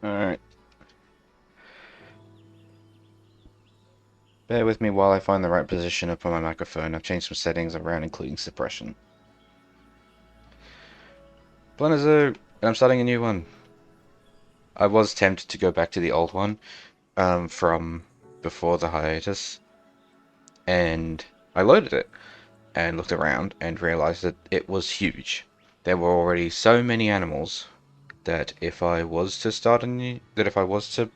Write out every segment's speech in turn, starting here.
Alright. Bear with me while I find the right position up on my microphone. I've changed some settings around, including suppression. Planet Zoo! And I'm starting a new one. I was tempted to go back to the old one, from before the hiatus. And I loaded it and looked around and realized that it was huge. There were already so many animals that if I was to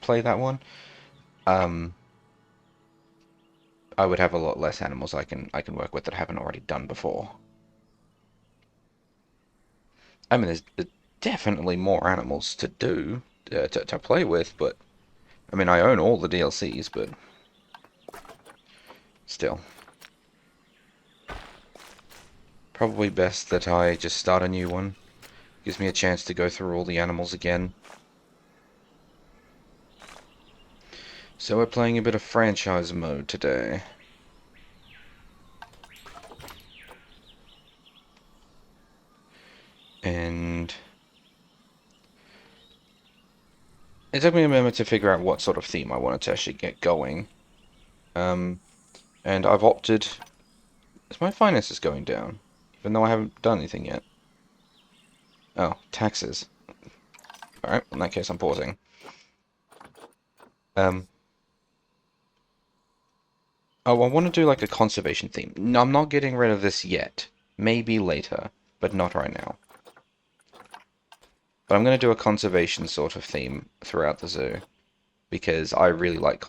play that one, um, I would have a lot less animals I can work with that I haven't already done before. I mean, there's definitely more animals to do to play with, but I mean, I own all the DLCs, but still, probably best that I just start a new one. Gives me a chance to go through all the animals again. So we're playing a bit of franchise mode today. And it took me a moment to figure out what sort of theme I wanted to actually get going. And I've opted... Is my finances going down? Even though I haven't done anything yet. Oh, taxes. Alright, in that case I'm pausing. Um, oh, I want to do like a conservation theme. No, I'm not getting rid of this yet. Maybe later, but not right now. But I'm going to do a conservation sort of theme throughout the zoo, because I really like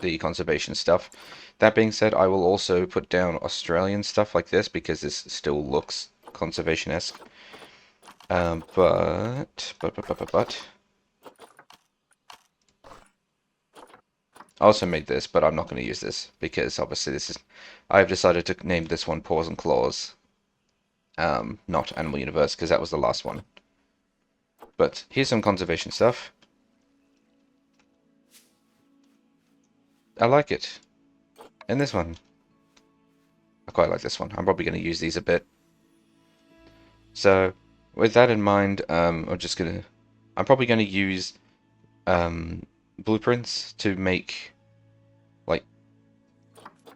the conservation stuff. That being said, I will also put down Australian stuff like this, because this still looks conservation-esque. But... I also made this, but I'm not going to use this, because obviously this is... I've decided to name this one Paws and Claws, not Animal Universe, because that was the last one. But here's some conservation stuff. I like it. And this one. I quite like this one. I'm probably going to use these a bit. So, with that in mind, I'm probably going to use blueprints to make, like,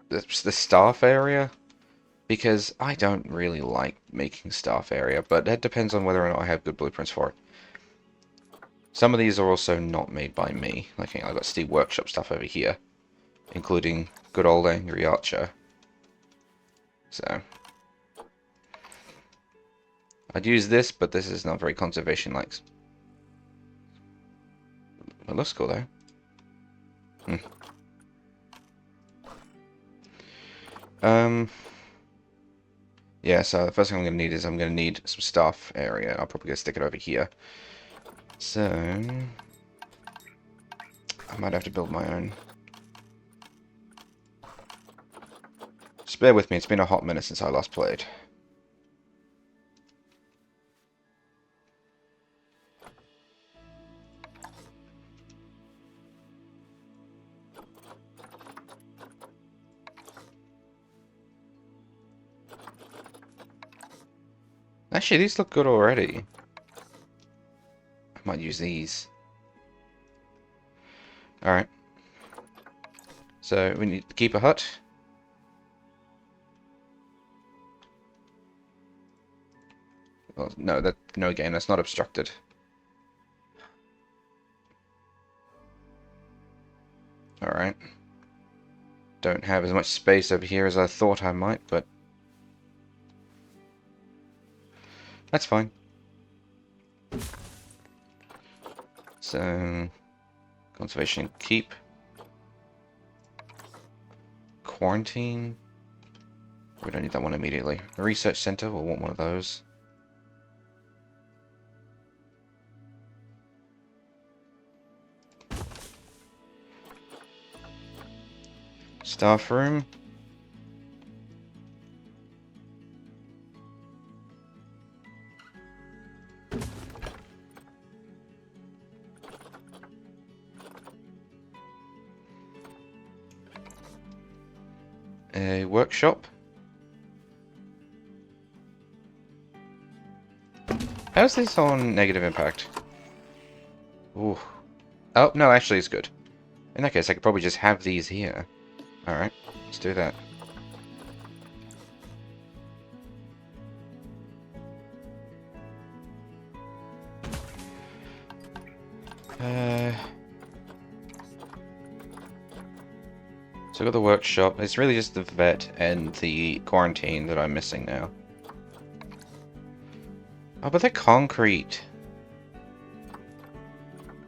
the staff area, because I don't really like making staff area, but that depends on whether or not I have good blueprints for it. Some of these are also not made by me. Like, I've got Steve Workshop stuff over here, including good old Angry Archer. So, I'd use this, but this is not very conservation-like. It looks cool, though. Hmm. Yeah, so the first thing I'm going to need is I'm going to need some staff area. I'll probably go stick it over here. So, I might have to build my own. Just bear with me, it's been a hot minute since I last played. Actually, these look good already. I might use these. Alright. So, we need to keep a hut. Well, no, again, that's not obstructed. Alright. Don't have as much space over here as I thought I might, but that's fine. So, conservation keep. Quarantine. We don't need that one immediately. A research center, we'll want one of those. Staff room. A workshop. How's this on negative impact? Ooh. Oh, no, actually it's good. In that case, I could probably just have these here. Alright, let's do that. So I got the workshop. It's really just the vet and the quarantine that I'm missing now. Oh, but they're concrete.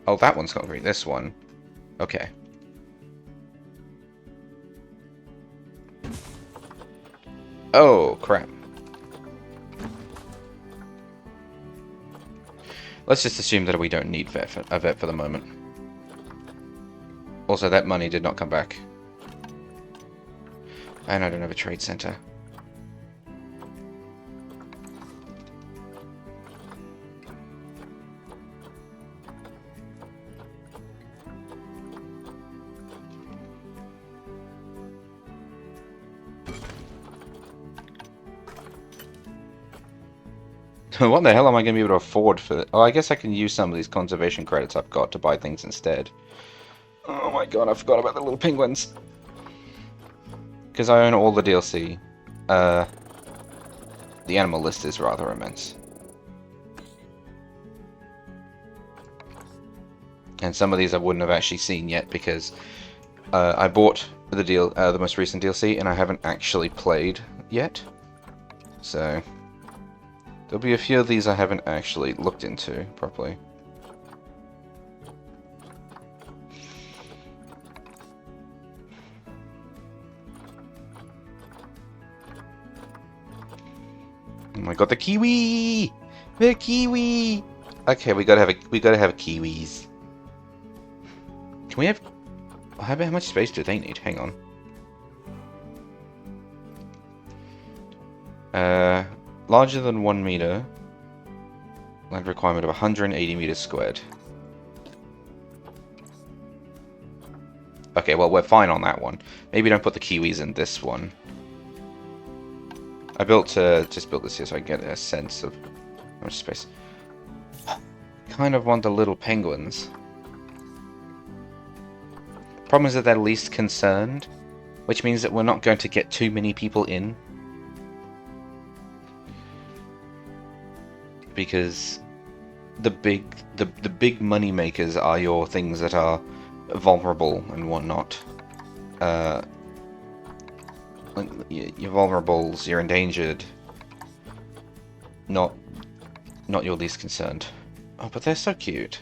Oh, that one's concrete. This one. Okay. Oh, crap. Let's just assume that we don't need a vet for the moment. Also, that money did not come back. And I don't have a trade center. What the hell am I going to be able to afford for it? Oh, I guess I can use some of these conservation credits I've got to buy things instead. Oh my god, I forgot about the little penguins. Because I own all the DLC. The animal list is rather immense. And some of these I wouldn't have actually seen yet because I bought the most recent DLC and I haven't actually played yet. So there'll be a few of these I haven't actually looked into properly. Oh my god, the kiwi! The kiwi! Okay, we gotta have kiwis. Can we have? How much space do they need? Hang on. Larger than 1 meter. Land requirement of 180 meters squared. Okay, well, we're fine on that one. Maybe don't put the kiwis in this one. I just built this here so I get a sense of how much space. Kind of want the little penguins. Problem is that they're least concerned, which means that we're not going to get too many people in. Because the big money makers are your things that are vulnerable and whatnot. Your vulnerables, you're endangered. Not your least concerned. Oh, but they're so cute.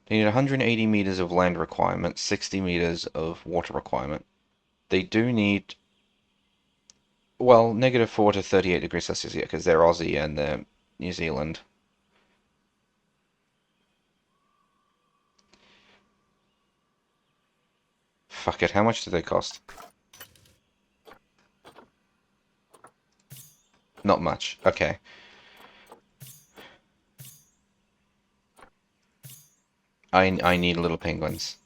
They need 180 meters of land requirement, 60 meters of water requirement. They do need, well, -4 to 38 degrees Celsius, yeah, because they're Aussie and they're New Zealand. Fuck it, how much do they cost? Not much, okay. I need little penguins.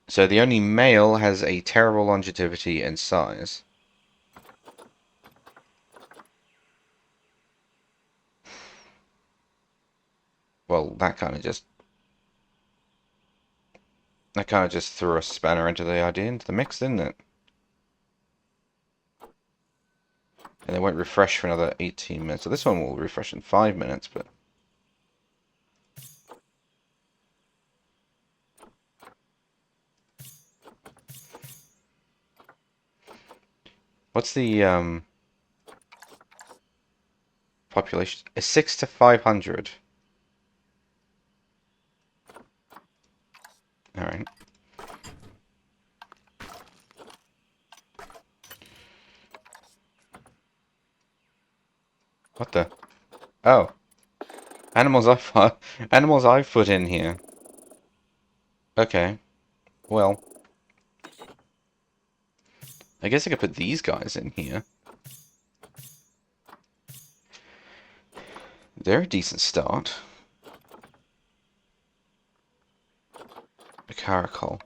So the only male has a terrible longevity and size. Well, that kind of just threw a spanner into the mix, didn't it? And they won't refresh for another 18 minutes. So this one will refresh in 5 minutes, but... What's the, population? It's 6 to 500. Alright. What the? Oh. Animals I've put in here. Okay. Well. I guess I could put these guys in here. They're a decent start. A caracal.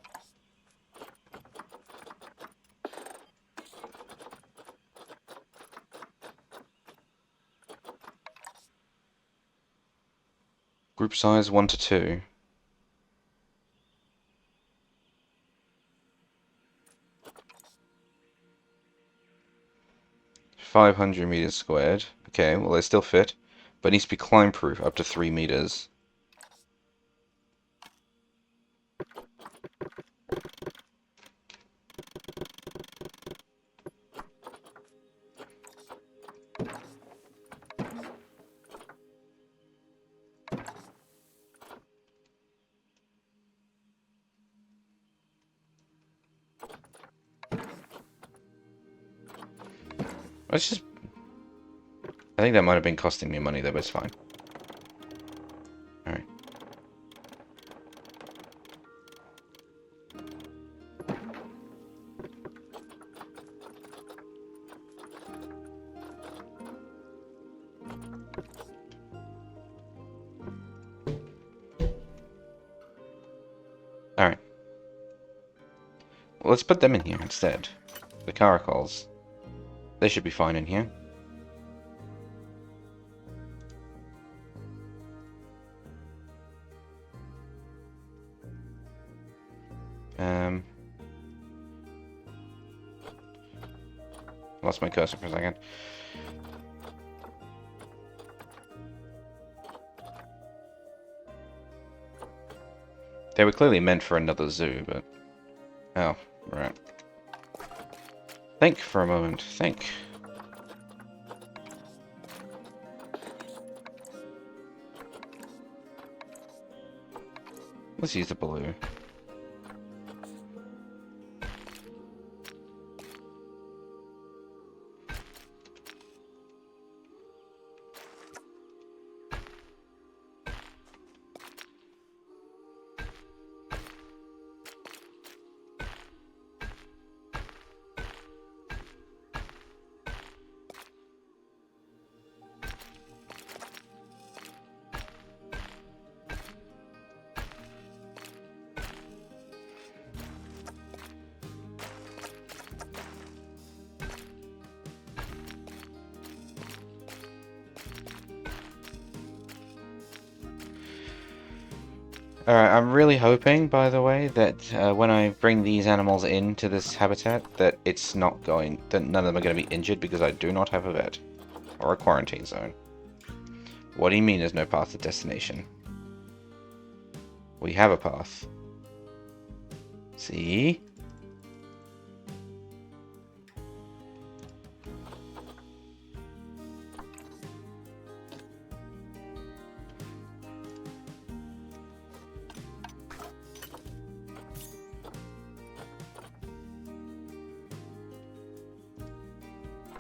Group size 1 to 2. $500 meters squared. Okay, well they still fit, but it needs to be climb proof up to 3 meters. Let's just... I think that might have been costing me money though, but it's fine. Alright. Alright. Well, let's put them in here instead. The caracals. They should be fine in here. Lost my cursor for a second. They were clearly meant for another zoo, but... Oh, right. Think for a moment. Think. Let's use the blue. Alright, I'm really hoping, by the way, that when I bring these animals into this habitat, that it's not going... that none of them are going to be injured because I do not have a vet. Or a quarantine zone. What do you mean there's no path to destination? We have a path. See?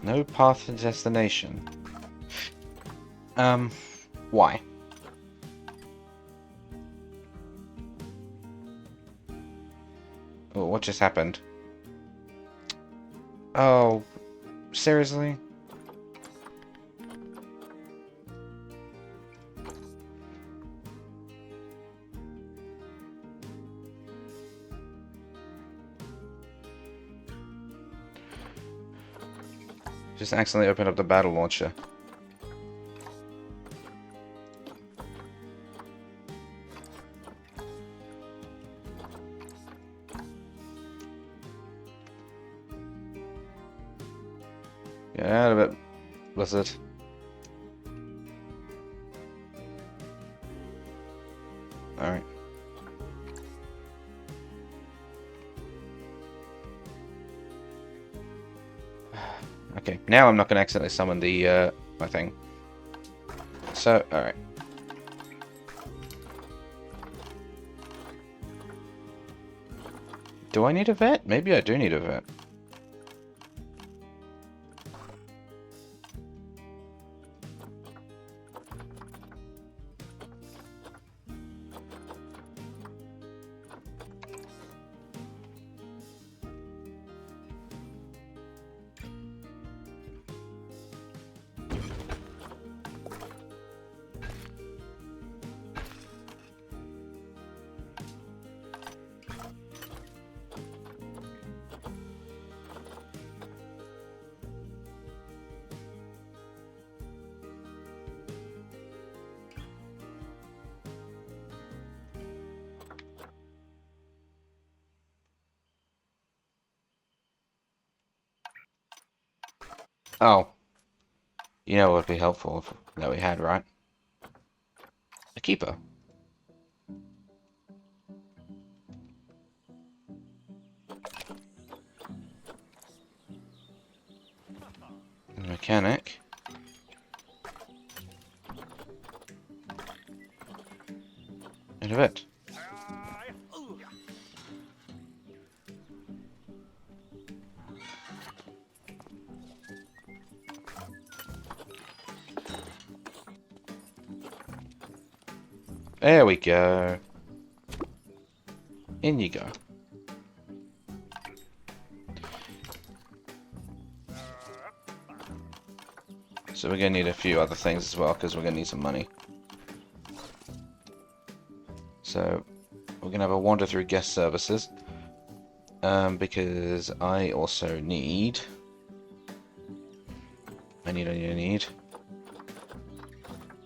No path to destination. Why? Oh, what just happened? Oh, seriously? Just accidentally opened up the battle launcher. Get out of it, Blizzard. Alright. Okay, now I'm not going to accidentally summon the, my thing. So, alright. Do I need a vet? Maybe I do need a vet. Oh, you know what would be helpful if, that we had, right? A keeper. A mechanic. And a vet. There we go. In you go. So we're gonna need a few other things as well, because we're gonna need some money. So we're gonna have a wander through guest services. Because I also need... I need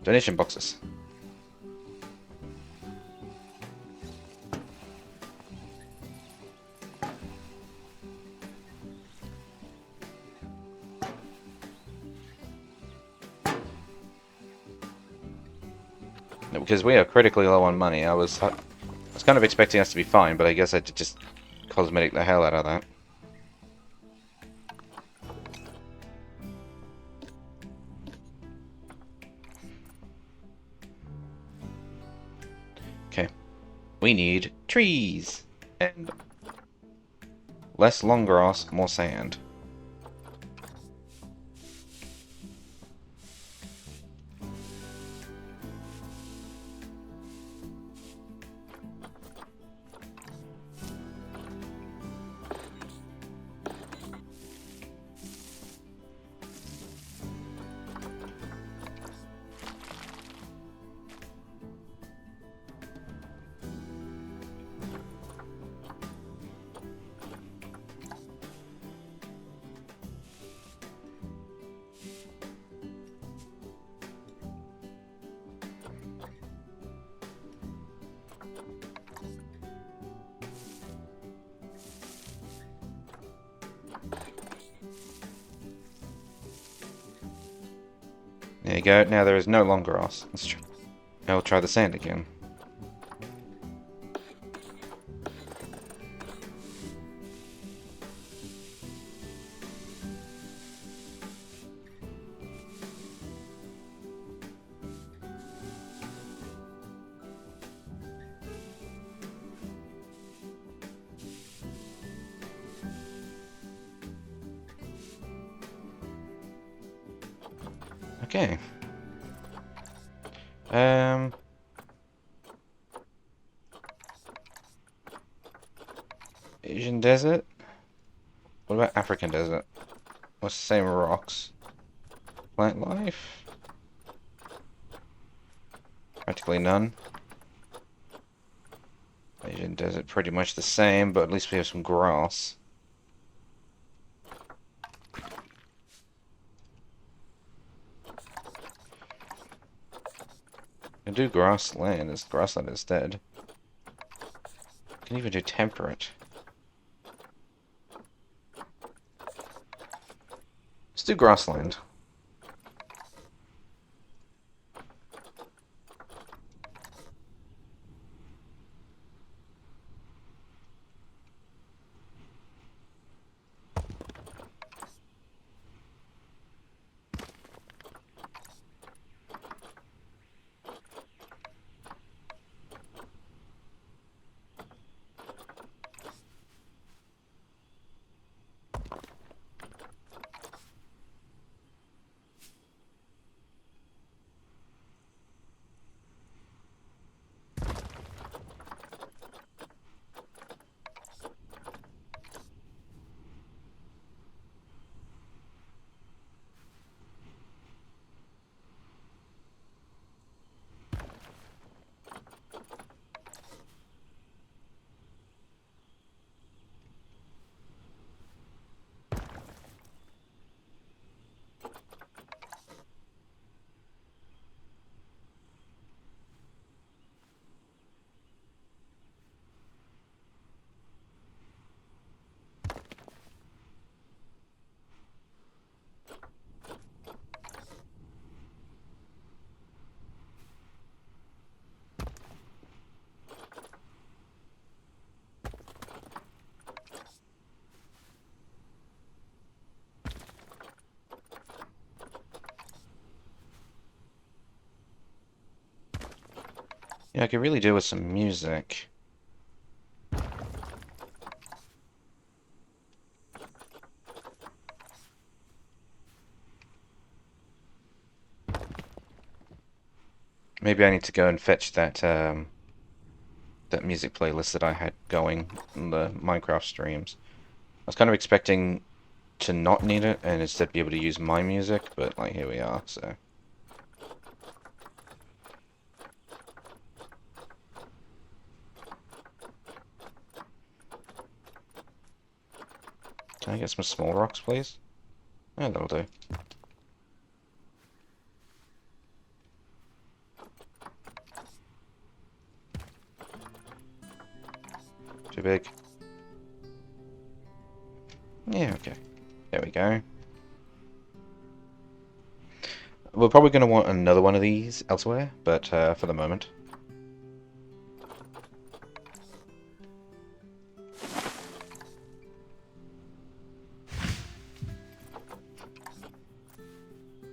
donation boxes. Because we are critically low on money. I was kind of expecting us to be fine, but I guess I did just cosmetic the hell out of that. Okay. We need trees! And less long grass, more sand. There you go. Now there is no long grass. I'll try the sand again. Okay. Asian desert? What about African desert? What's the same rocks? Plant life? Practically none. Asian desert, pretty much the same, but at least we have some grass. Can do grassland, as grassland instead. Can even do temperate. Let's do grassland. Yeah, I could really do with some music. Maybe I need to go and fetch that music playlist that I had going in the Minecraft streams. I was kind of expecting to not need it and instead be able to use my music, but like here we are, so. Can I get some small rocks, please? Yeah, that'll do. Too big. Yeah, okay. There we go. We're probably going to want another one of these elsewhere, but for the moment.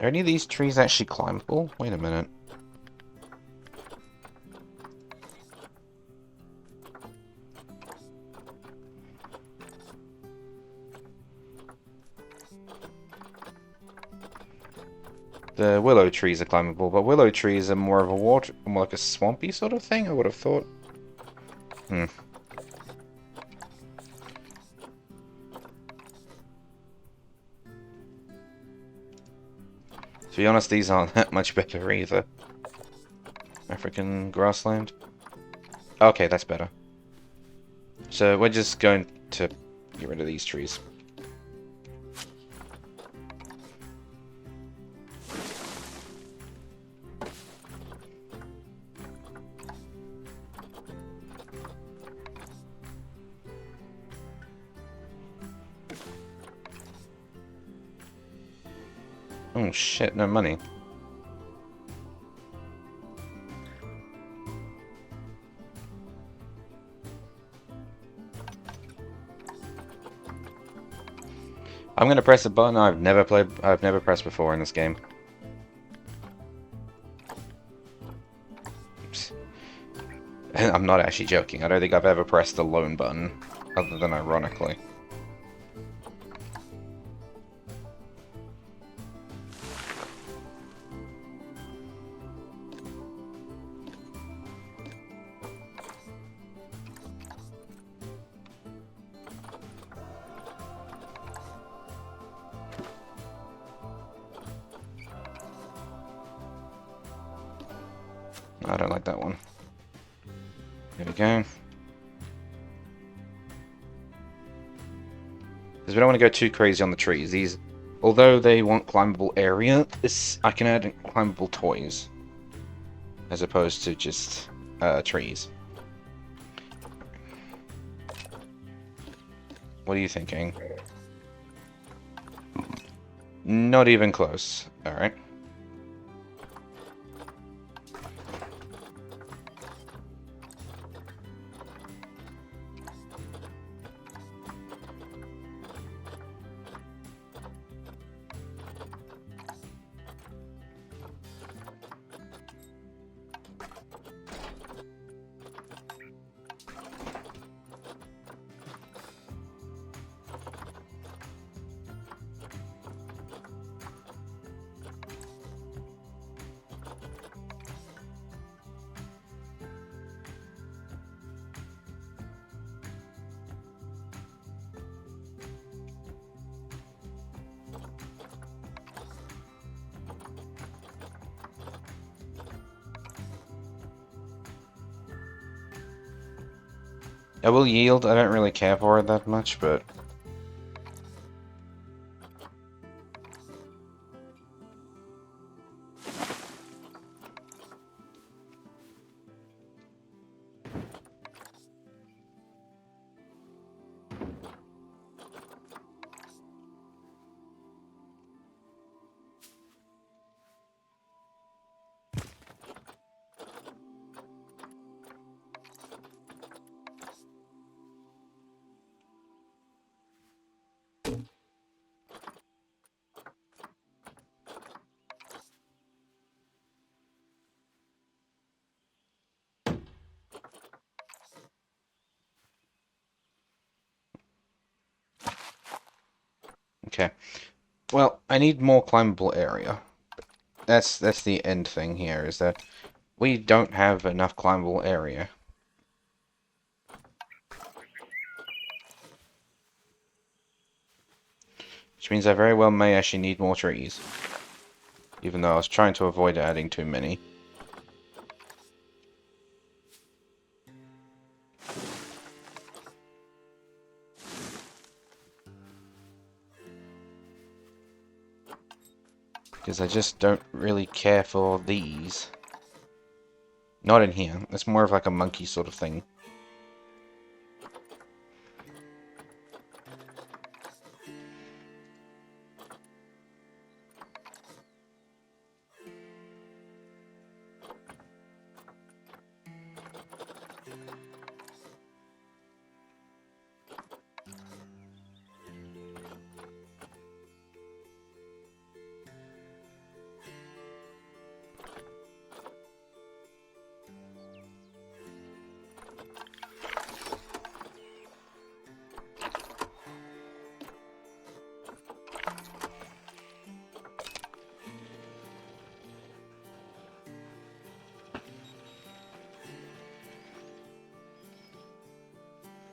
Are any of these trees actually climbable? Wait a minute. The willow trees are climbable, but willow trees are more of a water, more like a swampy sort of thing, I would have thought. Hmm. To be honest, these aren't that much better either. African grassland. Okay, that's better. So we're just going to get rid of these trees. Oh shit, no money. I'm gonna press a button I've never pressed before in this game. Oops. I'm not actually joking. I don't think I've ever pressed the loan button, other than ironically. I don't like that one. There we go. Because we don't want to go too crazy on the trees. These, although they want climbable area, I can add climbable toys. As opposed to just trees. What are you thinking? Not even close. Alright. I will yield. I don't really care for it that much, but... Okay. Well, I need more climbable area. That's the end thing here, is that we don't have enough climbable area. Which means I very well may actually need more trees. Even though I was trying to avoid adding too many. Because I just don't really care for these. Not in here. It's more of like a monkey sort of thing.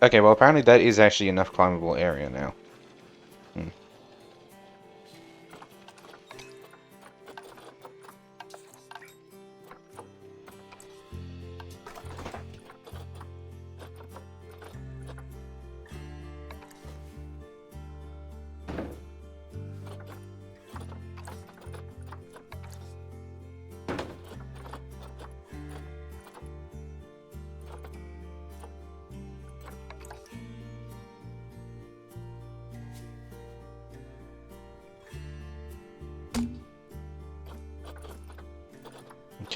Okay, well apparently that is actually enough climbable area now. Hmm.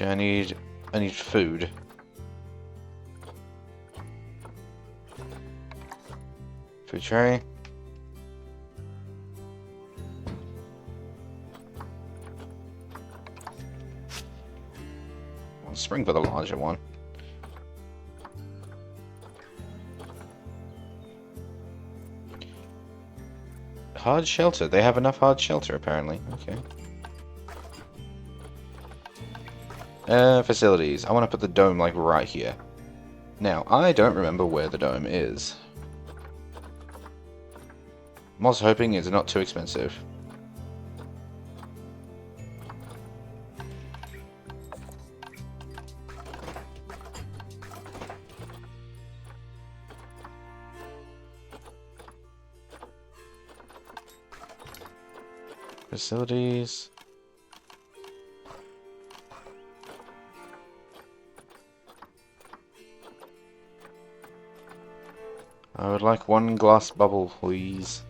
Okay, I need food. Food tray. Well, spring for the larger one. Hard shelter. They have enough hard shelter apparently. Okay. Facilities. I want to put the dome like right here. Now, I don't remember where the dome is. I'm also hoping it's not too expensive. Facilities. I would like one glass bubble, please.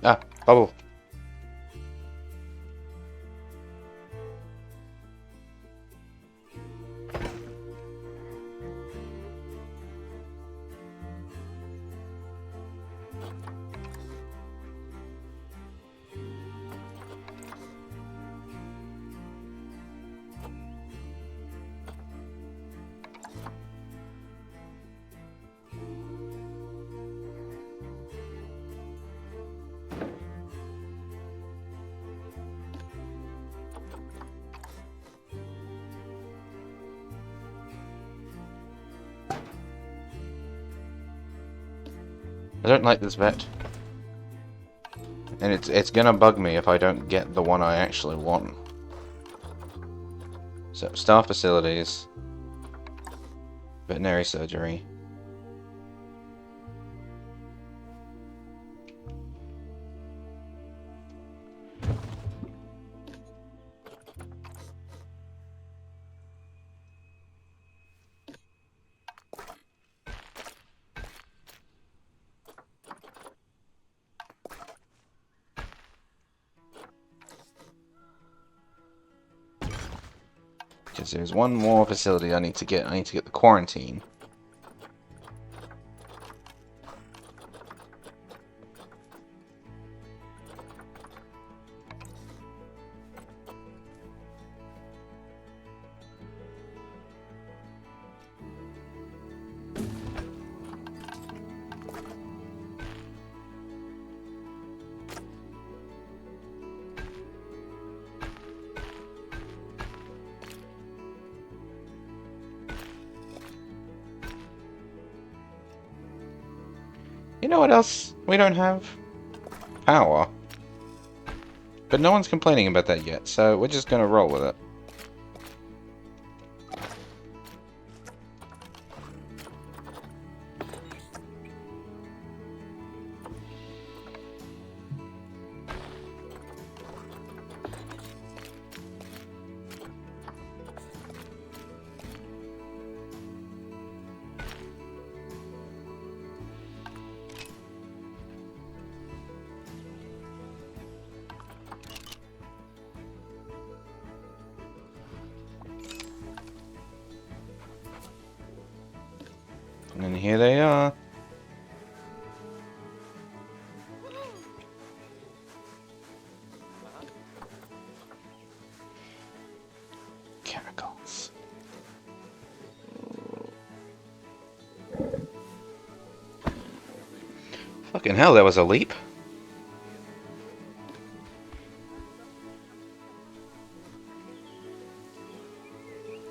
Ah, bubble. I don't like this vet. And it's gonna bug me if I don't get the one I actually want. So, staff facilities. Veterinary surgery. Because there's one more facility I need to get. I need to get the quarantine. You know what else we don't have? Power. But no one's complaining about that yet, so we're just gonna roll with it. And then here they are. Caracals. Fucking hell, that was a leap.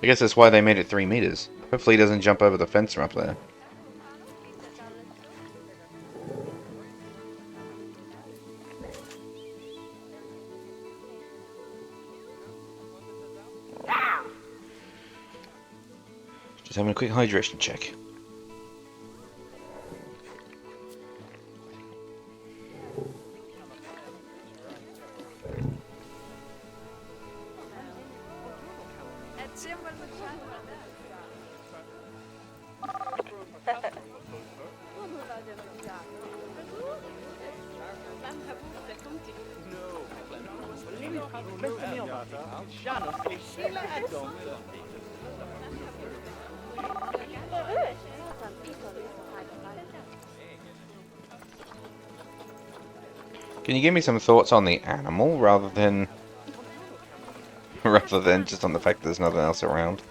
I guess that's why they made it 3 meters. Hopefully he doesn't jump over the fence from up there. Just having a quick hydration check. Can you give me some thoughts on the animal rather than just on the fact that there's nothing else around?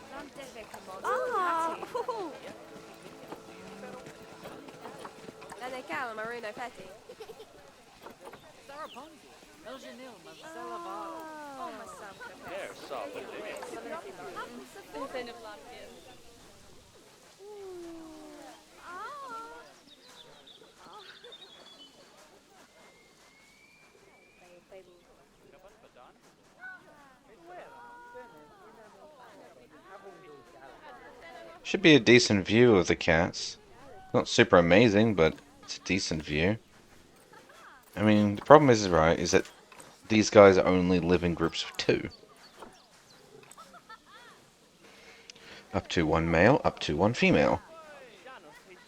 Should be a decent view of the cats. Not super amazing, but it's a decent view. I mean, the problem is, right, is that these guys only live in groups of 2. Up to 1 male, up to 1 female.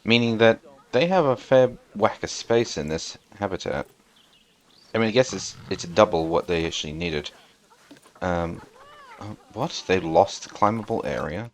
Meaning that they have a fair whack of space in this habitat. I mean, I guess it's double what they actually needed. What? They lost climbable area?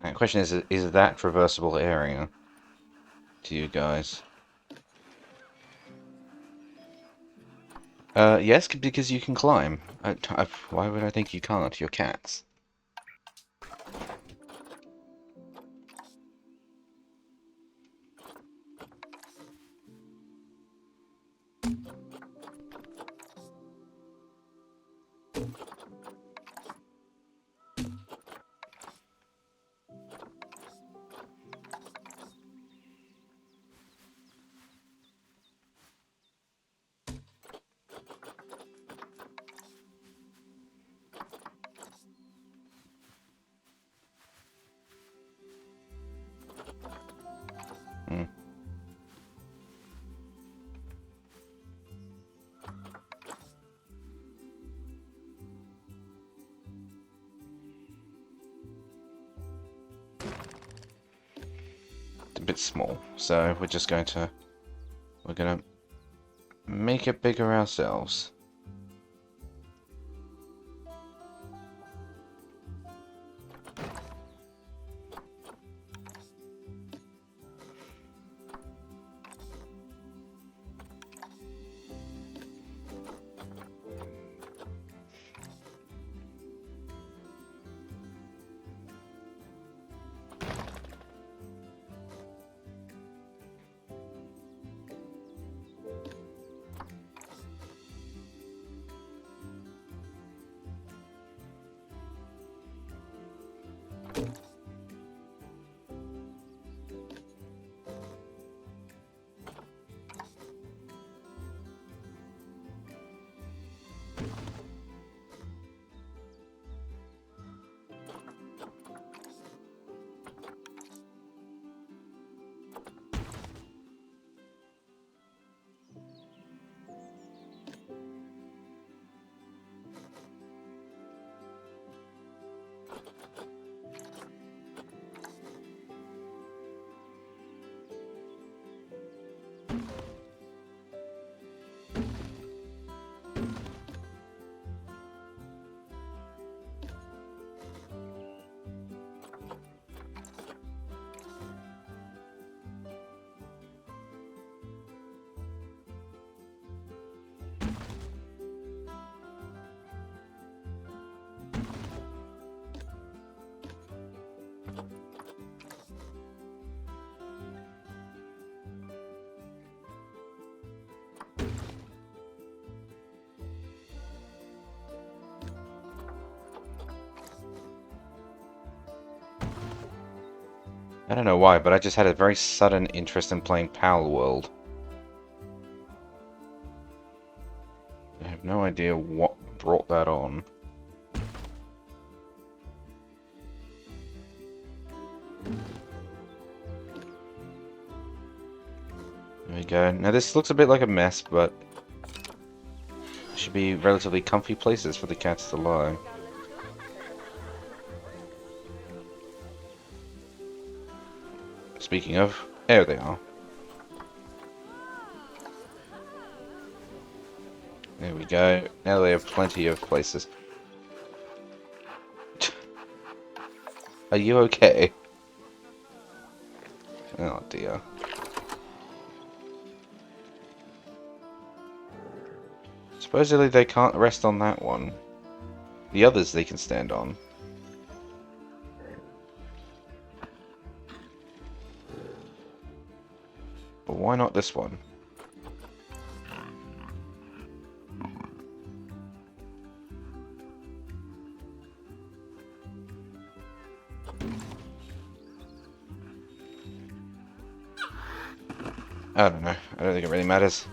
And the question is that traversable area to you guys? Yes, because you can climb. Why would I think you can't? You're cats. Hmm. It's a bit small, so we're gonna make it bigger ourselves. I don't know why, but I just had a very sudden interest in playing Palworld. I have no idea what brought that on. There we go. Now this looks a bit like a mess, but should be relatively comfy places for the cats to lie. Speaking of, there they are. There we go. Now they have plenty of places. Are you okay? Oh dear. Supposedly they can't rest on that one. The others they can stand on. But why not this one? I don't know. I don't think it really matters.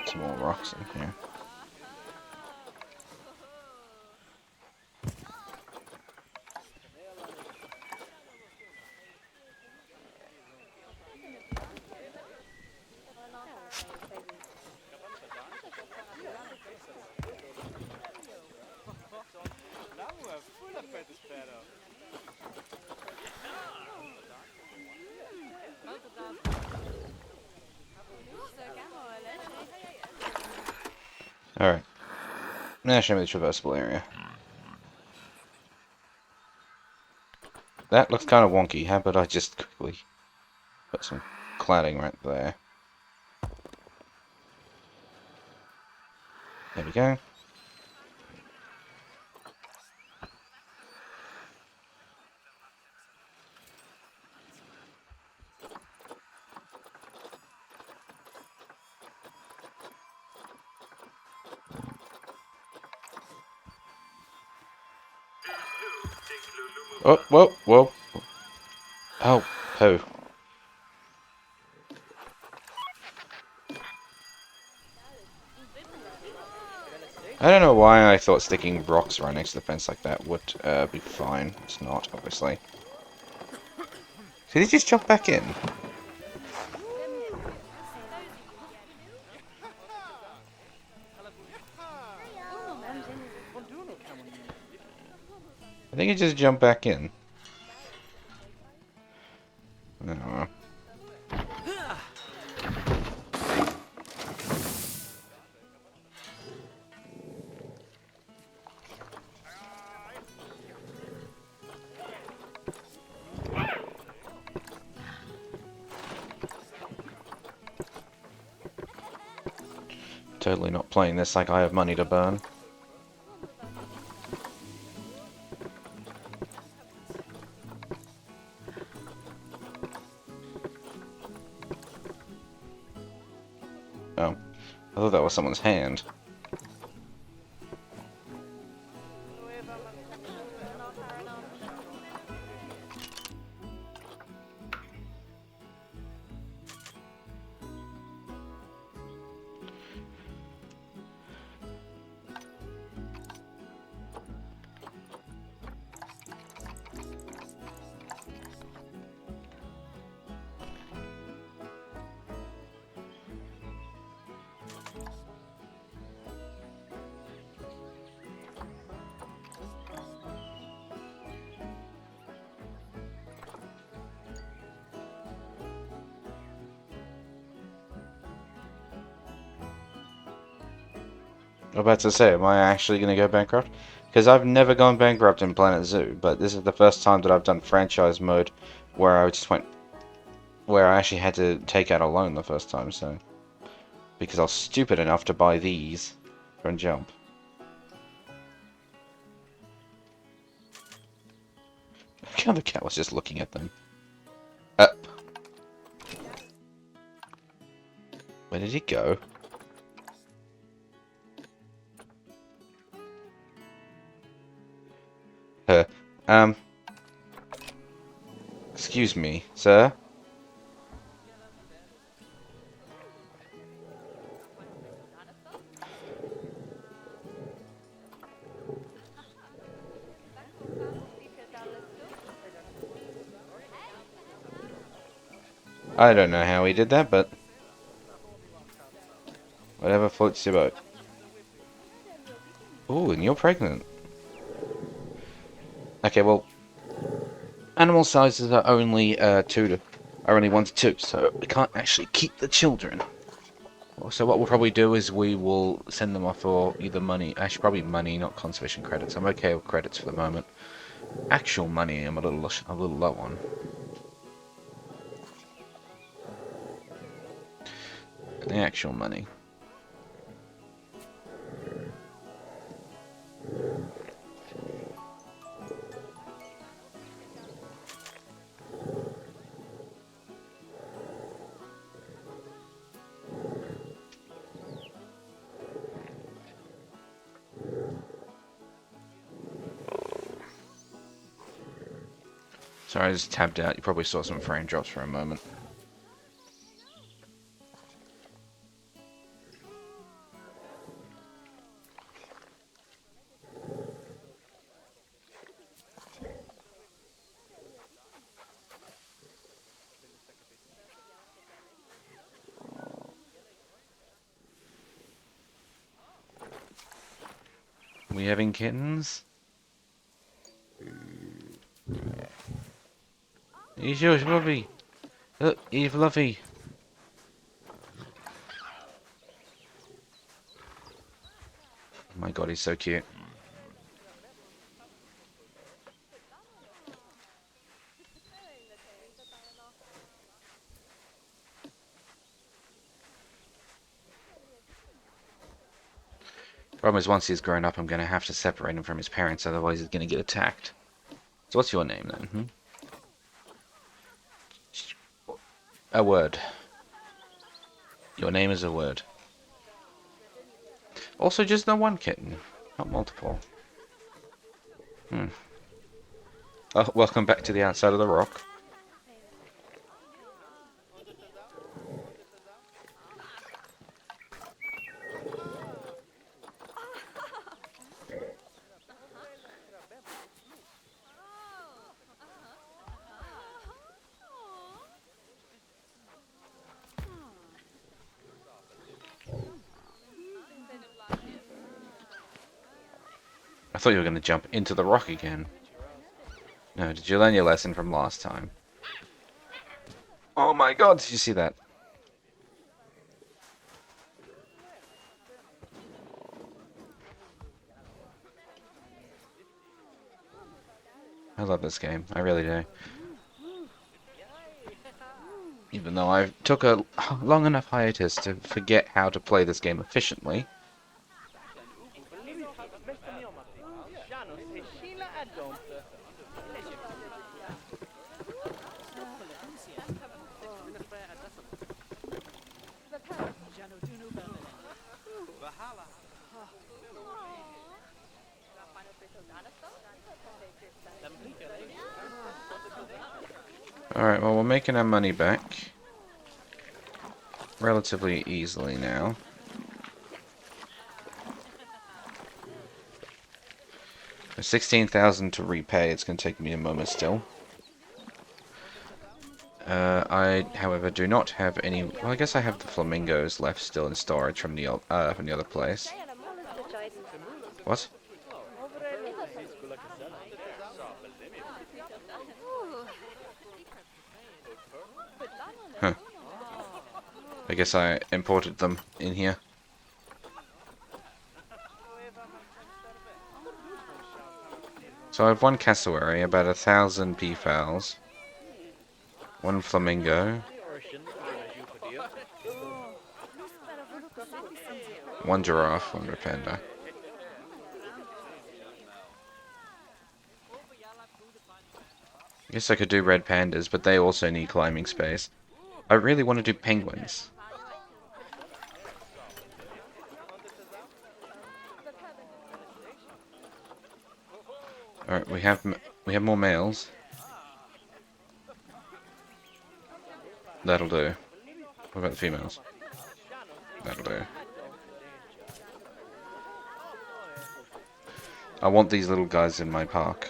Some more rocks in here. Alright. Now show me the traversable area. That looks kind of wonky. How about I just quickly put some cladding right there. There we go. Oh, whoa, whoa. Oh, poo. I don't know why I thought sticking rocks right next to the fence like that would be fine. It's not, obviously. Did he just jump back in? I think he just jumped back in. I don't know. Totally not playing this like I have money to burn. Oh. I thought that was someone's hand. I'm about to say, am I actually going to go bankrupt? Because I've never gone bankrupt in Planet Zoo, but this is the first time that I've done franchise mode where I just went... where I actually had to take out a loan the first time, so... because I was stupid enough to buy these from Jump. The cat was just looking at them. Up. Where did he go? Um... Excuse me, sir? I don't know how he did that, but... whatever floats your boat. Ooh, and you're pregnant. Okay, well... animal sizes are only, are only 1 to 2, so we can't actually keep the children. So what we'll probably do is we will send them off for either money, actually probably money, not conservation credits. I'm okay with credits for the moment. Actual money, I'm a little low on. The actual money. Sorry, I just tapped out. You probably saw some frame drops for a moment. we having kittens? He's yours, Fluffy. Look, he's Fluffy. Oh my god, he's so cute. Problem is, once he's grown up, I'm going to have to separate him from his parents, otherwise he's going to get attacked. So what's your name, then? A word. Your name is a word. Also, just the one kitten, not multiple. Oh, welcome back to the outside of the rock. I thought you were going to jump into the rock again. No, did you learn your lesson from last time? Oh my god, did you see that? I love this game, I really do. Even though I took a long enough hiatus to forget how to play this game efficiently. Alright, well, we're making our money back relatively easily now. There's 16,000 to repay. It's going to take me a moment still. I, however, do not have any. Well, I guess I have the flamingos left still in storage from the other place. What? Huh. I guess I imported them in here. So I have one cassowary, about 1,000 peafowls, one flamingo, one giraffe, one red panda. I guess I could do red pandas, but they also need climbing space. I really want to do penguins. Alright, we have more males. That'll do. What about the females? That'll do. I want these little guys in my park.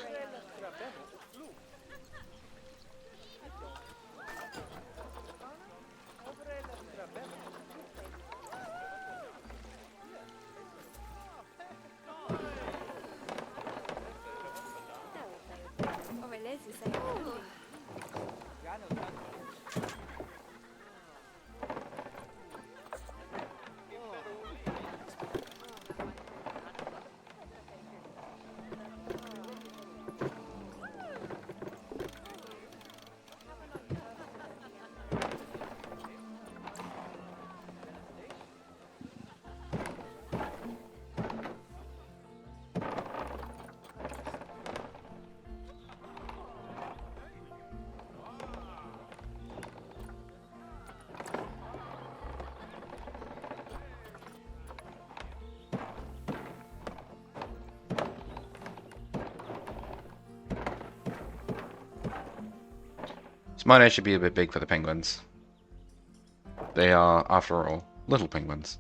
This might actually be a bit big for the penguins. They are, after all, little penguins.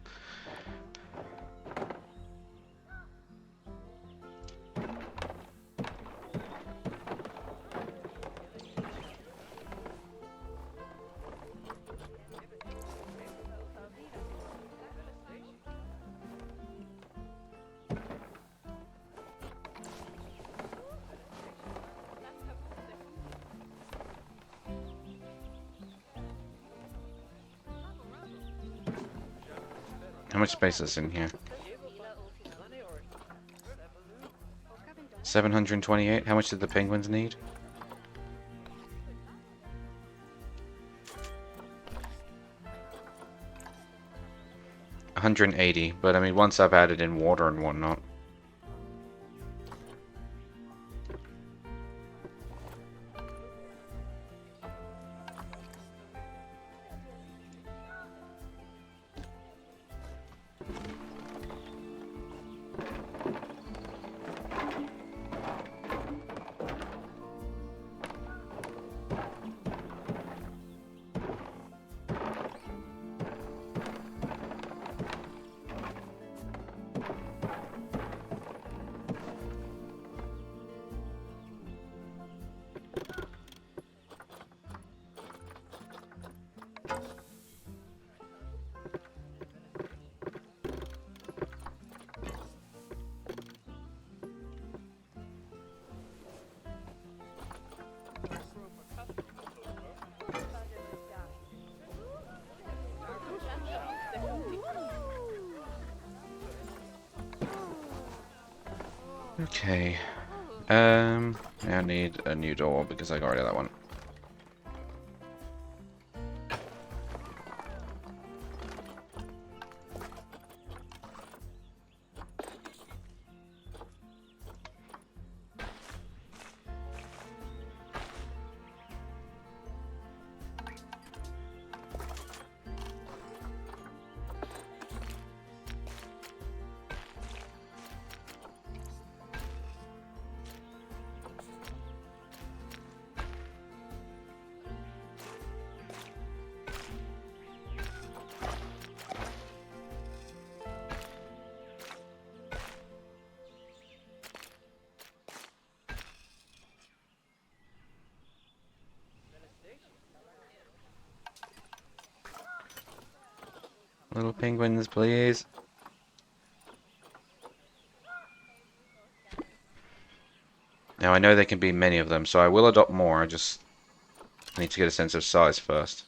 How much space is in here? 728? How much did the penguins need? $180, but I mean, once I've added in water and whatnot. Okay. I need a new door because I got rid of that one. Little penguins, please. Now I know there can be many of them, so I will adopt more. I just need to get a sense of size first.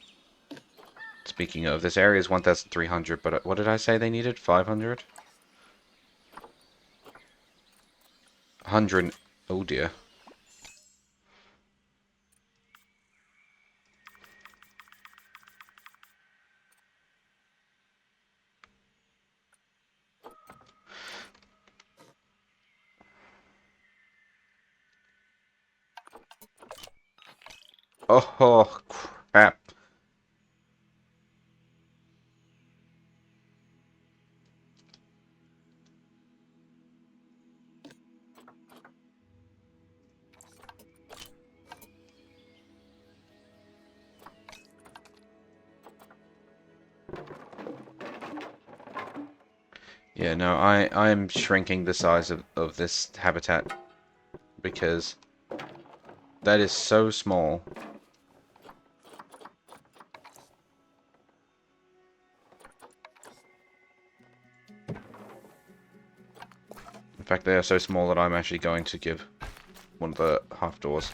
Speaking of, this area is 1,300, but what did I say they needed? 500? 100. Oh dear. Oh, crap. Yeah, no, I'm shrinking the size of this habitat because that is so small. In fact, they are so small that I'm actually going to give one of the half doors.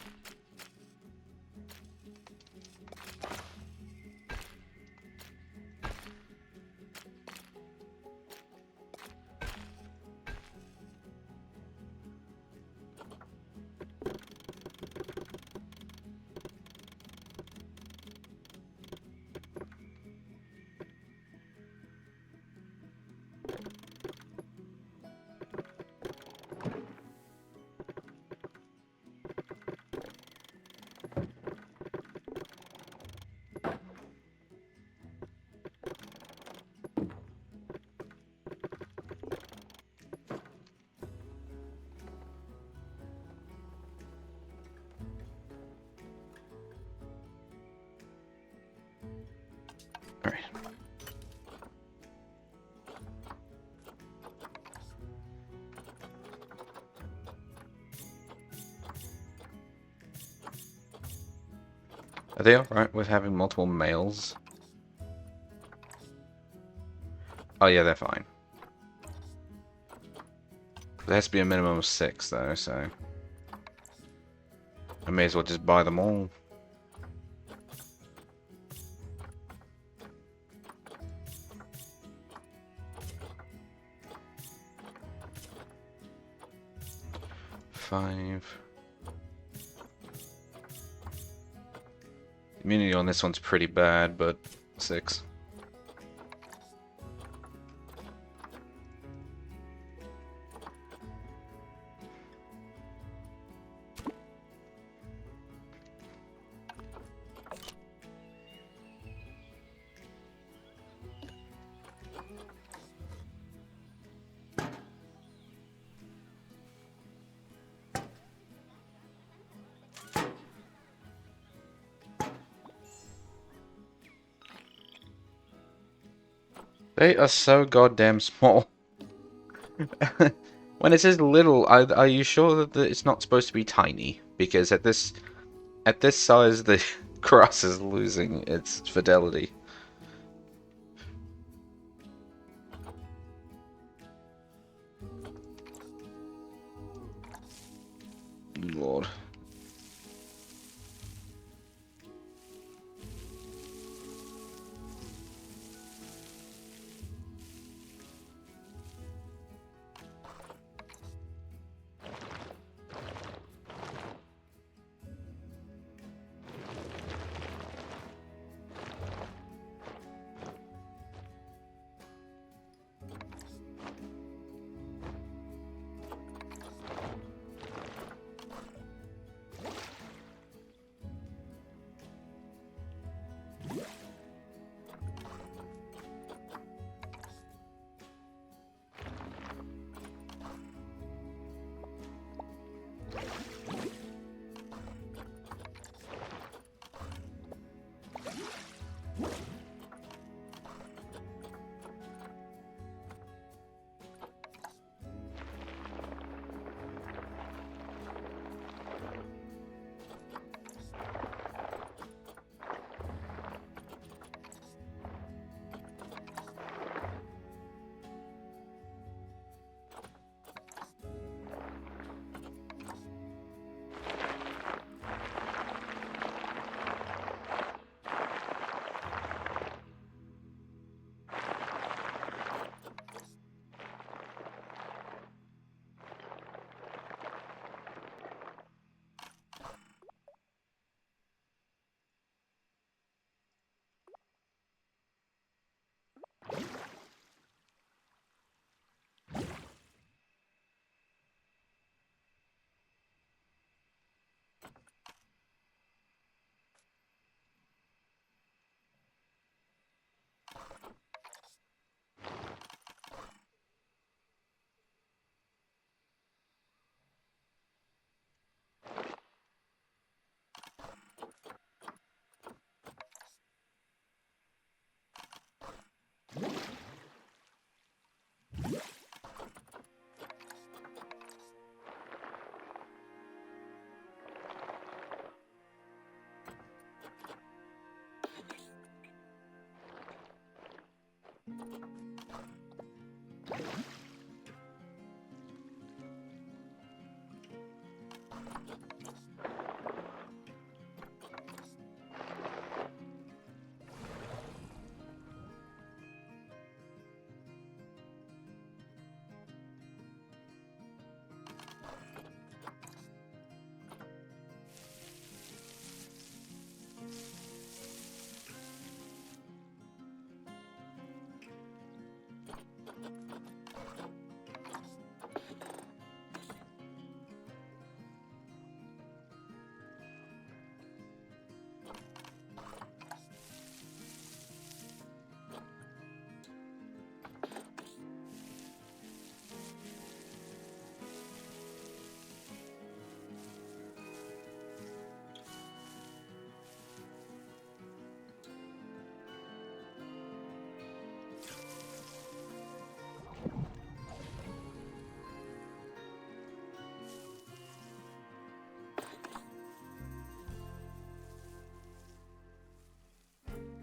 Alright. Are they alright with having multiple males? Oh yeah, they're fine. There has to be a minimum of 6 though, so I may as well just buy them all. 5. Immunity on this one's pretty bad, but 6. They are so goddamn small. When it says little, are you sure that it's not supposed to be tiny? Because at this size, the grass is losing its fidelity. Lord.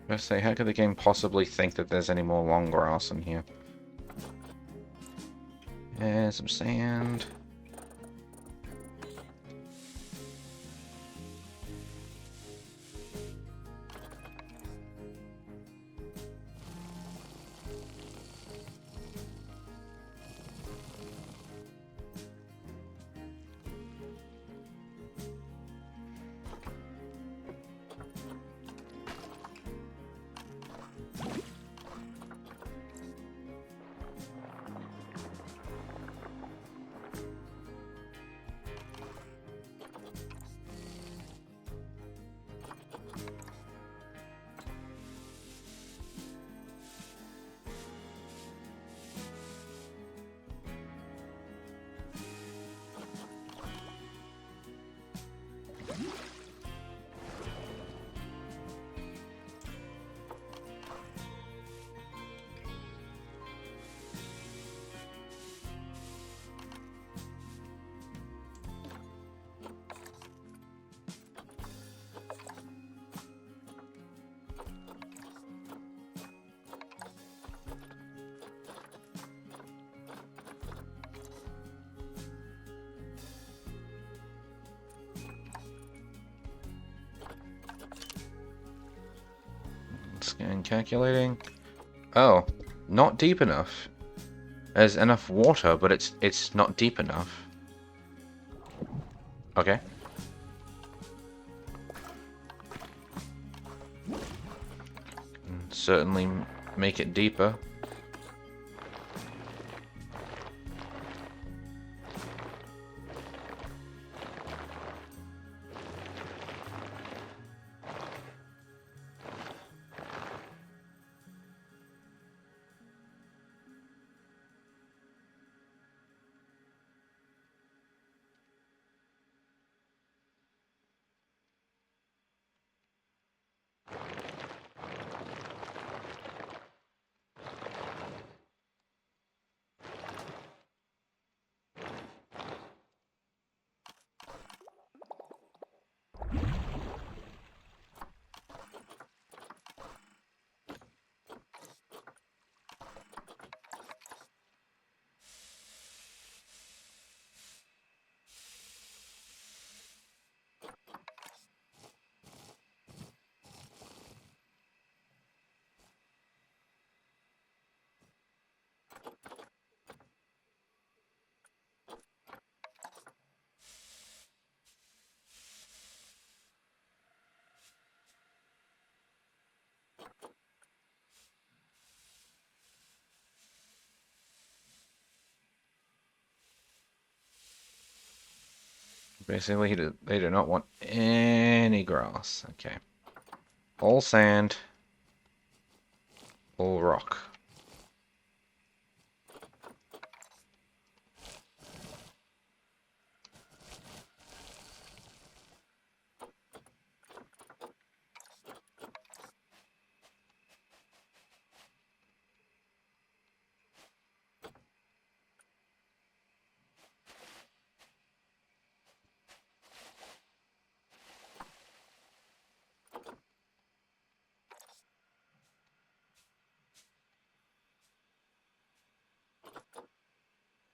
I say, how could the game possibly think that there's any more long grass in here? Yeah, some sand. Scan calculating. Oh, not deep enough. There's enough water, but it's not deep enough. Okay. Certainly make it deeper. Basically, they do not want any grass. Okay. All sand. All rock.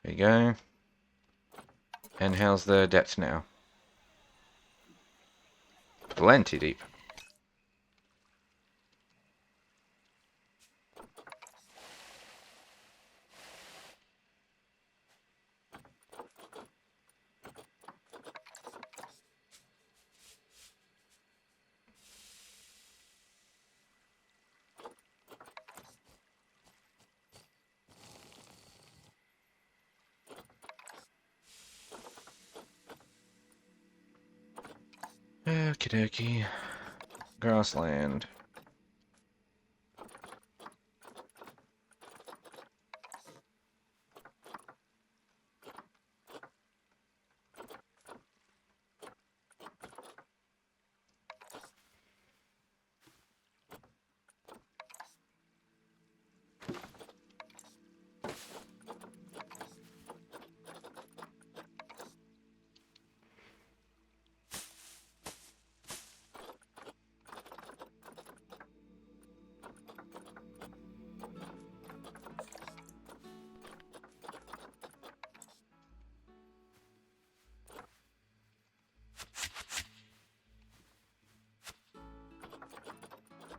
There you go. And how's the depth now? Plenty deep. Okie dokie. Grassland.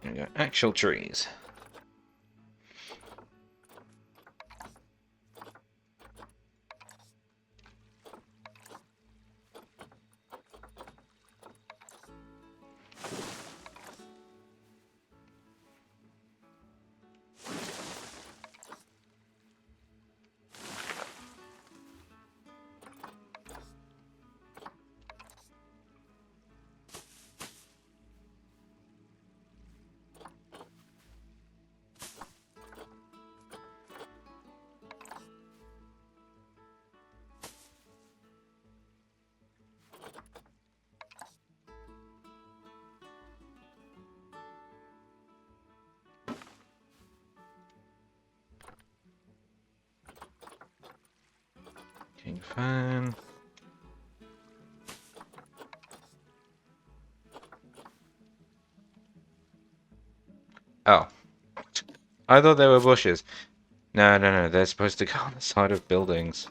There you go. Actual trees. King fan. Oh. I thought they were bushes. No, no, no. They're supposed to go on the side of buildings.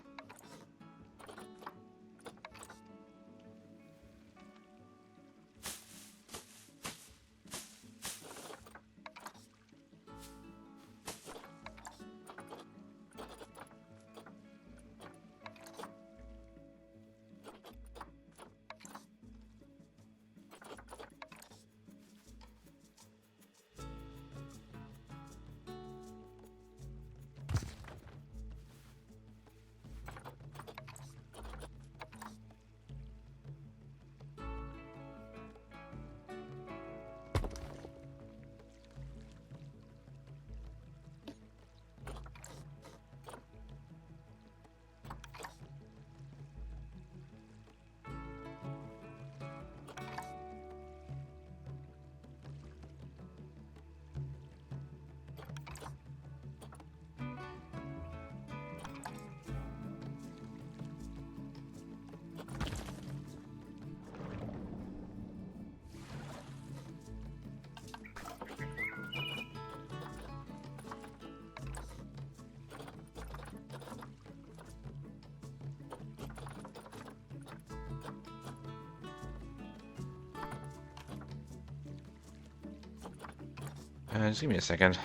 Just give me a second.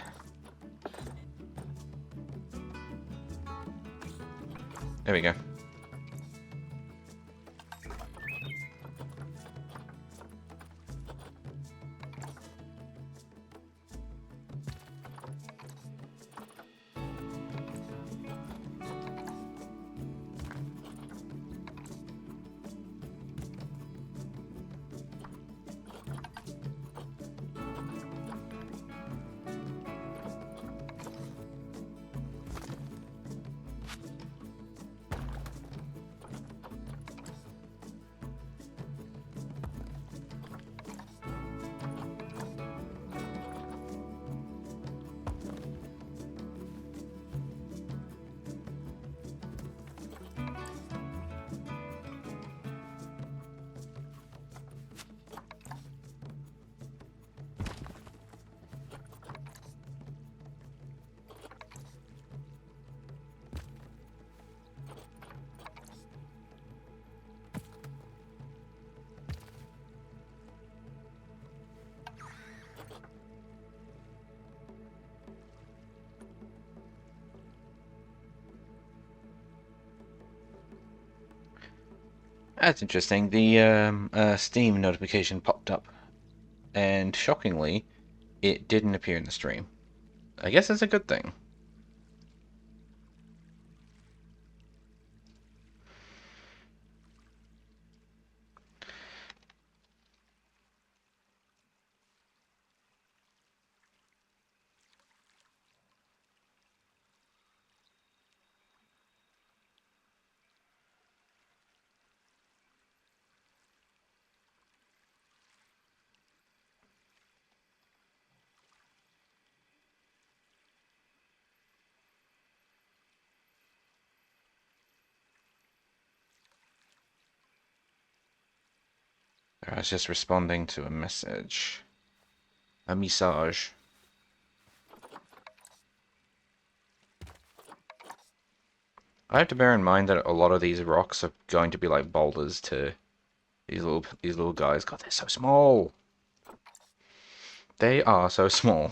There we go. That's interesting. The Steam notification popped up, and shockingly, it didn't appear in the stream. I guess that's a good thing. I was just responding to a message. A message. I have to bear in mind that a lot of these rocks are going to be like boulders to these little guys. God, they're so small. They are so small.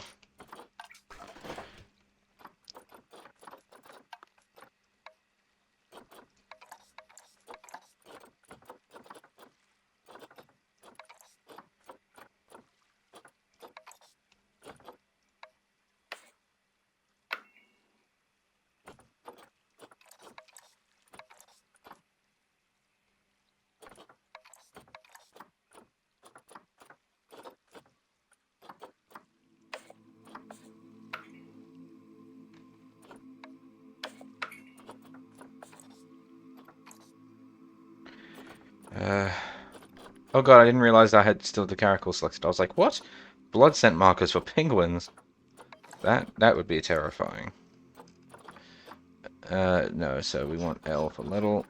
Oh god, I didn't realize I had still the caracal selected. I was like, what? Blood scent markers for penguins? That would be terrifying. No, so we want L for little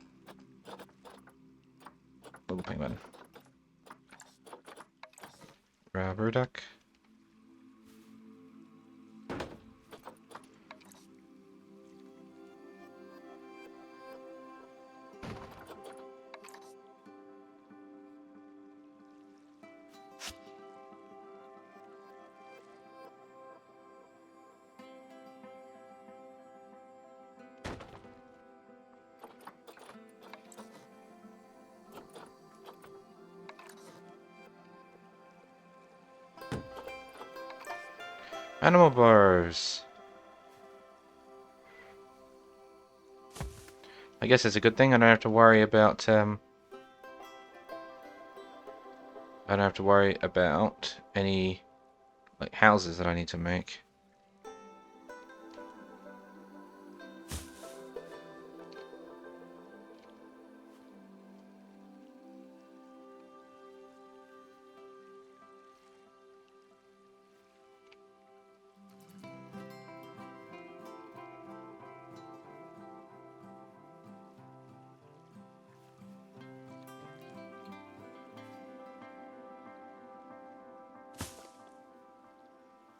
penguin. Rubber duck. Animal bars. I guess it's a good thing I don't have to worry about I don't have to worry about any like houses that I need to make.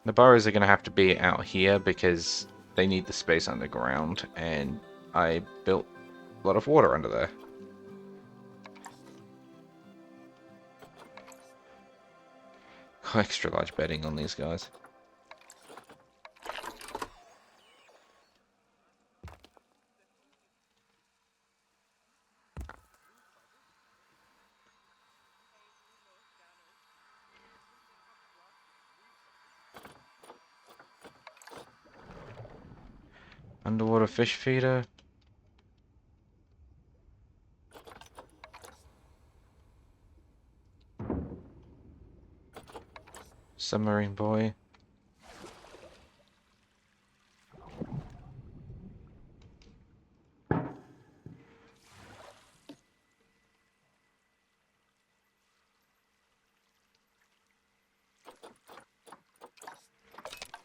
The burrows are going to have to be out here because they need the space underground, and I built a lot of water under there. Extra large bedding on these guys. Underwater fish feeder. Submarine boy.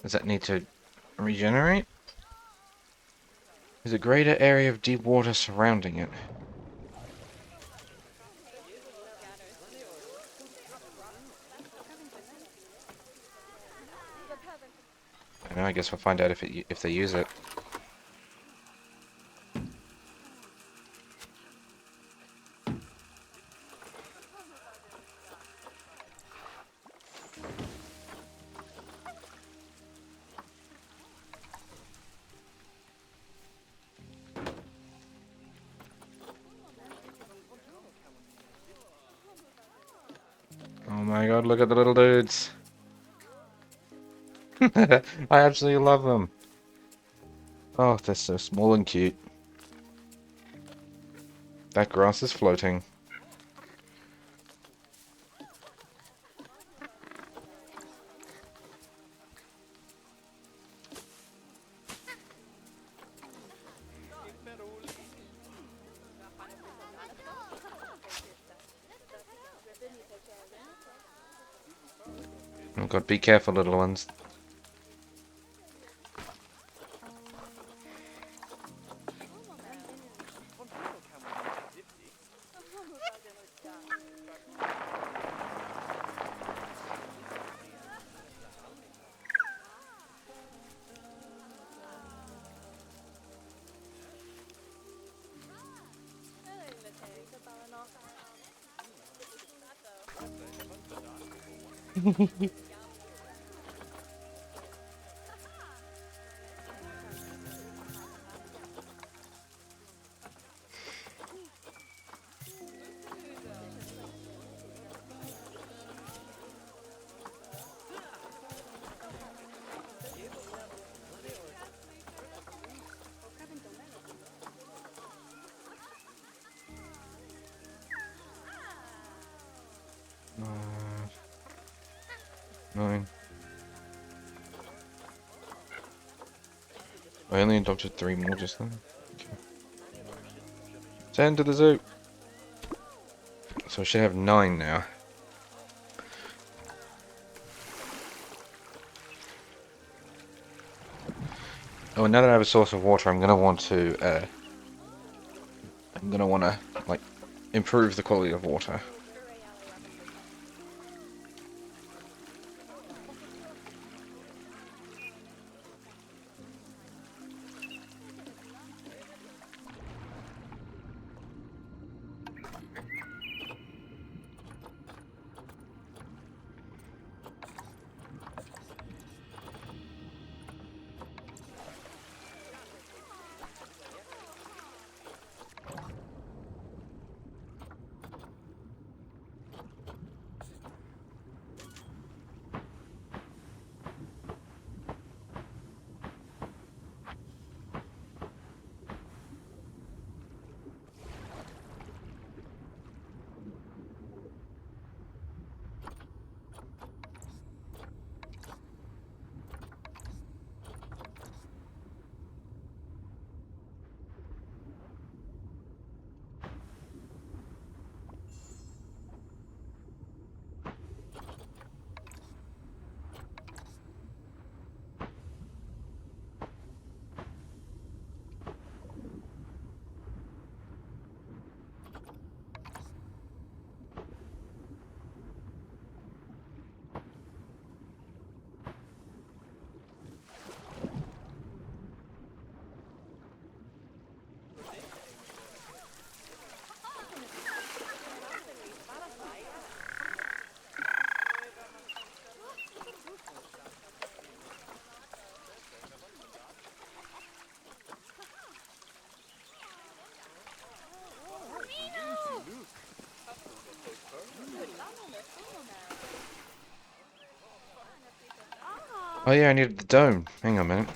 Does that need to regenerate? There's a greater area of deep water surrounding it. I know, I guess we'll find out if they use it. Oh my god, look at the little dudes. I absolutely love them. Oh, they're so small and cute. That grass is floating. Oh god, be careful, little ones. Nine. I only adopted 3 more just then. Okay. 10 to the zoo. So I should have 9 now. Oh, and now that I have a source of water, I'm gonna want to, like, improve the quality of water. Oh yeah, I needed the dome. Hang on a minute.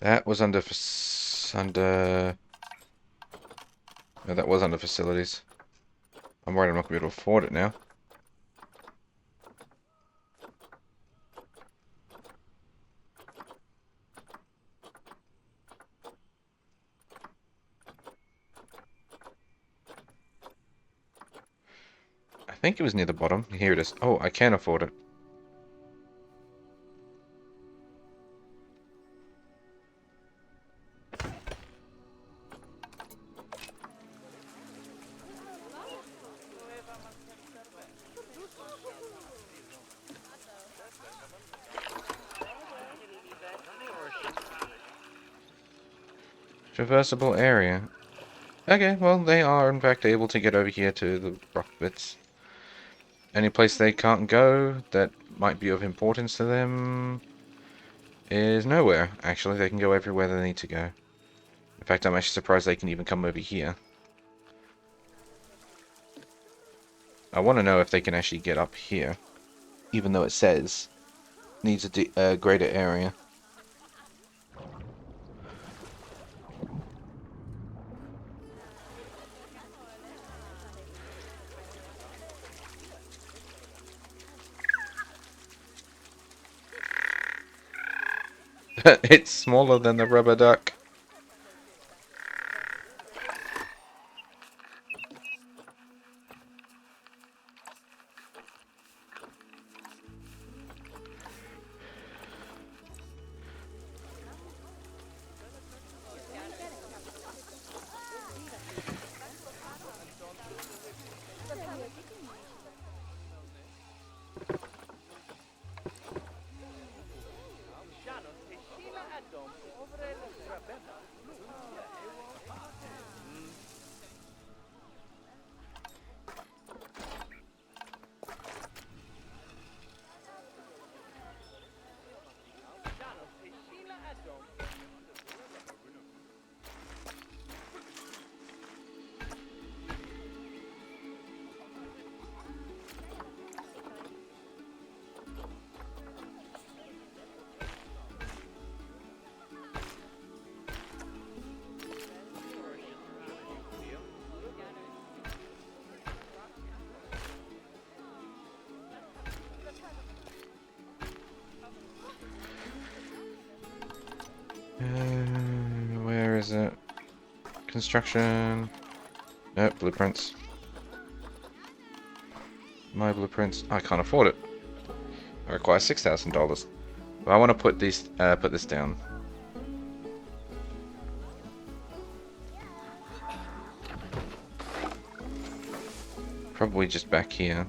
That was under no, that was under facilities. I'm worried I'm not going to be able to afford it now. I think it was near the bottom. Here it is. Oh, I can afford it. Traversable area. Okay, well, they are in fact able to get over here to the rock bits. Any place they can't go that might be of importance to them is nowhere. Actually, they can go everywhere they need to go. In fact, I'm actually surprised they can even come over here. I want to know if they can actually get up here, even though it says needs a greater area. It's smaller than the rubber duck. Where is it? Construction. Nope, blueprints. My blueprints. I can't afford it. I require $6,000. But I want to put this down. Probably just back here.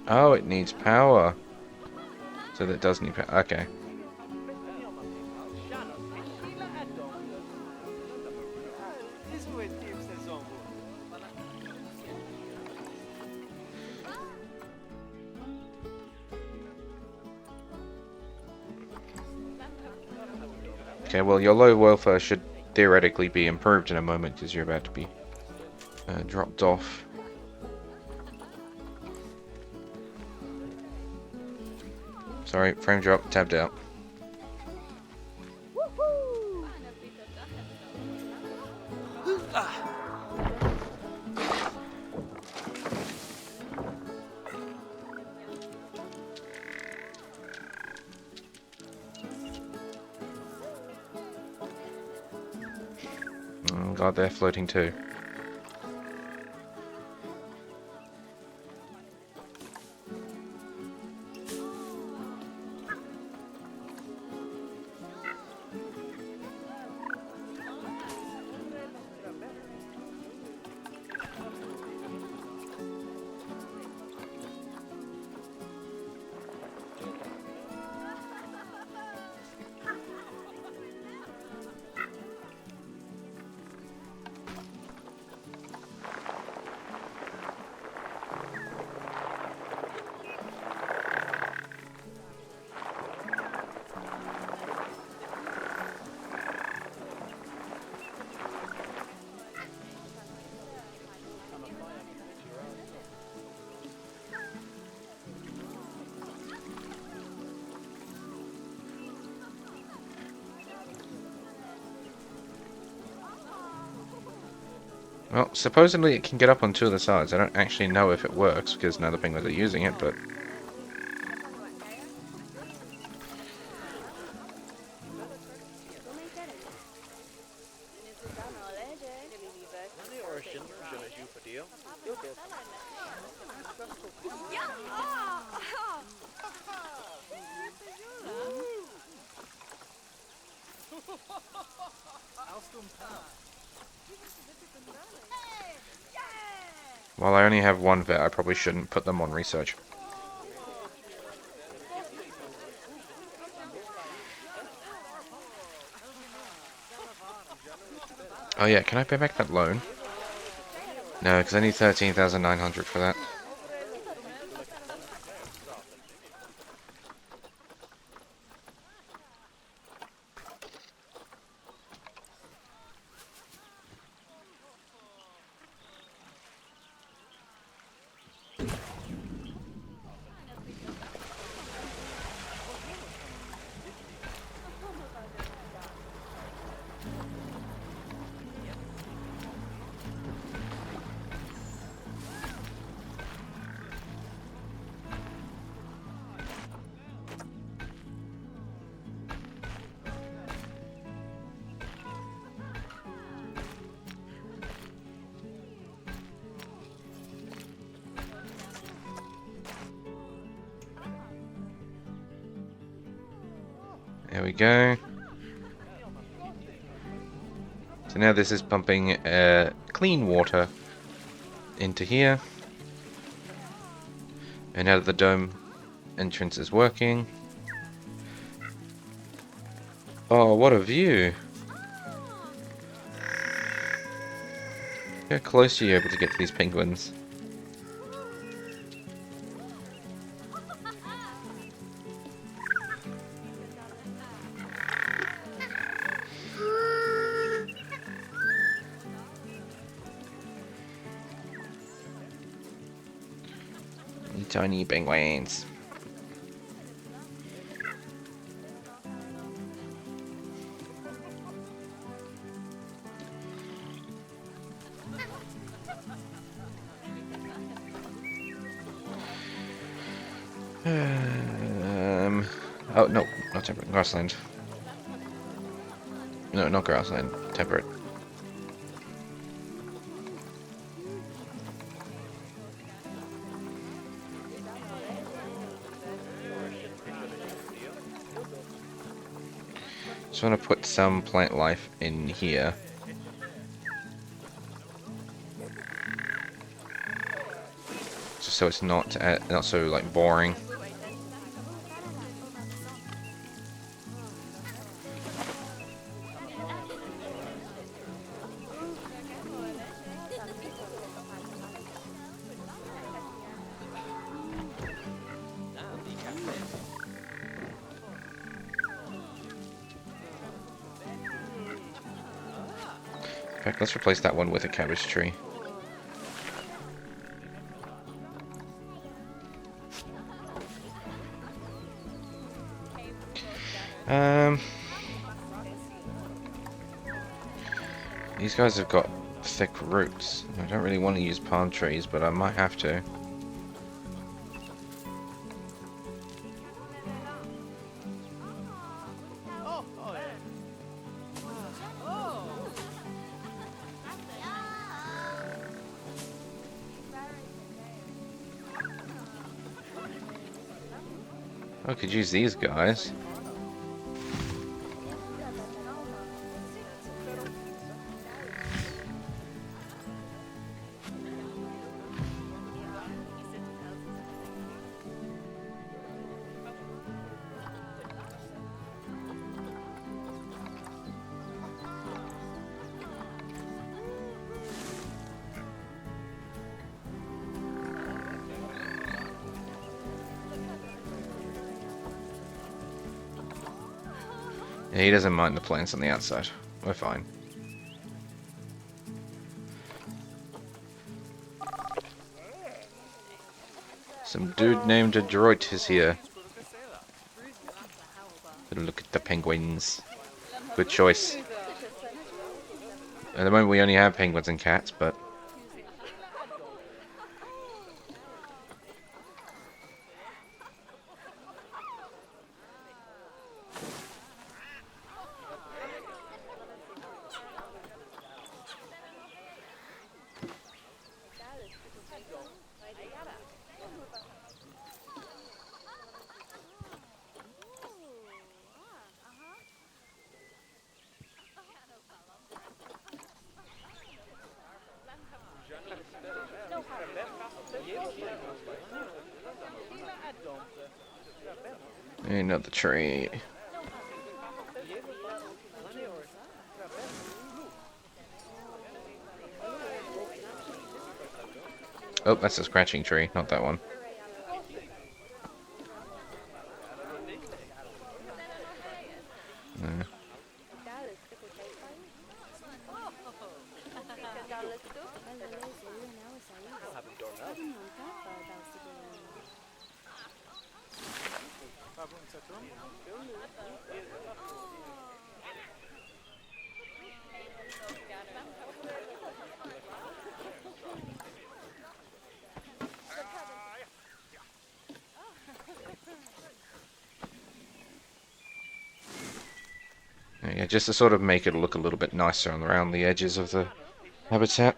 Oh, it needs power. So that does need power. Okay. Okay, well, your low welfare should theoretically be improved in a moment because you're about to be dropped off. Sorry, frame drop, tabbed out. Oh god, they're floating too. Well, supposedly it can get up on two of the sides. I don't actually know if it works because none of the penguins are using it, but... While I only have one vet, I probably shouldn't put them on research. Oh yeah, can I pay back that loan? No, because I need 13,900 for that. There we go. So now this is pumping clean water into here. And now that the dome entrance is working. Oh, what a view! How close are you able to get to these penguins? Tiny penguins. Oh no, not temperate. Grassland. No, not grassland. Temperate. Just want to put some plant life in here. Just so it's not so like boring. In fact, let's replace that one with a cabbage tree. These guys have got thick roots. I don't really want to use palm trees, but I might have to. I could use these guys. Yeah, he doesn't mind the plants on the outside. We're fine. Some dude named Adroit is here. Look at the penguins. Good choice. At the moment we only have penguins and cats, but Another tree. Oh, that's a scratching tree, not that one. No. Yeah, just to sort of make it look a little bit nicer on around the edges of the habitat.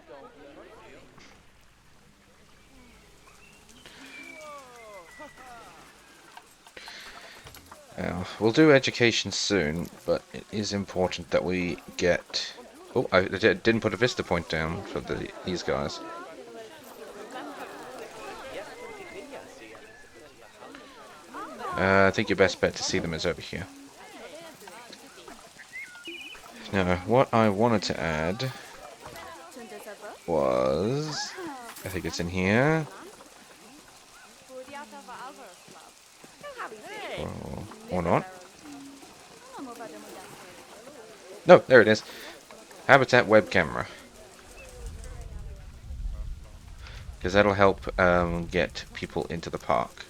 Now, we'll do education soon, but it is important that we get... Oh, I didn't put a vista point down for these guys. I think your best bet to see them is over here. Now, what I wanted to add was... I think it's in here. Or not. No, there it is. Habitat web camera. Because that'll help get people into the park.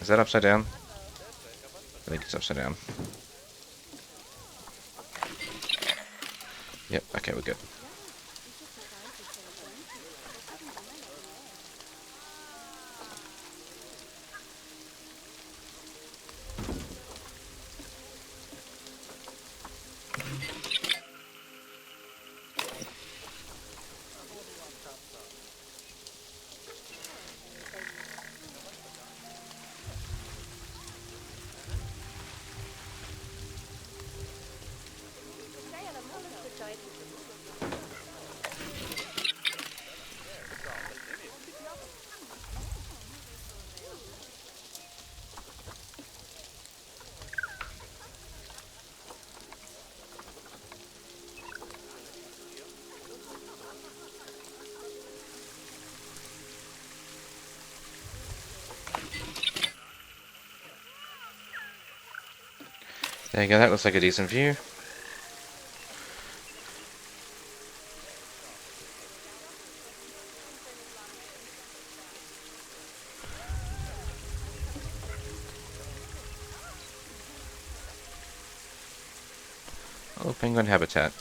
Is that upside down? I think it's upside down. Yep, okay, we're good. There you go, that looks like a decent view. Oh, penguin habitat.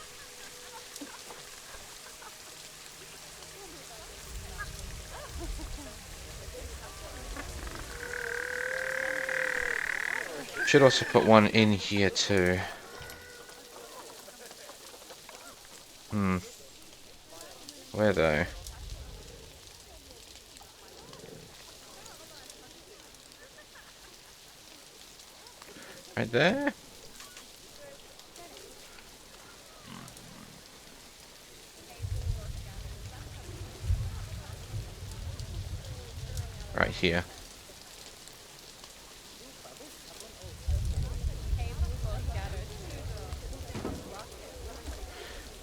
Should also put one in here too. Where though? Right there? Right here.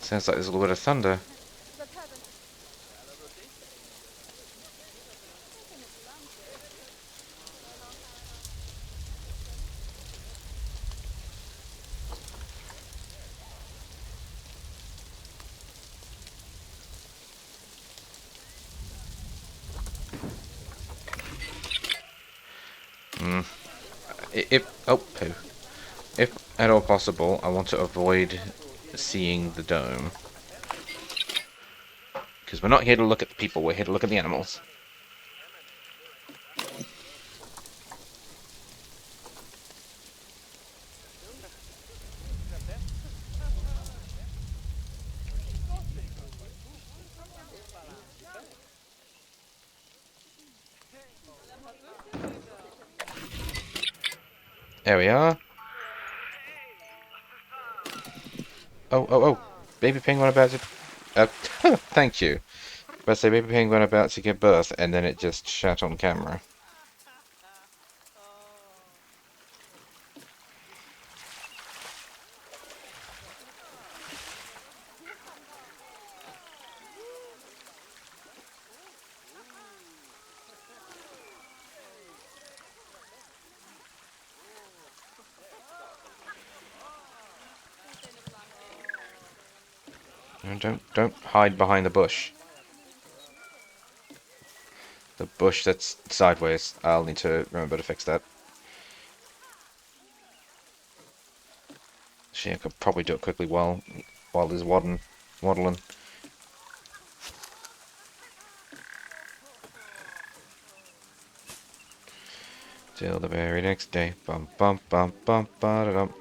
Sounds like there's a little bit of thunder. If at all possible, I want to avoid seeing the dome. Because we're not here to look at the people, we're here to look at the animals. There we are. Oh. Baby penguin about to... thank you. But say baby penguin about to give birth, and then it just shut on camera. Don't hide behind the bush. The bush that's sideways. I'll need to remember to fix that. Actually, I could probably do it quickly while there's waddling. Till the very next day. Bum bum bum bum ba da dum.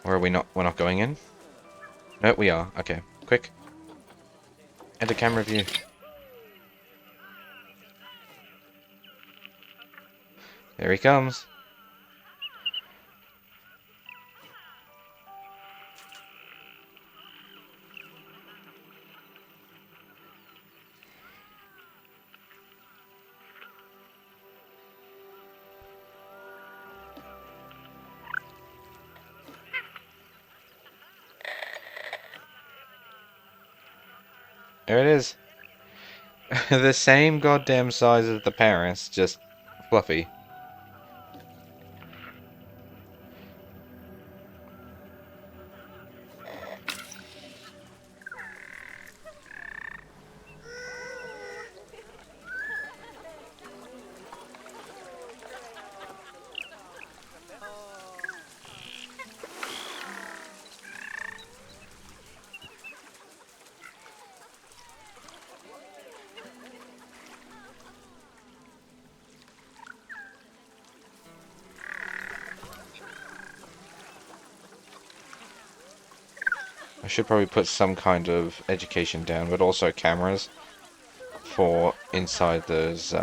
Or are we not? We're not going in? No, we are. Okay, quick. Enter camera view. There he comes. There it is. The same goddamn size as the parents, just fluffy. I should probably put some kind of education down, but also cameras for inside those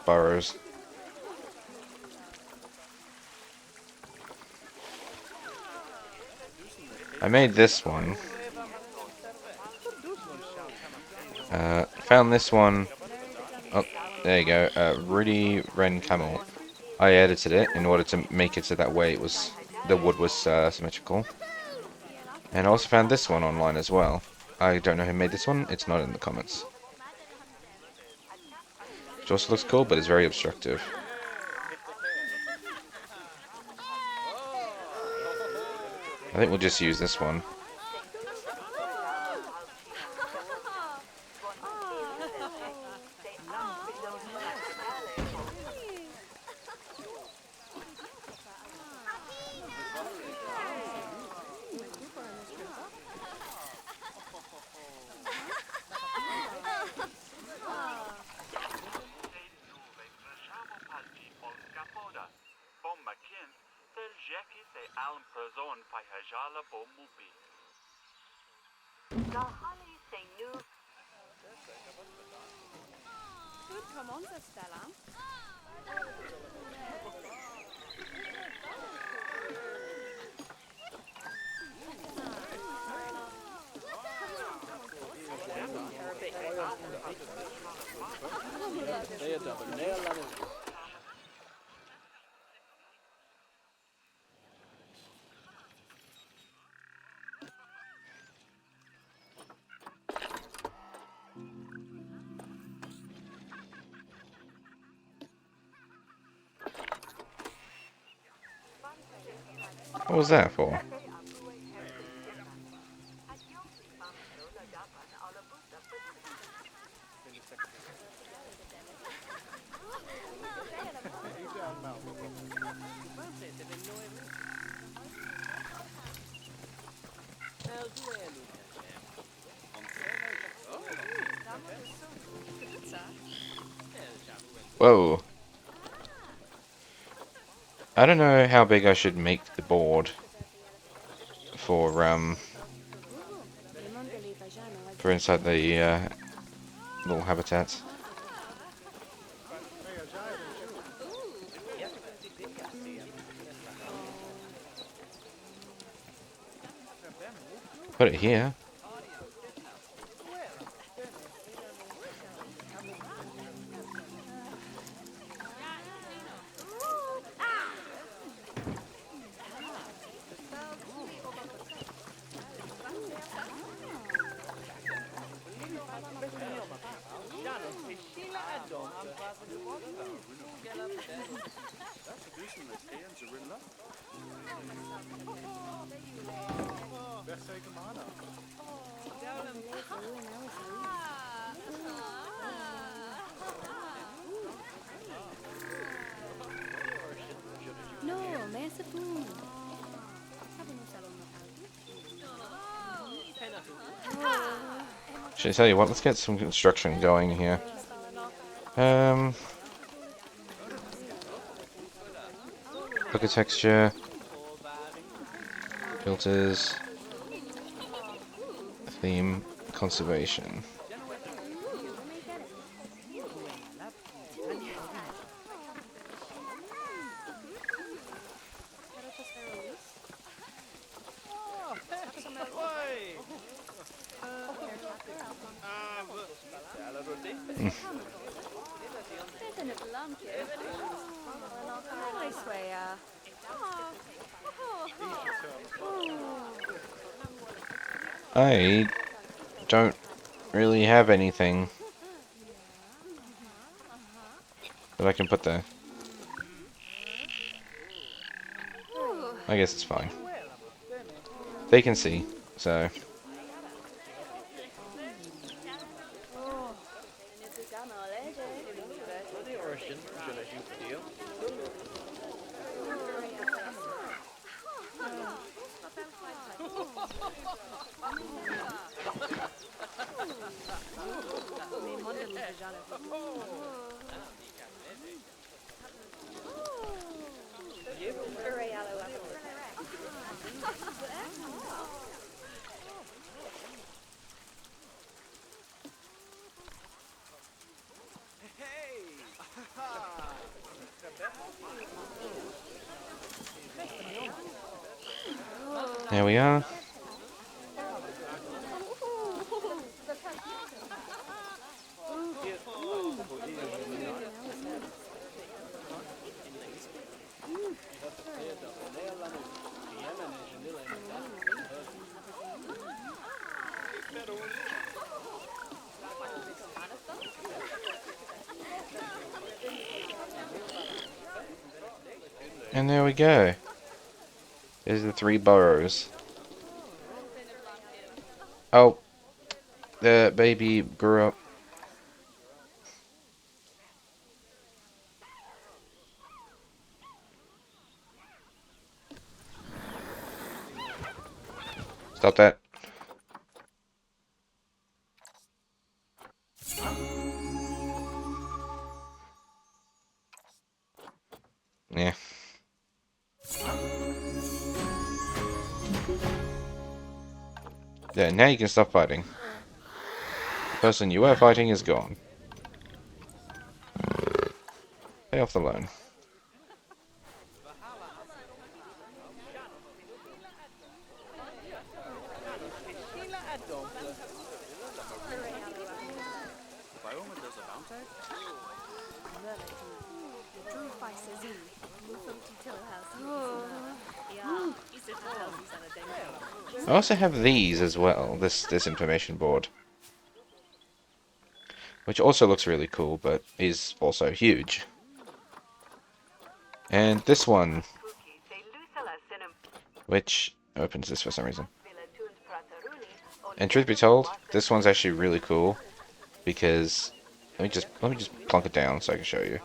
burrows. I made this one. Found this one. Oh, there you go. Rudy Wren Camel. I edited it in order to make it so that way it was the wood was symmetrical. And I also found this one online as well. I don't know who made this one. It's not in the comments. It also looks cool, but it's very obstructive. I think we'll just use this one. What was that for? Whoa. I don't know how big I should make the board for inside the little habitats. Put it here. Should I tell you what? Let's get some construction going here. Look at texture, filters, theme, conservation. I don't really have anything that I can put there. I guess it's fine. They can see, so... There we are. And there we go. There's the 3 burrows. Oh, the baby grew up. Stop that. Yeah. Yeah, now you can stop fighting. The person you were fighting is gone. Pay off the loan. I also have these as well, this information board. Which also looks really cool, but is also huge. And this one, which opens this for some reason. And truth be told, this one's actually really cool, because let me just plunk it down so I can show you.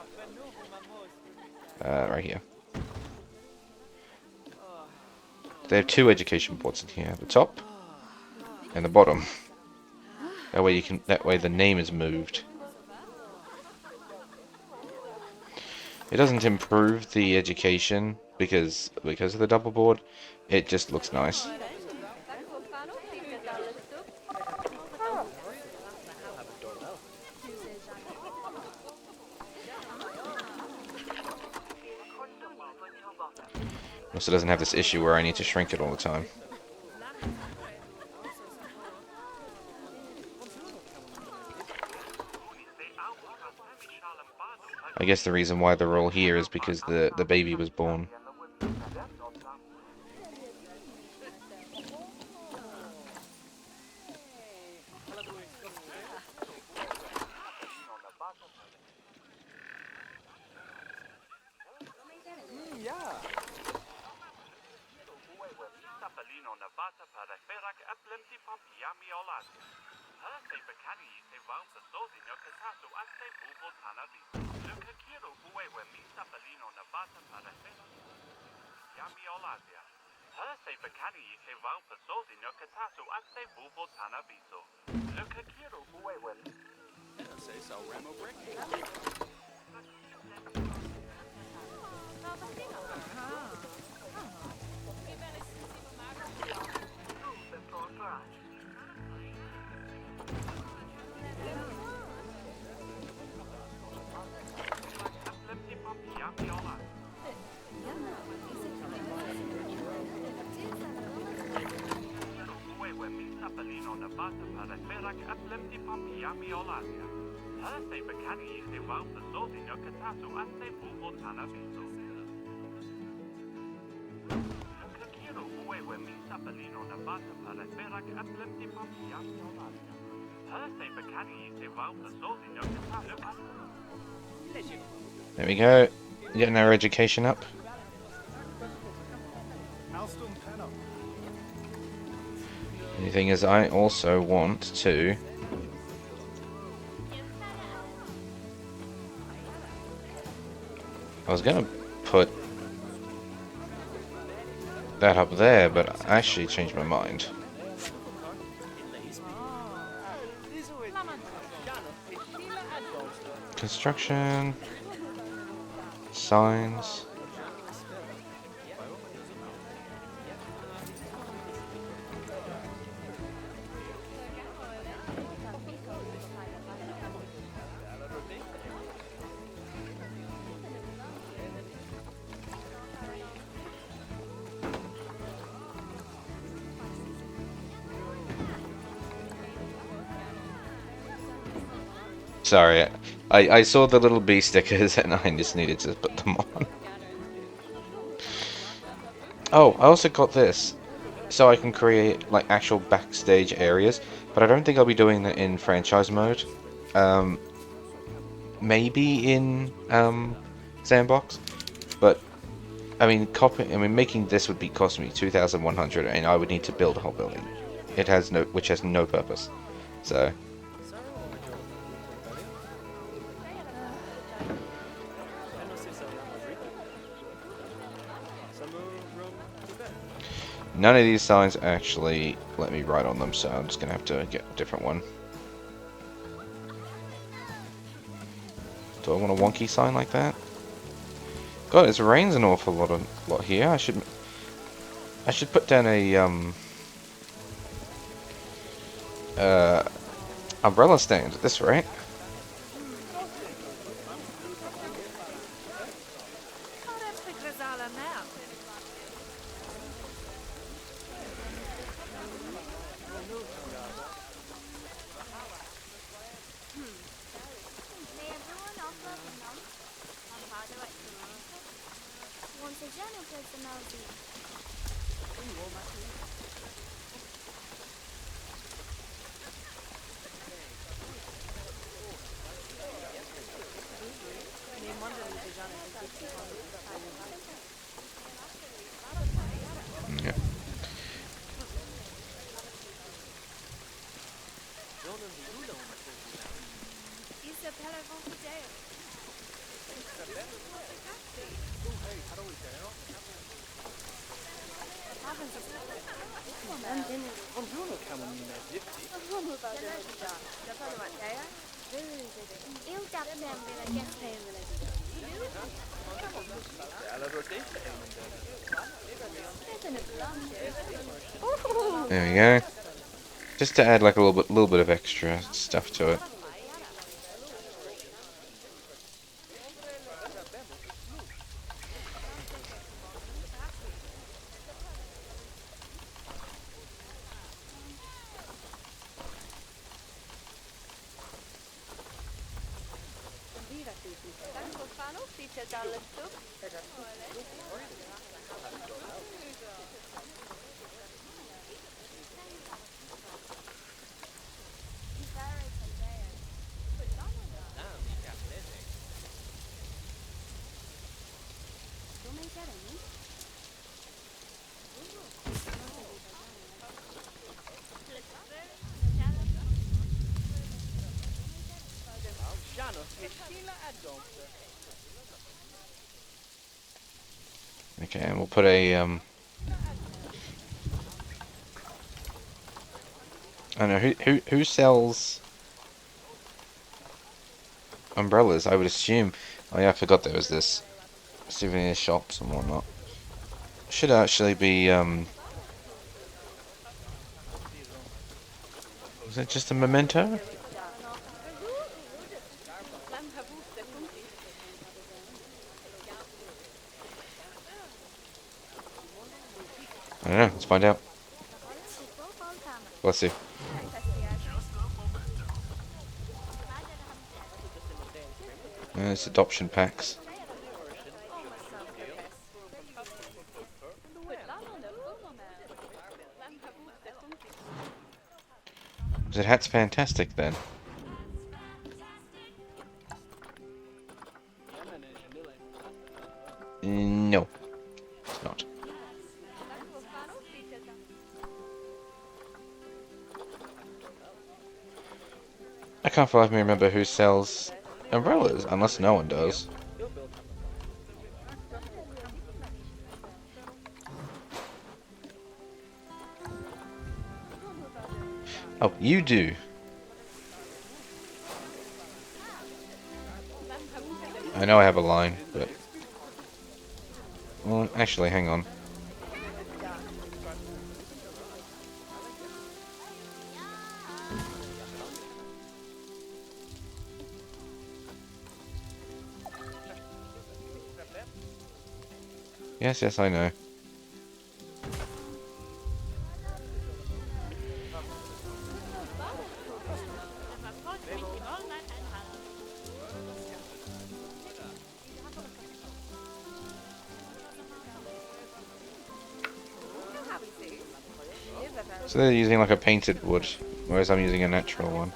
Right here. There are 2 education boards in here, the top and the bottom. That way the name is moved. It doesn't improve the education because of the double board, it just looks nice. Also doesn't have this issue where I need to shrink it all the time. I guess the reason why they're all here is because the baby was born. There we go. Getting our education up. The thing is, I also want to... I was gonna put that up there, but I actually changed my mind. Construction... Signs... Sorry, I saw the little bee stickers and I just needed to put them on. Oh, I also got this, so I can create like actual backstage areas, but I don't think I'll be doing that in franchise mode. Maybe in sandbox, but I mean, making this would be cost me 2,100, and I would need to build a whole building. Which has no purpose. So. None of these signs actually let me write on them, so I'm just gonna have to get a different one. Do I want a wonky sign like that? God, it rains an awful lot here. I should put down a umbrella stand at this rate. Yeah. There we go. Just to add like a little bit of extra stuff to it. Okay, and we'll put a I don't know who sells umbrellas. I would assume. Oh yeah, I forgot there was this souvenir shops and whatnot. Should actually be is that just a memento? I don't know. Let's find out. Let's see. It's adoption packs. That hat's fantastic then. No, it's not. I can't for the life of me remember who sells umbrellas, unless no one does. Oh, you do. I know I have a line, but... Well, actually, hang on. Yes, I know. So they're using like a painted wood, whereas I'm using a natural one.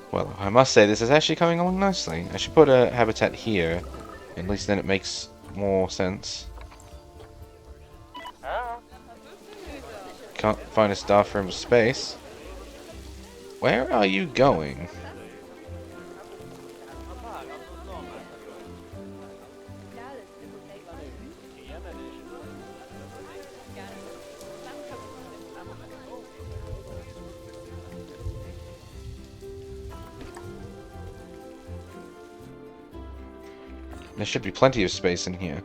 Well, I must say this is actually coming along nicely. I should put a habitat here, at least then it makes more sense. Can't find a staff room space. Where are you going? There should be plenty of space in here.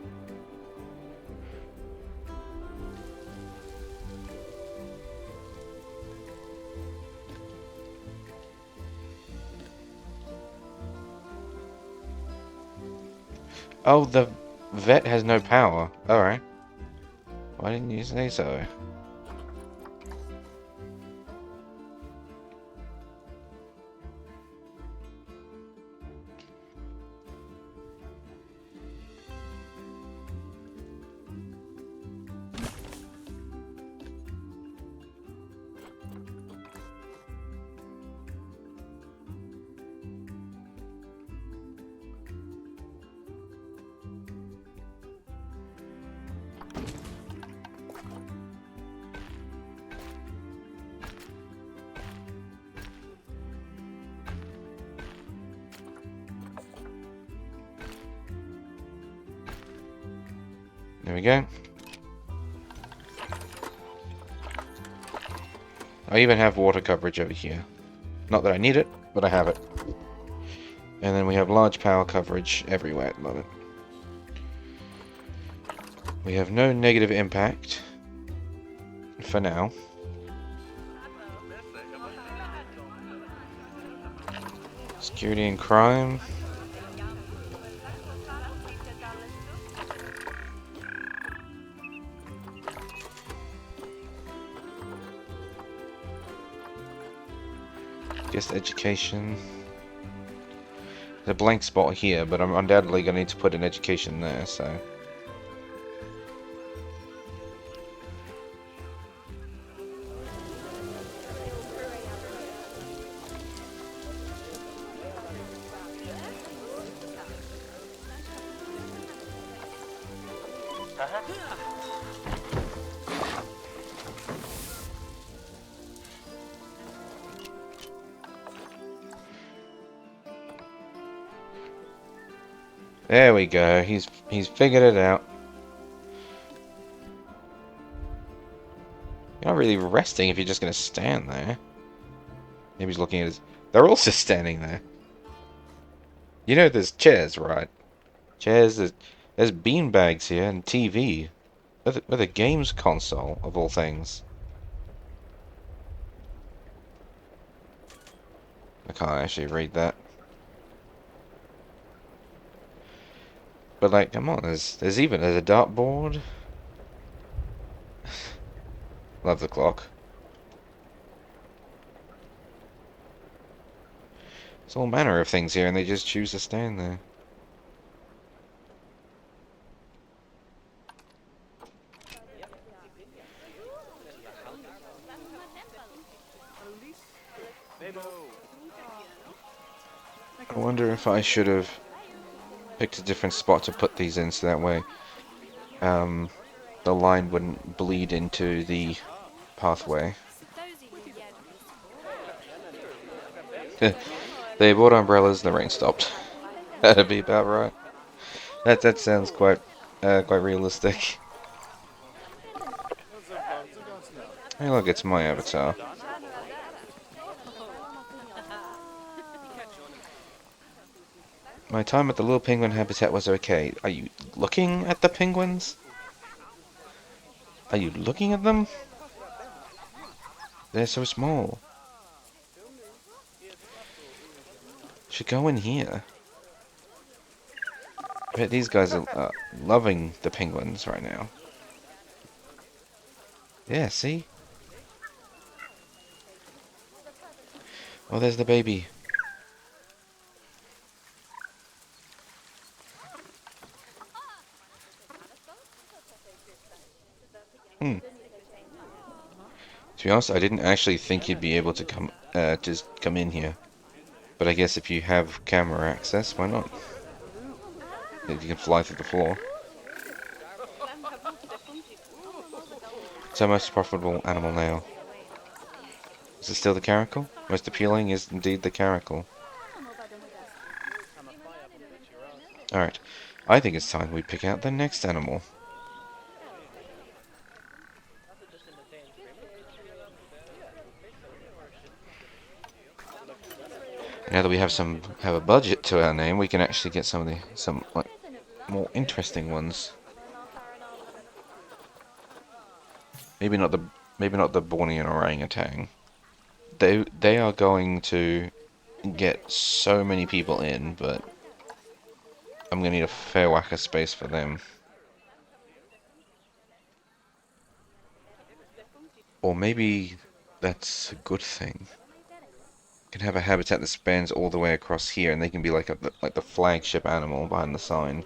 Oh, the vet has no power. Alright. Why didn't you say so? There we go. I even have water coverage over here. Not that I need it, but I have it. And then we have large power coverage everywhere at the moment. We have no negative impact for now. Security and crime. Guest education. There's a blank spot here, but I'm undoubtedly going to need to put an education there, so... There we go. He's figured it out. You're not really resting if you're just gonna stand there. Maybe he's looking at his... They're also standing there. You know there's chairs, right? Chairs, there's beanbags here and TV. With a games console, of all things. I can't actually read that. But like, come on, there's a dartboard. Love the clock. There's all manner of things here, and they just choose to stand there. I wonder if I should have picked a different spot to put these in, so that way the line wouldn't bleed into the pathway. They bought umbrellas, the rain stopped. That'd be about right. That sounds quite realistic. Hey look, it's my avatar. My time at the little penguin habitat was okay. Are you looking at the penguins? Are you looking at them? They're so small. Should go in here. I bet these guys are loving the penguins right now. Yeah, see? Oh, there's the baby. To be honest, I didn't actually think you'd be able to just come in here. But I guess if you have camera access, why not? You can fly through the floor. It's our most profitable animal now. Is it still the caracal? Most appealing is indeed the caracal. Alright. I think it's time we pick out the next animal. Now that we have a budget to our name, we can actually get some like more interesting ones. Maybe not the Bornean orangutan. They are going to get so many people in, but I'm gonna need a fair whack of space for them. Or maybe that's a good thing. Can have a habitat that spans all the way across here, and they can be like the flagship animal behind the sign,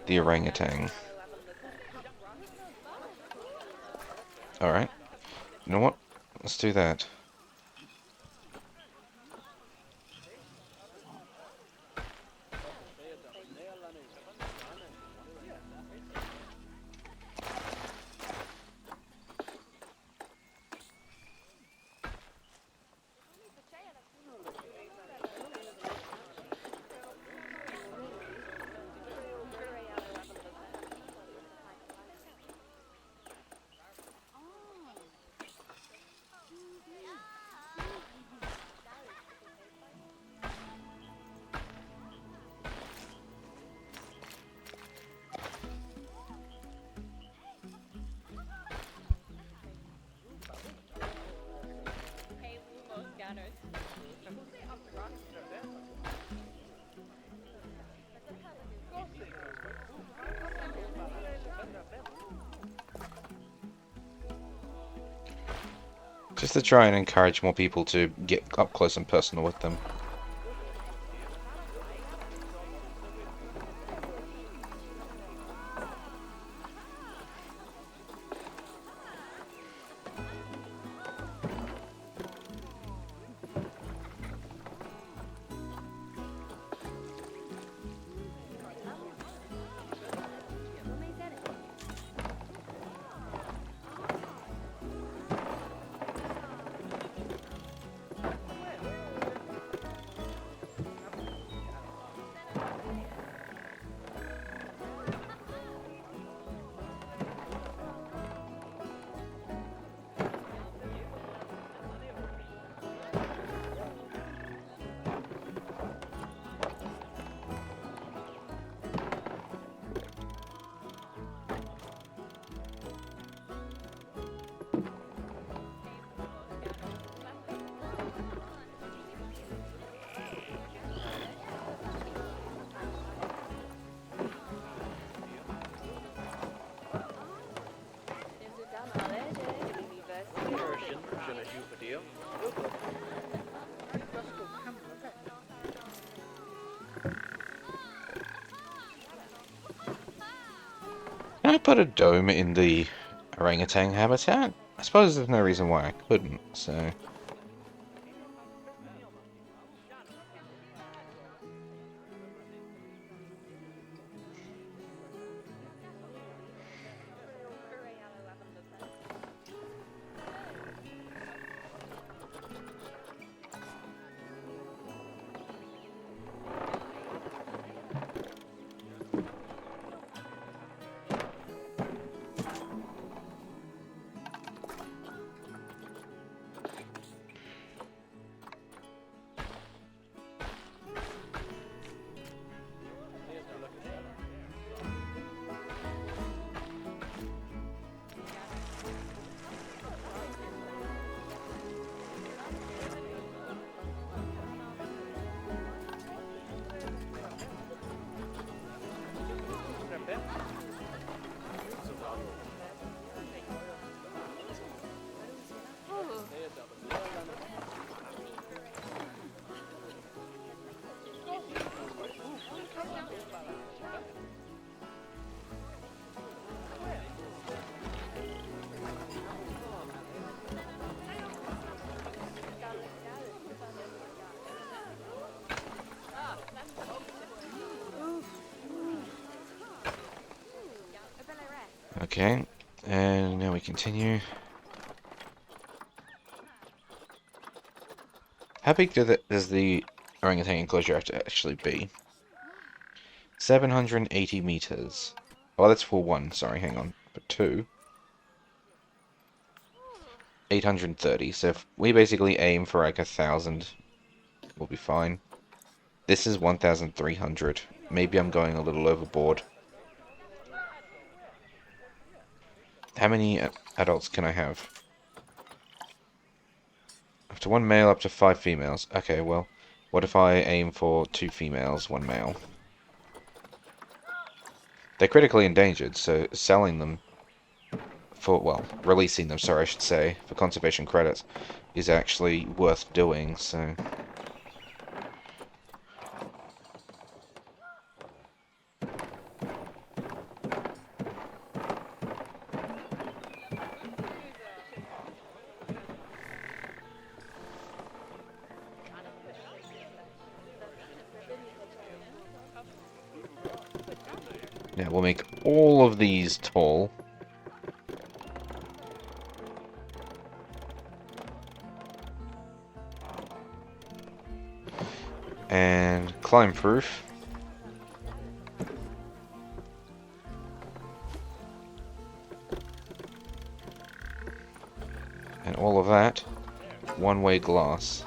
the orangutan. All right. You know what? Let's do that. Just to try and encourage more people to get up close and personal with them. Can I put a dome in the orangutan habitat? I suppose there's no reason why I couldn't, so... Okay, and now we continue. How big does the orangutan enclosure have to actually be? 780 meters. Oh, that's for one, sorry, hang on. For two, 830. So if we basically aim for like 1,000, we'll be fine. This is 1,300. Maybe I'm going a little overboard. How many adults can I have? Up to one male, up to 5 females. Okay, well, what if I aim for 2 females, 1 male? They're critically endangered, so selling them for, well, releasing them, sorry, I should say, for conservation credits is actually worth doing, so... Yeah, we'll make all of these tall. And climb proof. And all of that, one-way glass.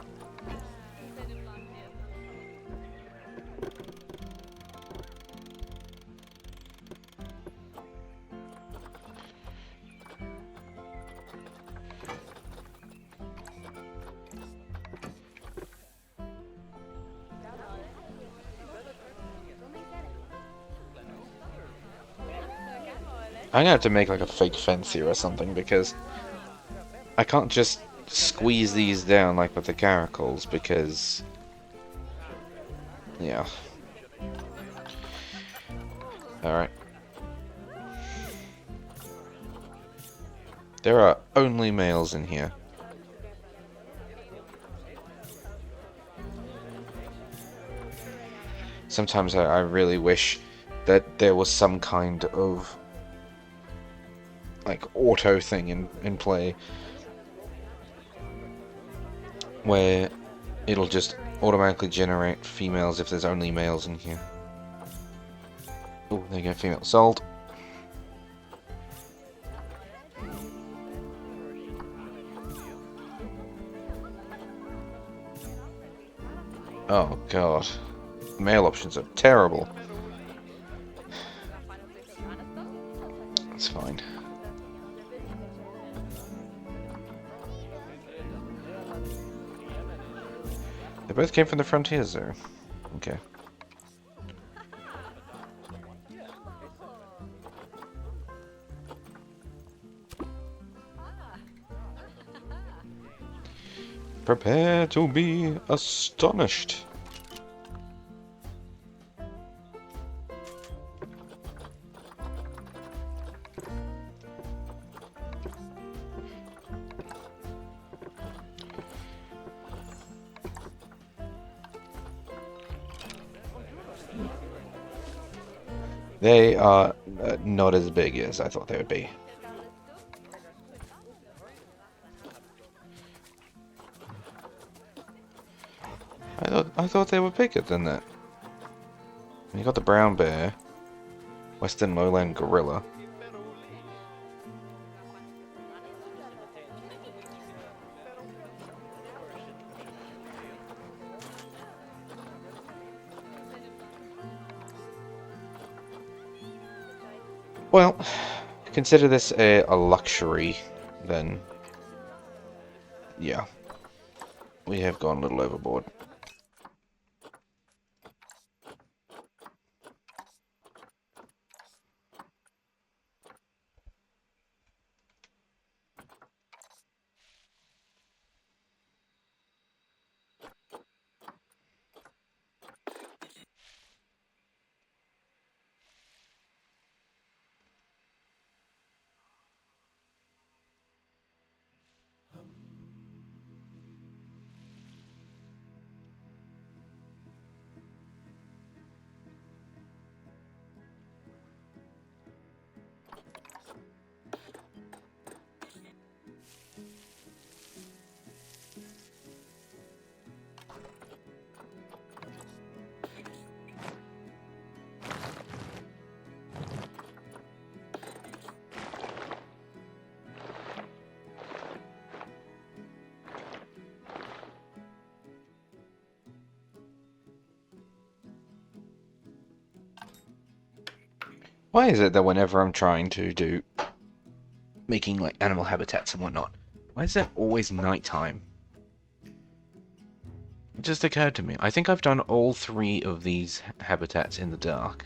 I'm gonna have to make like a fake fence here or something because I can't just squeeze these down like with the caracals because, yeah. Alright. There are only males in here. Sometimes I really wish that there was some kind of like auto thing in play where it'll just automatically generate females if there's only males in here. Oh, there you go, female. Sold. Oh god. Male options are terrible. It's fine. They both came from the frontiers, though. Okay. Prepare to be astonished. They are not as big as I thought they would be. I thought they were bigger than that. You got the brown bear, western lowland gorilla. Well, consider this a luxury, then. Yeah. We have gone a little overboard. Why is it that whenever I'm trying to do making like animal habitats and whatnot, why is it always nighttime? It just occurred to me. I think I've done all 3 of these habitats in the dark.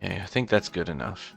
Okay, I think that's good enough.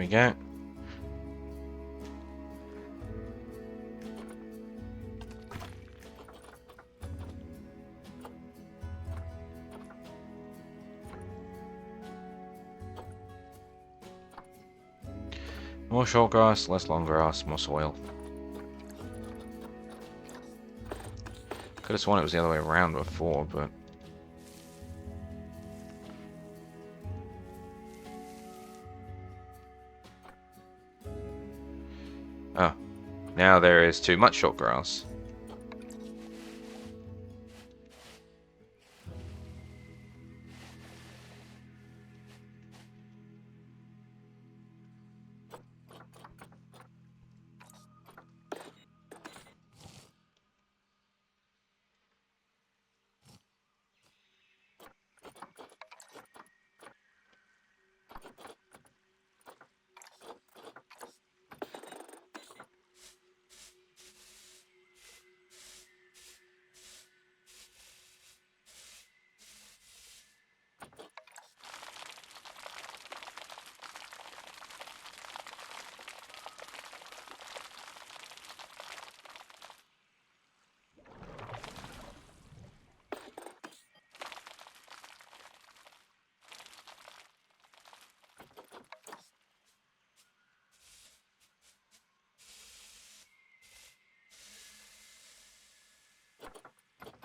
we go. More short grass, less long grass, more soil. Could have sworn it was the other way around before, but... Oh. Now there is too much short grass.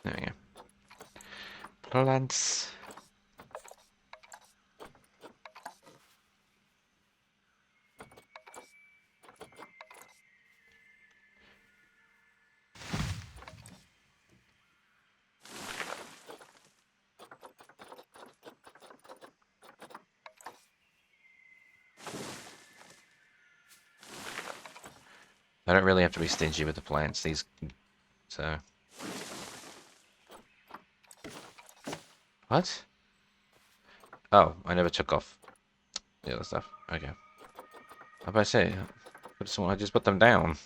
There we go. Plants. I don't really have to be stingy with the plants, these... So... What? Oh, I never took off the other stuff. Okay. How about I say? I just put them down.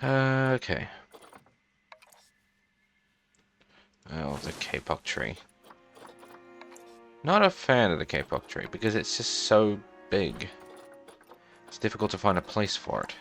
Okay. Oh, the kapok tree. Not a fan of the kapok tree because it's just so big. It's difficult to find a place for it.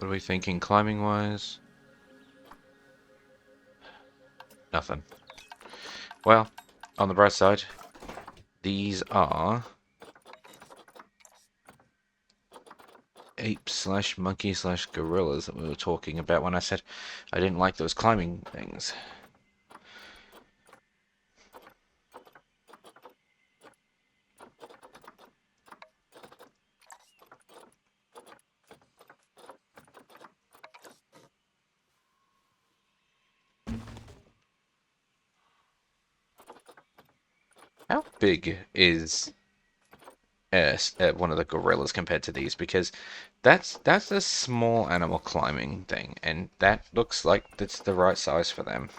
What are we thinking climbing wise? Nothing. Well, on the bright side, these are ape slash monkey slash gorillas that we were talking about when I said I didn't like those climbing things. How big is one of the gorillas compared to these? Because that's a small animal climbing thing, and that looks like it's the right size for them.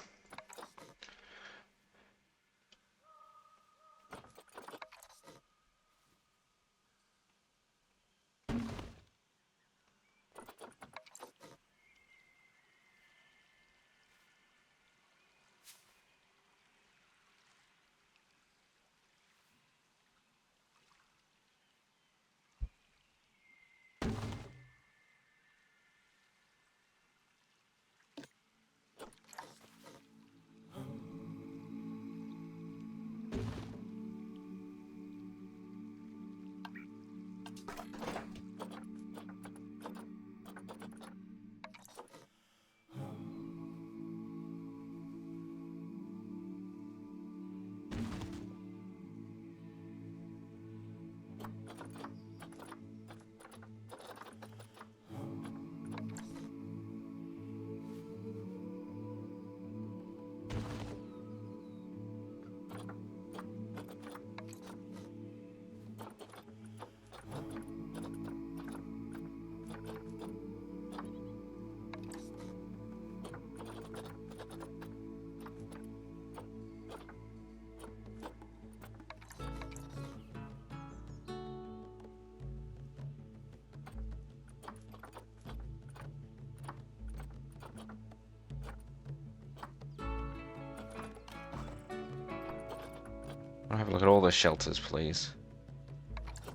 I'll have a look at all the shelters, please.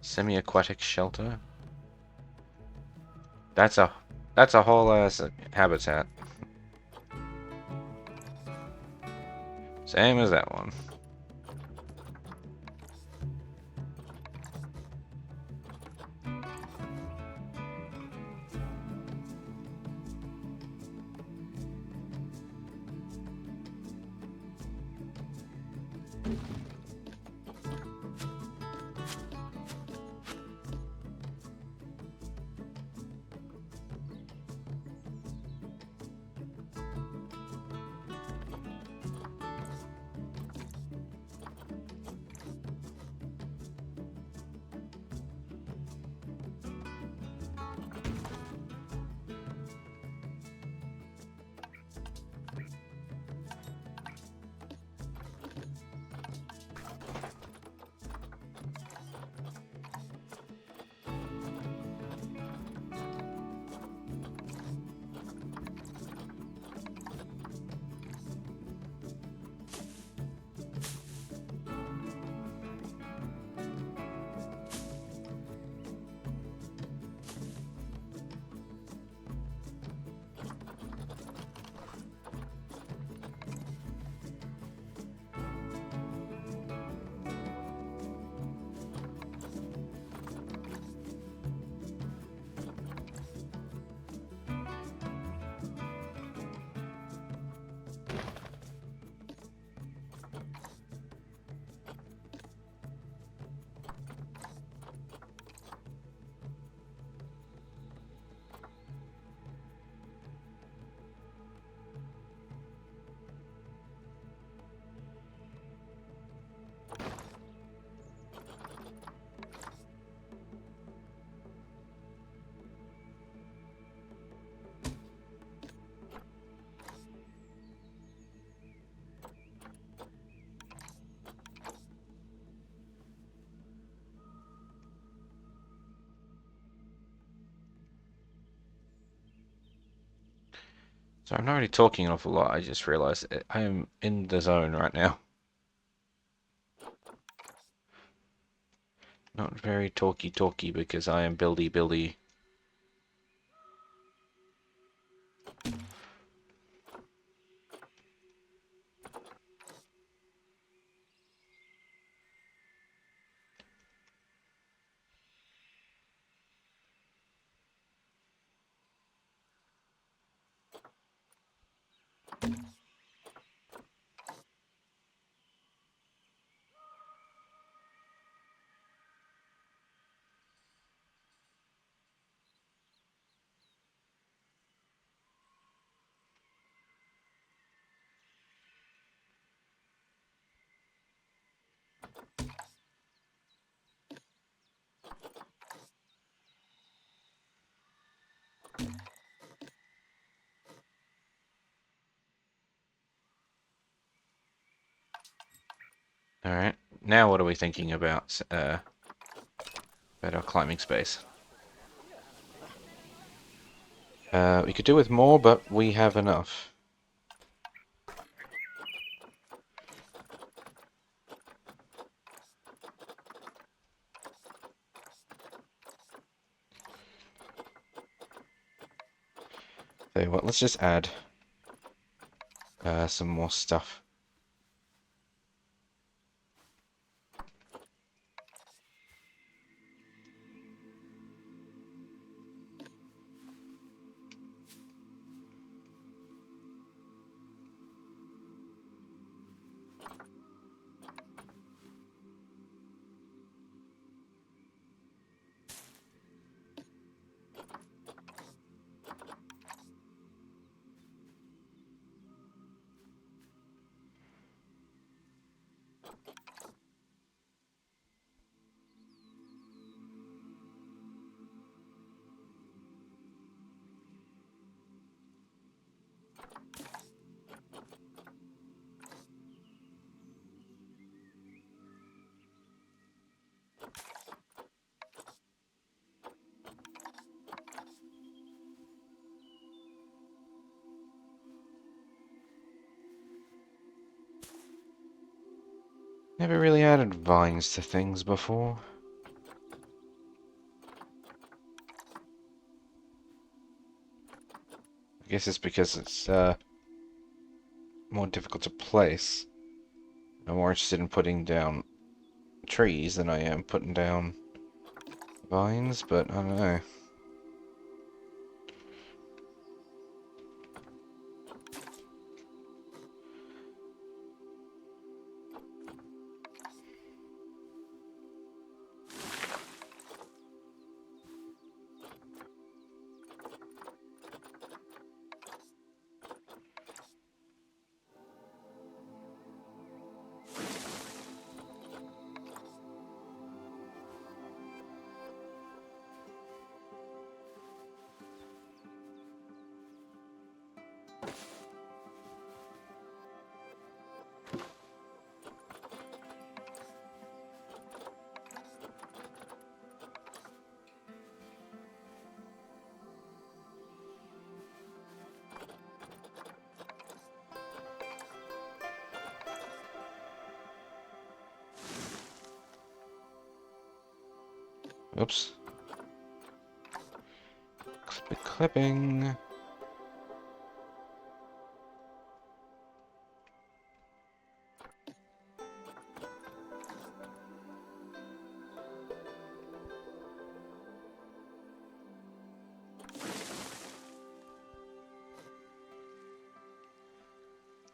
Semi-aquatic shelter. That's a whole ass habitat. Same as that one. So I'm not really talking an awful lot. I just realized I am in the zone right now. Not very talky because I am buildy. Alright, now what are we thinking about our climbing space? We could do with more, but we have enough. Tell you what, let's just add some more stuff. Never really added vines to things before. I guess it's because it's more difficult to place. I'm more interested in putting down trees than I am putting down vines, but I don't know. Oops. Clipping.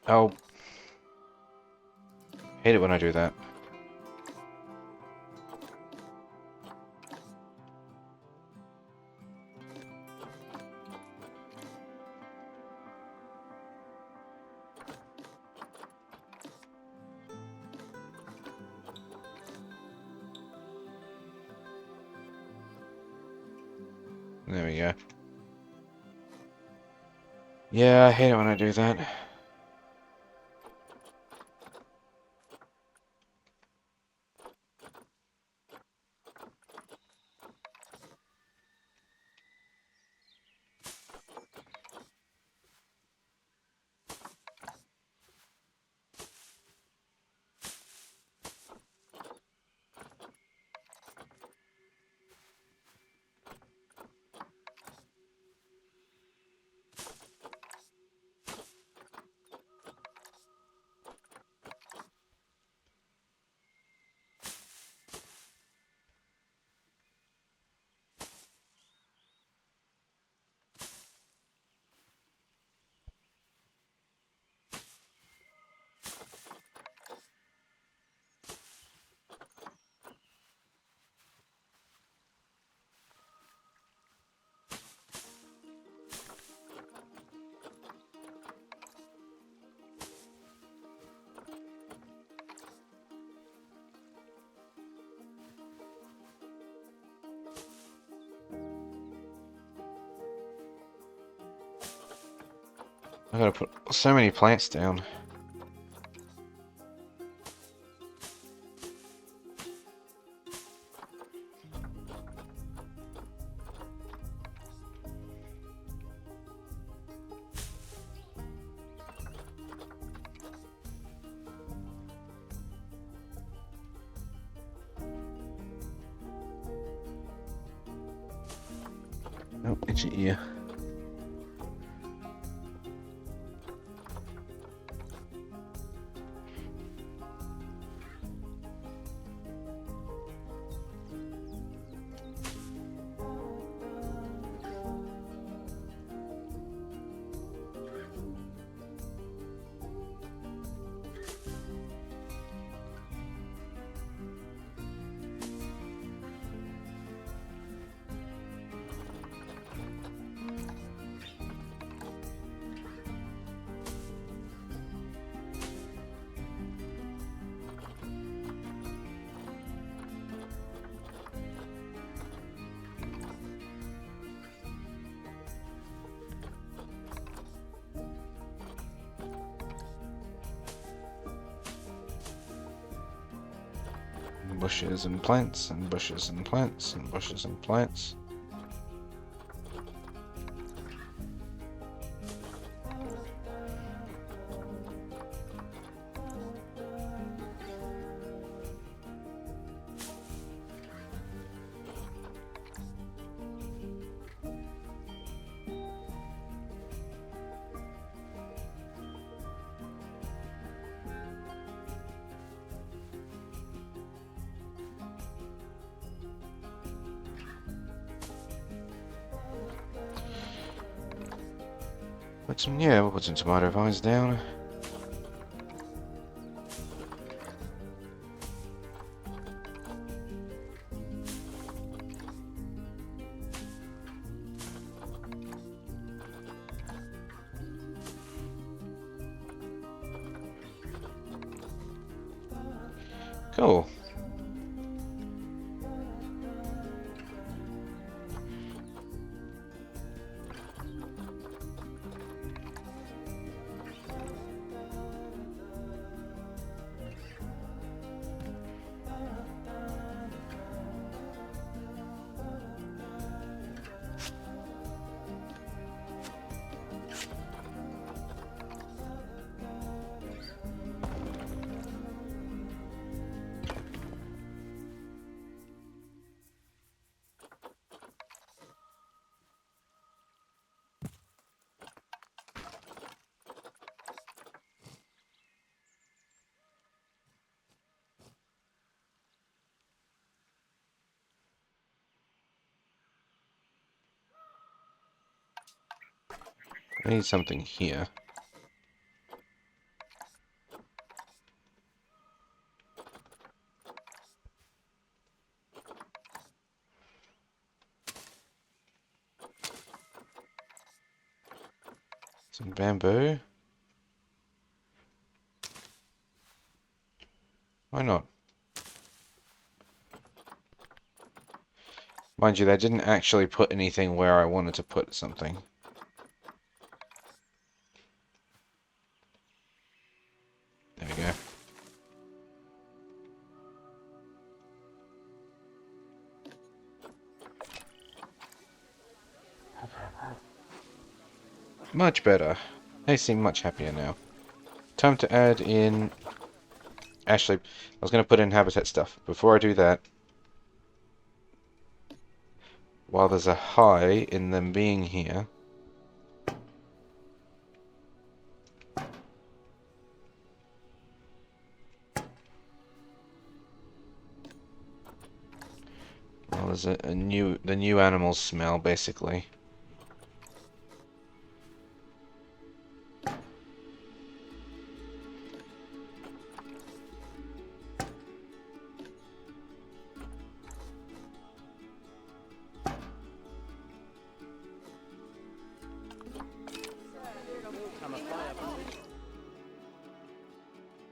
Oh. Hate it when I do that. There we go. Yeah, I hate it when I do that. I gotta put so many plants down. Oh, itchy ear. Bushes and plants and bushes and plants and bushes and plants. We'll put some tomato vines down. Cool. I need something here. Some bamboo. Why not? Mind you, they didn't actually put anything where I wanted to put something. There we go. Much better. They seem much happier now. Time to add in... Actually, I was going to put in habitat stuff. Before I do that, while there's a high in them being here, well, there's the new animals smell, basically.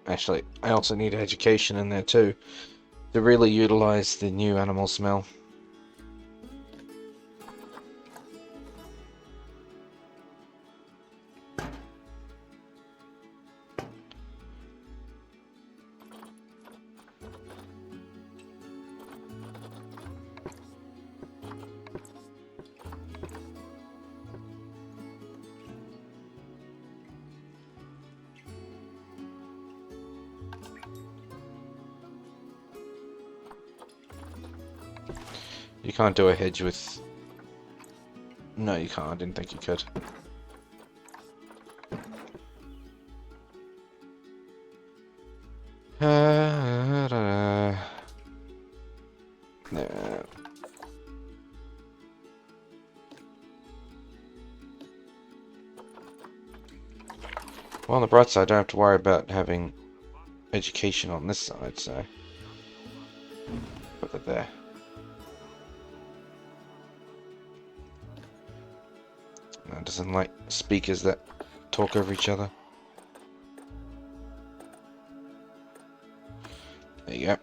Actually, I also need education in there too, to really utilize the new animal smell. You can't do a hedge with... No, you can't. I didn't think you could. No. Well, on the bright side, I don't have to worry about having education on this side, so... Put that there. No, it doesn't like speakers that talk over each other. There you go.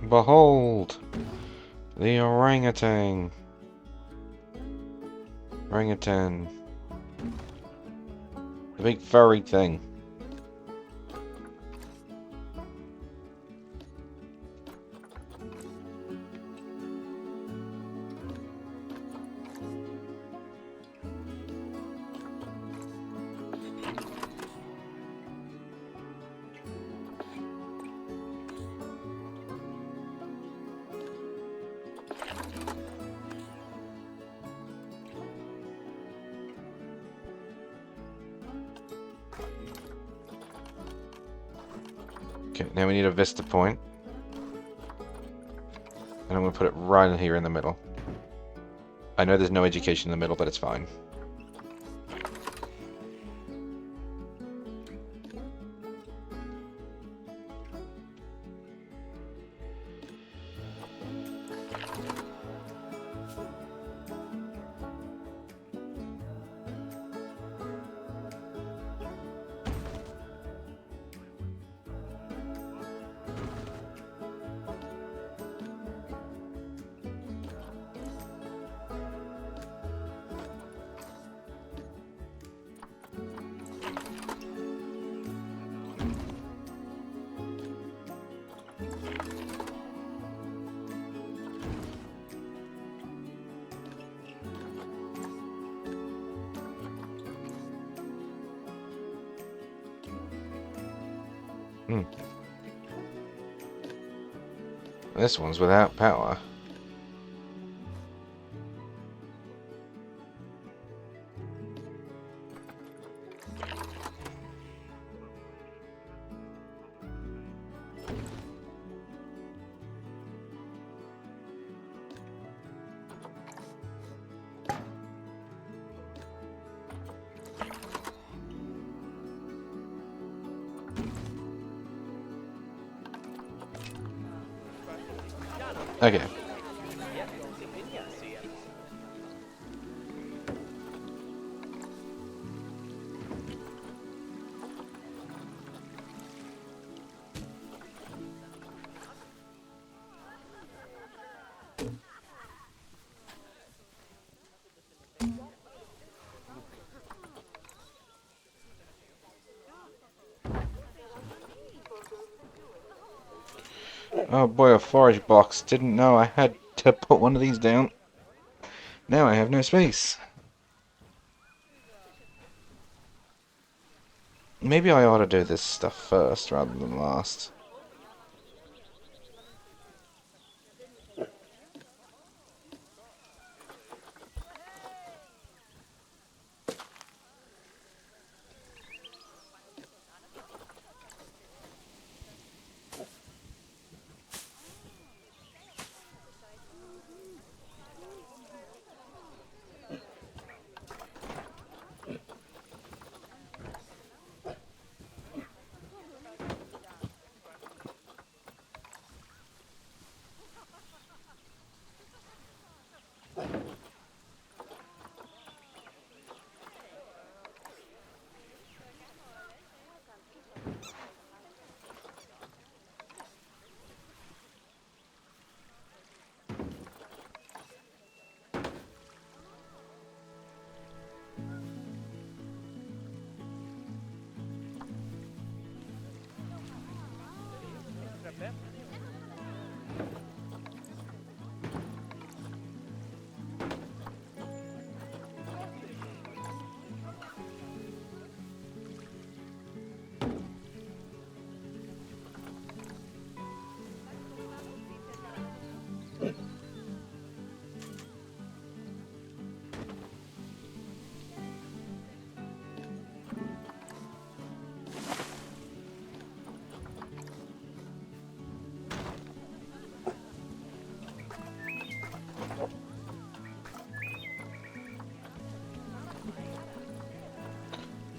Behold! The orangutan! Orangutan. The big furry thing. Okay, now we need a vista point. And I'm going to put it right in here in the middle. I know there's no education in the middle, but it's fine. This one's without power. Okay. Oh boy, a forage box. Didn't know I had to put one of these down. Now I have no space. Maybe I ought to do this stuff first rather than last.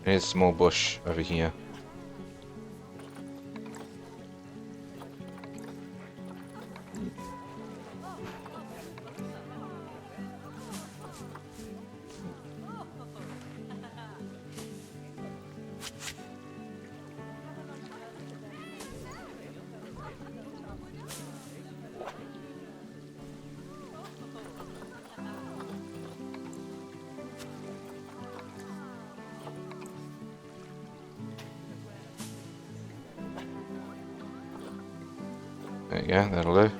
There's a small bush over here. There you go, that'll do.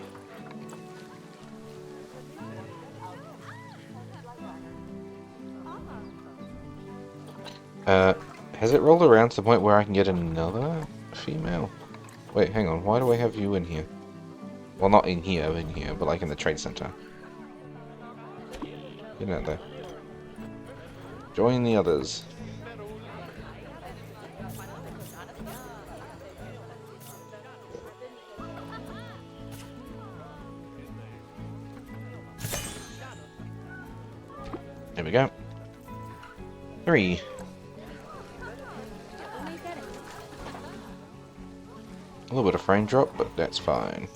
Has it rolled around to the point where I can get another female? Wait, hang on, why do I have you in here? Well, not in here, but like in the trade center. Get out there. Join the others. There we go. 3. A little bit of frame drop, but that's fine.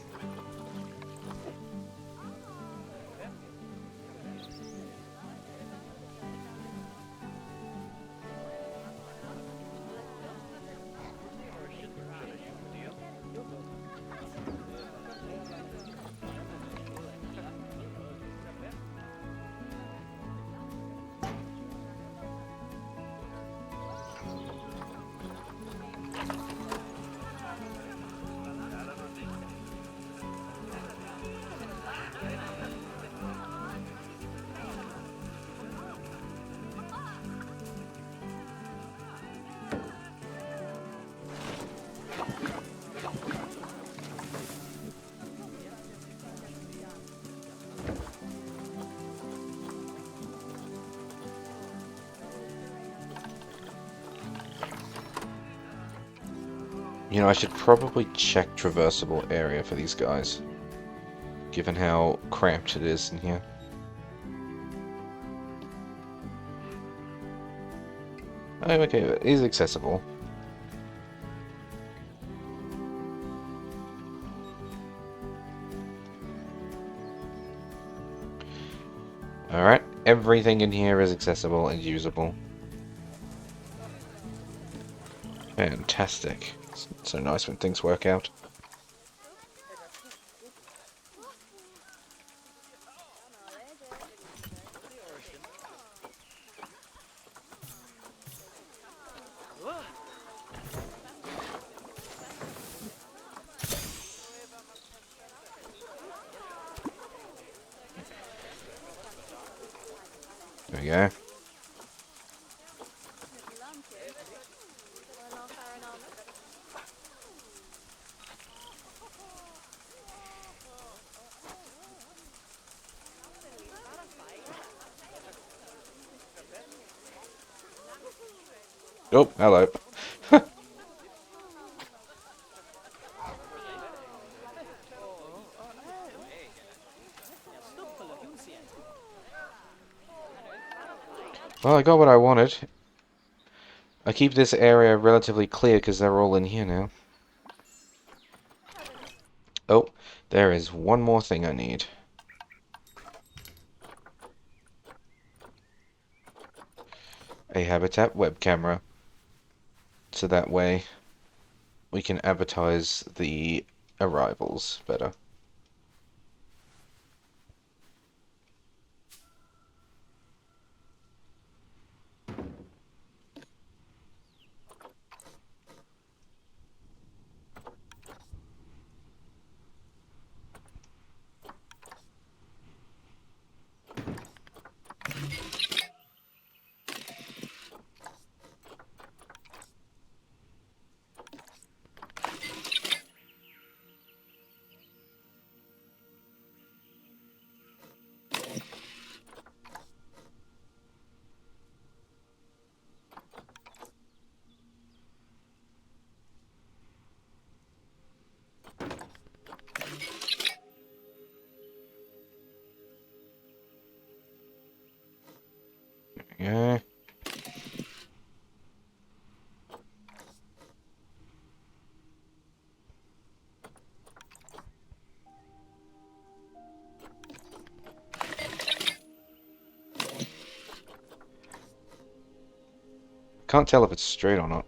You know, I should probably check traversable area for these guys, given how cramped it is in here. Oh, okay, it is accessible. Alright, everything in here is accessible and usable. Fantastic. It's so nice when things work out. There we go. Oh, hello. Well, I got what I wanted. I keep this area relatively clear because they're all in here now. Oh, there is one more thing I need. A Habitat web camera. So that way we can advertise the arrivals better. Can't tell if it's straight or not.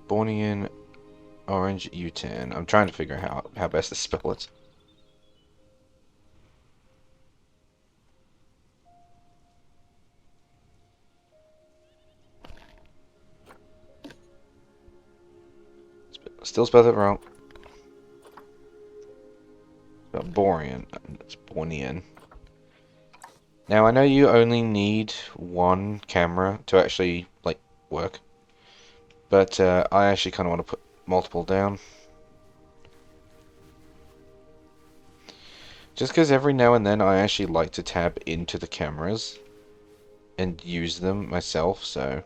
Bornean Orange U10. I'm trying to figure out how best to spell it. Still spelled it wrong. But Borean. It's Bornean. Now I know you only need one camera to actually like work, but I actually kind of want to put multiple down. Just because every now and then I actually like to tab into the cameras and use them myself, so...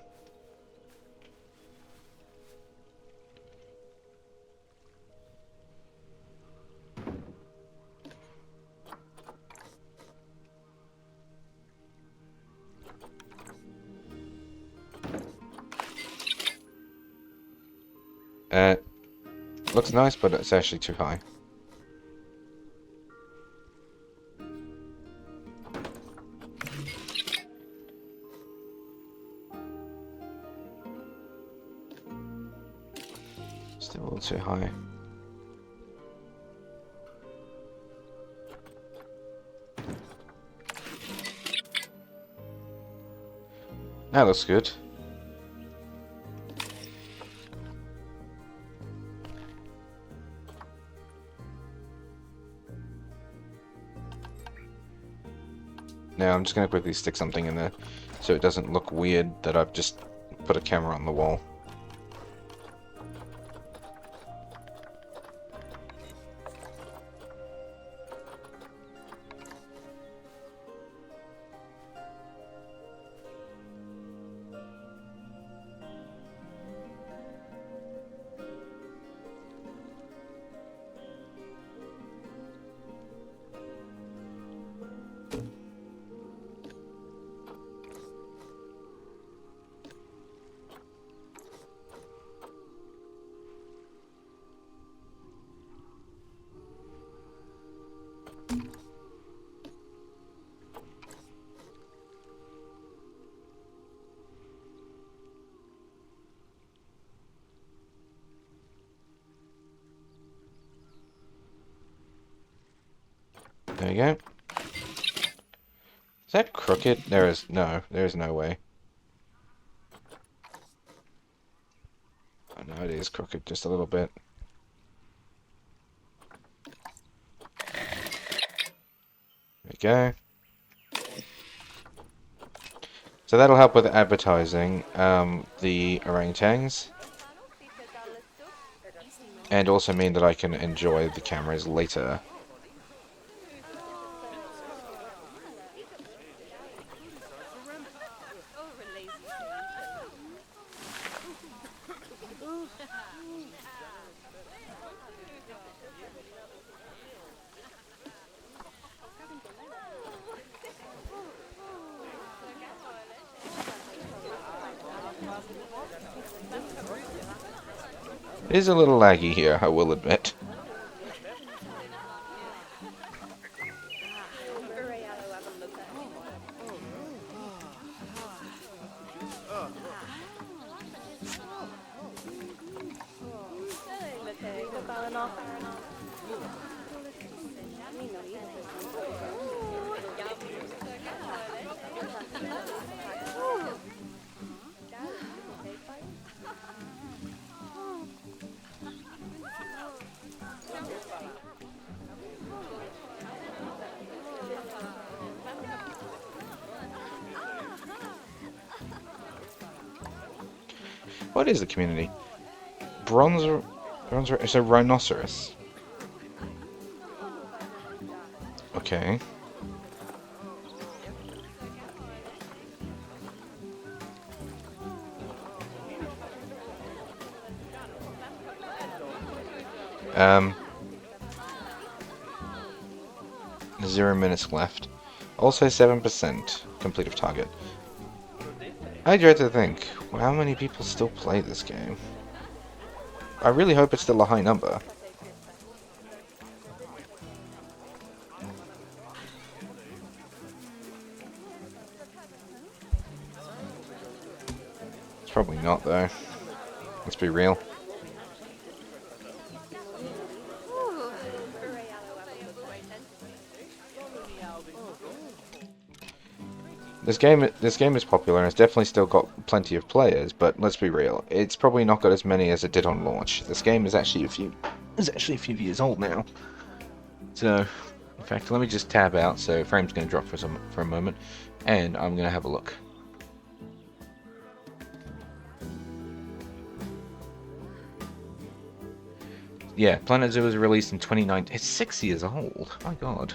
looks nice, but it's actually too high. Still a little too high. That looks good. Now I'm just going to quickly stick something in there so it doesn't look weird that I've just put a camera on the wall. There you go. Is that crooked? There's no way. Oh no, it is crooked just a little bit. There we go. So that'll help with advertising the orangutans. And also mean that I can enjoy the cameras later. It is a little laggy here, I will admit. What is the community? Bronze, it's a rhinoceros. Okay. Um, 0 minutes left. Also 7% complete of target. I dread to think, how many people still play this game? I really hope it's still a high number. It's probably not, though. Let's be real. This game is popular and it's definitely still got plenty of players, but let's be real, it's probably not got as many as it did on launch. This game is actually a few years old now. So, in fact, let me just tab out. So frame's going to drop for a moment, and I'm going to have a look. Yeah, Planet Zoo was released in 2019. It's 6 years old. My God.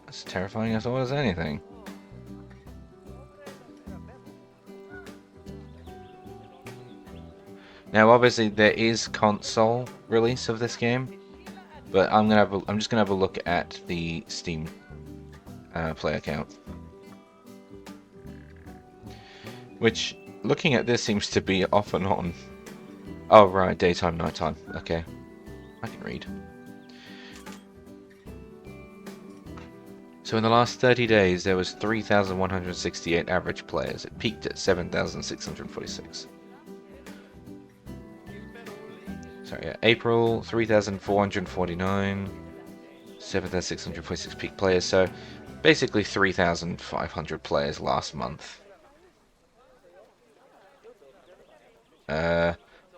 That's terrifying as well as anything. Now, obviously, there is console release of this game, but I'm just gonna have a look at the Steam player count, which, looking at this, seems to be off and on. Oh right, daytime, nighttime. Okay, I can read. So in the last 30 days, there was 3,168 average players. It peaked at 7,646. Sorry, yeah, April 3,449, 7,646 peak players. So basically 3,500 players last month.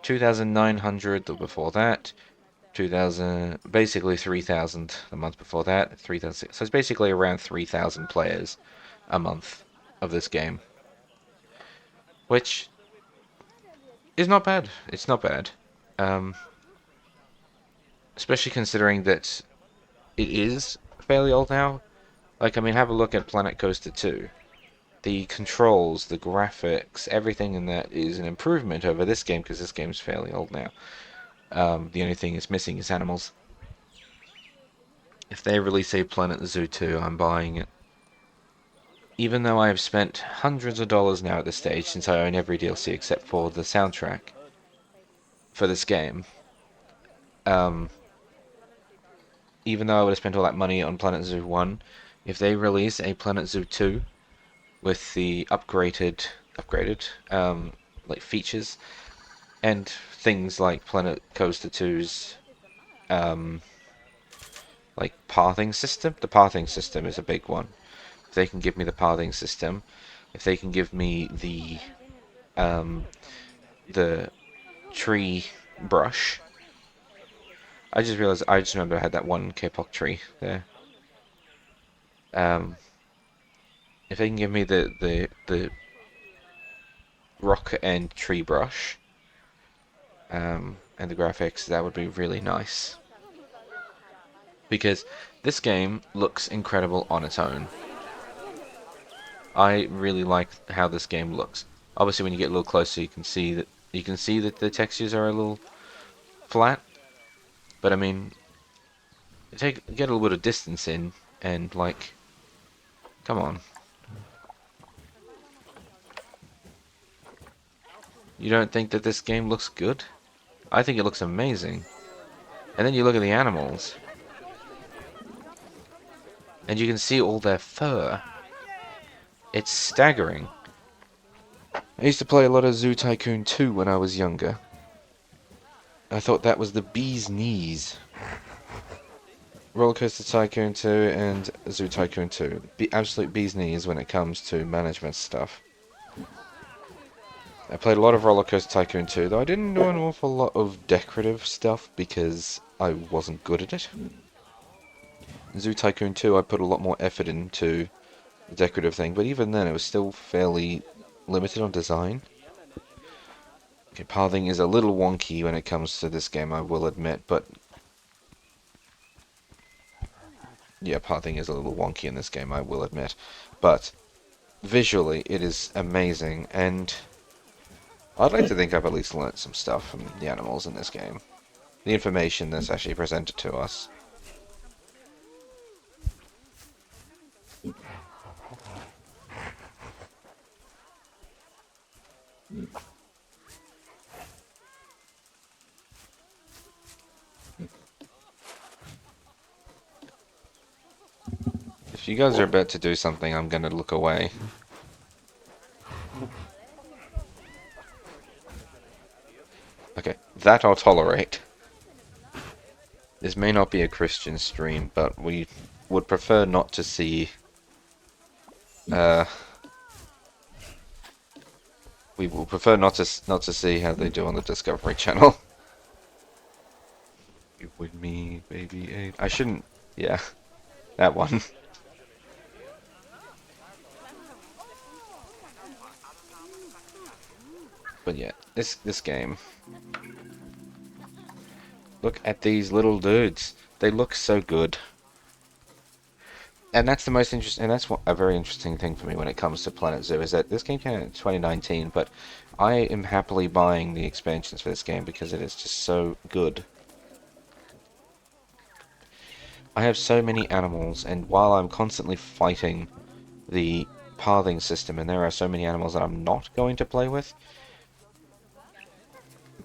2,900 the before that. 2,000, basically 3,000 the month before that. 3,000. So it's basically around 3,000 players a month of this game, which is not bad. It's not bad. Especially considering that it is fairly old now. Like, I mean, have a look at Planet Coaster 2. The controls, the graphics, everything in that is an improvement over this game because this game's fairly old now. The only thing it's missing is animals. If they release a Planet Zoo 2, I'm buying it. Even though I have spent hundreds of dollars now at this stage since I own every DLC except for the soundtrack for this game. Even though I would have spent all that money on Planet Zoo 1, if they release a Planet Zoo 2 with the upgraded like features and things like Planet Coaster 2's like pathing system. The pathing system is a big one. If they can give me the pathing system, if they can give me the tree brush. I just realized I just remember I had that one K-pop tree there. If they can give me the rock and tree brush, and the graphics, that would be really nice. Because this game looks incredible on its own. I really like how this game looks. Obviously, when you get a little closer, you can see that the textures are a little flat. But I mean, get a little bit of distance in, and like, come on. You don't think that this game looks good? I think it looks amazing. And then you look at the animals, and you can see all their fur. It's staggering. I used to play a lot of Zoo Tycoon 2 when I was younger. I thought that was the bee's knees. Roller Coaster Tycoon 2 and Zoo Tycoon 2. Absolute bee's knees when it comes to management stuff. I played a lot of Roller Coaster Tycoon 2, though I didn't do an awful lot of decorative stuff because I wasn't good at it. Zoo Tycoon 2, I put a lot more effort into the decorative thing, but even then it was still fairly limited on design. Okay, pathing is a little wonky when it comes to this game, I will admit, but yeah, pathing is a little wonky in this game, I will admit. But visually, it is amazing, and I'd like to think I've at least learnt some stuff from the animals in this game. The information that's actually presented to us. If you guys are about to do something, I'm gonna look away. Okay, that I'll tolerate. This may not be a Christian stream, but we would prefer not to see... Uh, we will prefer not to see how they do on the Discovery Channel. You with me, baby 8. I shouldn't... Yeah, that one. But yeah, this game. Look at these little dudes. They look so good. And that's the most interesting, and that's what a very interesting thing for me when it comes to Planet Zoo is that this game came out in 2019, but I am happily buying the expansions for this game because it is just so good. I have so many animals, and while I'm constantly fighting the pathing system, and there are so many animals that I'm not going to play with,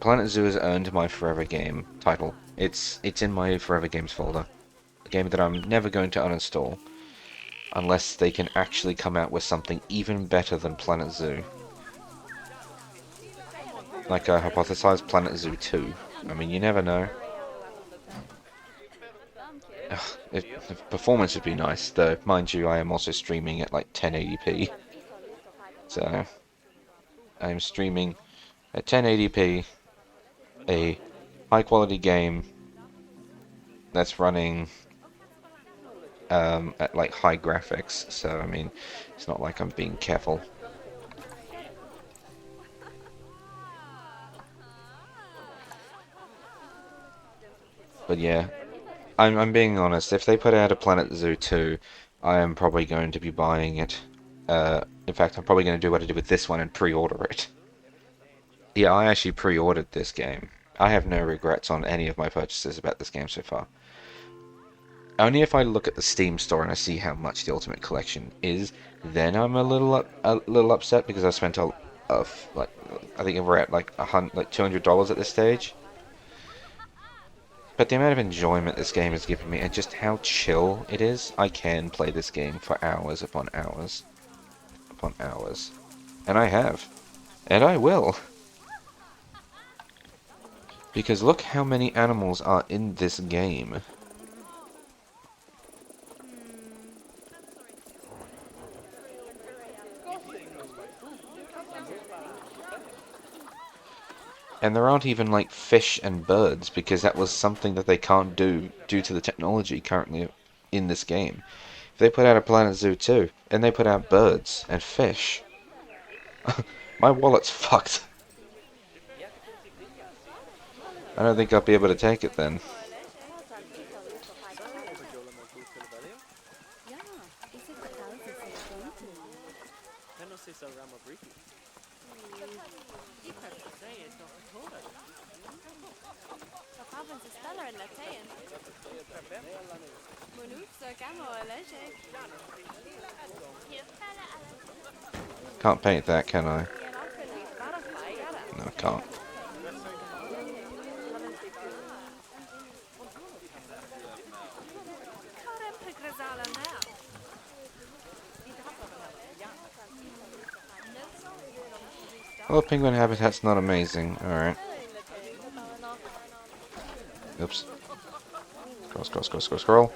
Planet Zoo has earned my Forever Game title. It's in my Forever Games folder. A game that I'm never going to uninstall. Unless they can actually come out with something even better than Planet Zoo. Like I hypothesized Planet Zoo 2. I mean, you never know. The performance would be nice, though, mind you, I am also streaming at like 1080p. So, I'm streaming at 1080p, a high quality game that's running at like high graphics, so I mean, it's not like I'm being careful. But yeah, I'm being honest, if they put out a Planet Zoo 2, I am probably going to be buying it. In fact, I'm probably going to do what I did with this one and pre-order it. Yeah, I actually pre-ordered this game. I have no regrets on any of my purchases about this game so far. Only if I look at the Steam store and I see how much the Ultimate Collection is, then I'm a little upset because I spent like I think we're at like $200 at this stage. But the amount of enjoyment this game has given me and just how chill it is, I can play this game for hours upon hours upon hours. And I have. And I will. Because look how many animals are in this game. And there aren't even like fish and birds because that was something that they can't do due to the technology currently in this game. If they put out a Planet Zoo 2 and they put out birds and fish, my wallet's fucked. I don't think I'll be able to take it then. Can't paint that, can I? No, I can't. Well, penguin habitat's not amazing. Alright. Oops. Scroll.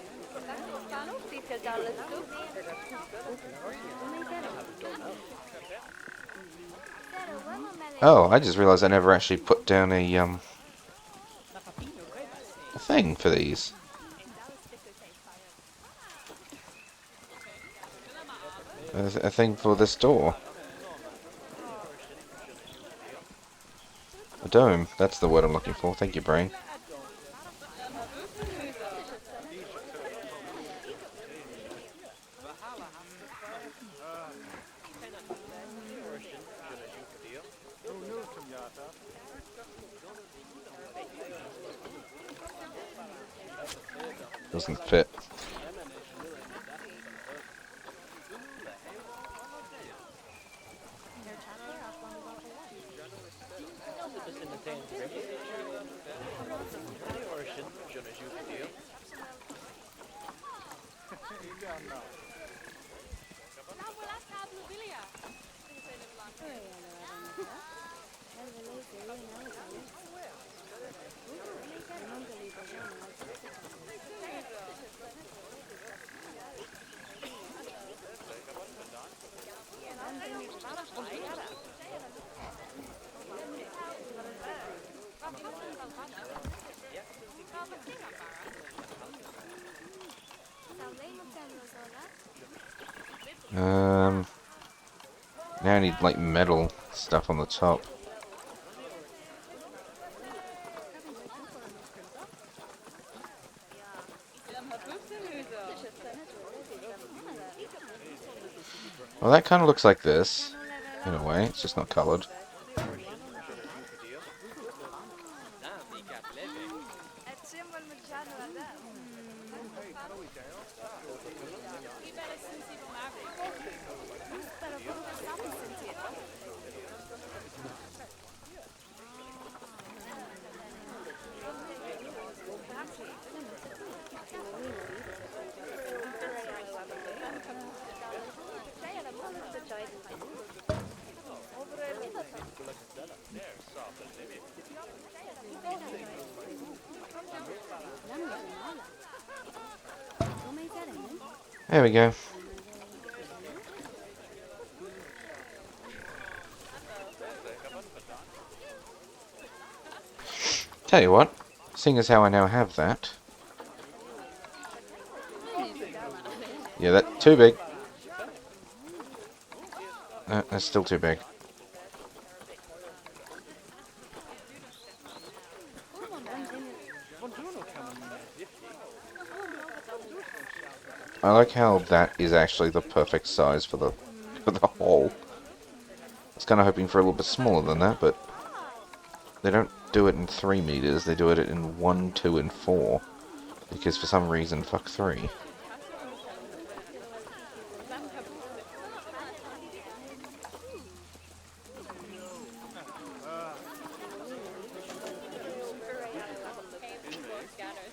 Oh, I just realized I never actually put down a thing for these. A thing for this door. A dome. That's the word I'm looking for. Thank you, brain. Doesn't fit. Now I need like metal stuff on the top. Well, that kind of looks like this, in a way. It's just not coloured. There we go. Tell you what, seeing as how I now have that. Yeah, that's too big. No, that's still too big. I like how that is actually the perfect size for the hole. I was kind of hoping for a little bit smaller than that, but they don't do it in 3 meters. They do it in 1, 2, and 4 because for some reason, fuck 3.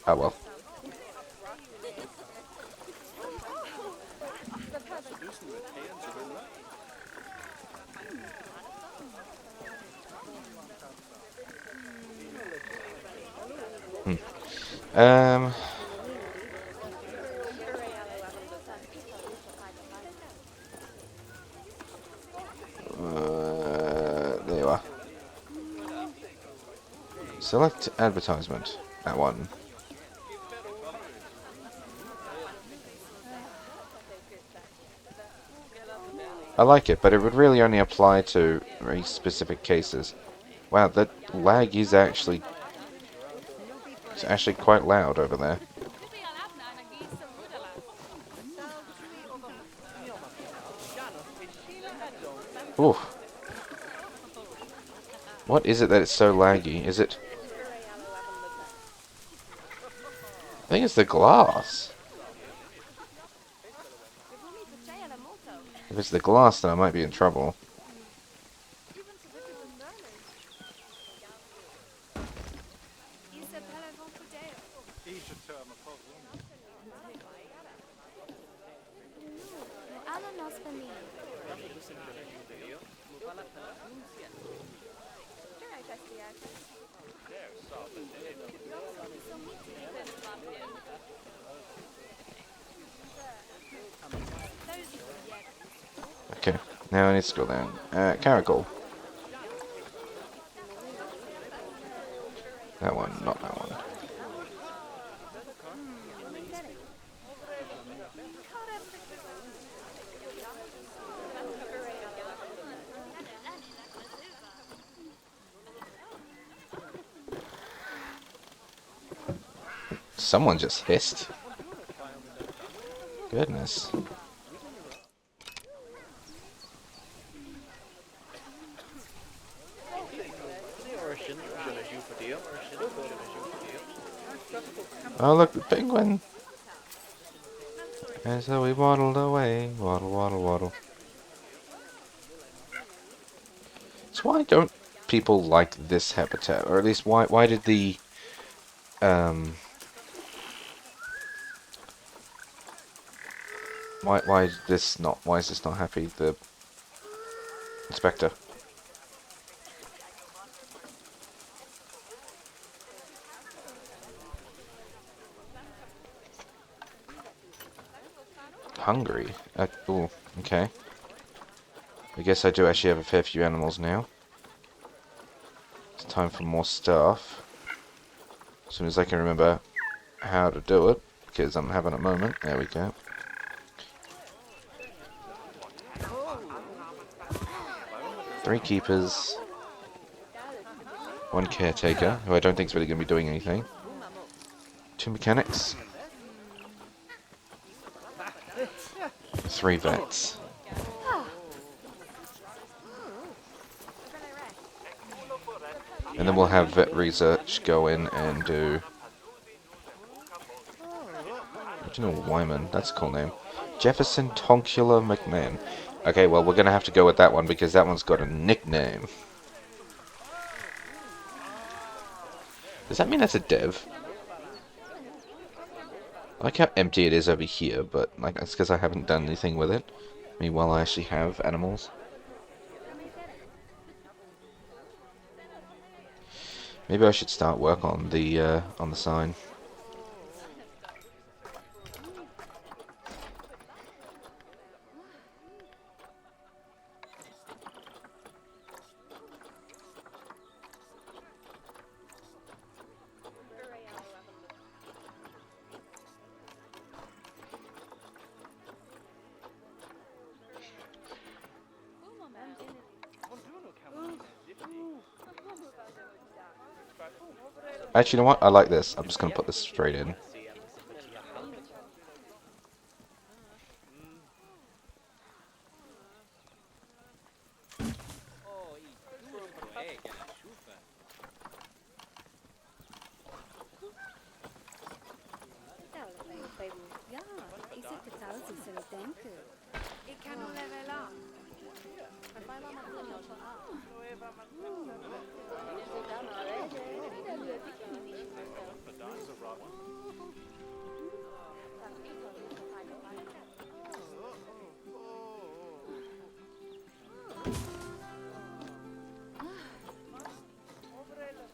Oh well. Um. There you are. Select advertisement. That one. I like it, but it would really only apply to very specific cases. Wow, that lag is actually... It's actually quite loud over there. Ooh. What is it that it's so laggy? Is it... I think it's the glass. If it's the glass, then I might be in trouble. Okay, now I need to go down. Caracol. That one, not that one. Someone just hissed. Goodness. Oh look, the penguin! And so we waddled away. Waddle, waddle, waddle. So why don't people like this habitat? Or at least why did the... Why is this not happy? The inspector. Hungry? Oh, okay. I guess I do actually have a fair few animals now. It's time for more stuff. As soon as I can remember how to do it, because I'm having a moment. There we go. 3 keepers, 1 caretaker, who I don't think is really going to be doing anything, 2 mechanics, 3 vets. And then we'll have vet research go in and do... Reginald Wyman, that's a cool name. Jefferson Tonkula McMahon. Okay, well, we're going to have to go with that one because that one's got a nickname. Does that mean that's a dev? I like how empty it is over here, but like that's because I haven't done anything with it. Meanwhile, I actually have animals. Maybe I should start work on the sign. Actually, you know what? I like this. I'm just gonna put this straight in.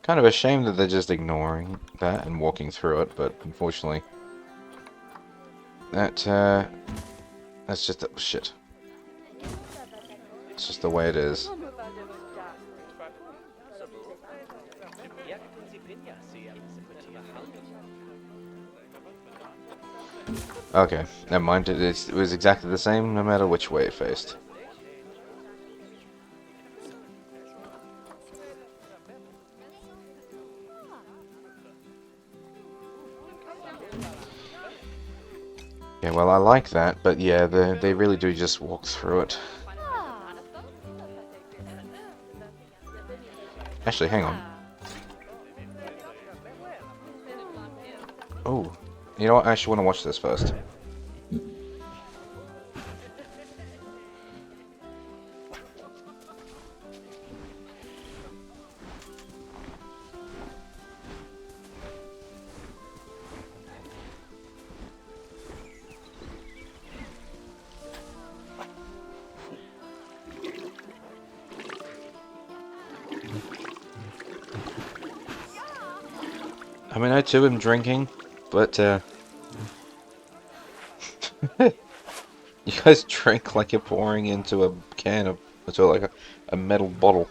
Kind of a shame that they're just ignoring that and walking through it, but unfortunately, that's just shit. It's just the way it is. Okay, never mind. It was exactly the same no matter which way it faced. Yeah, well, I like that, but yeah, they really do just walk through it. Actually, hang on. Oh, you know what? I actually want to watch this first. I mean, I too am drinking, but you guys drink like you're pouring into a can of, into like a metal bottle.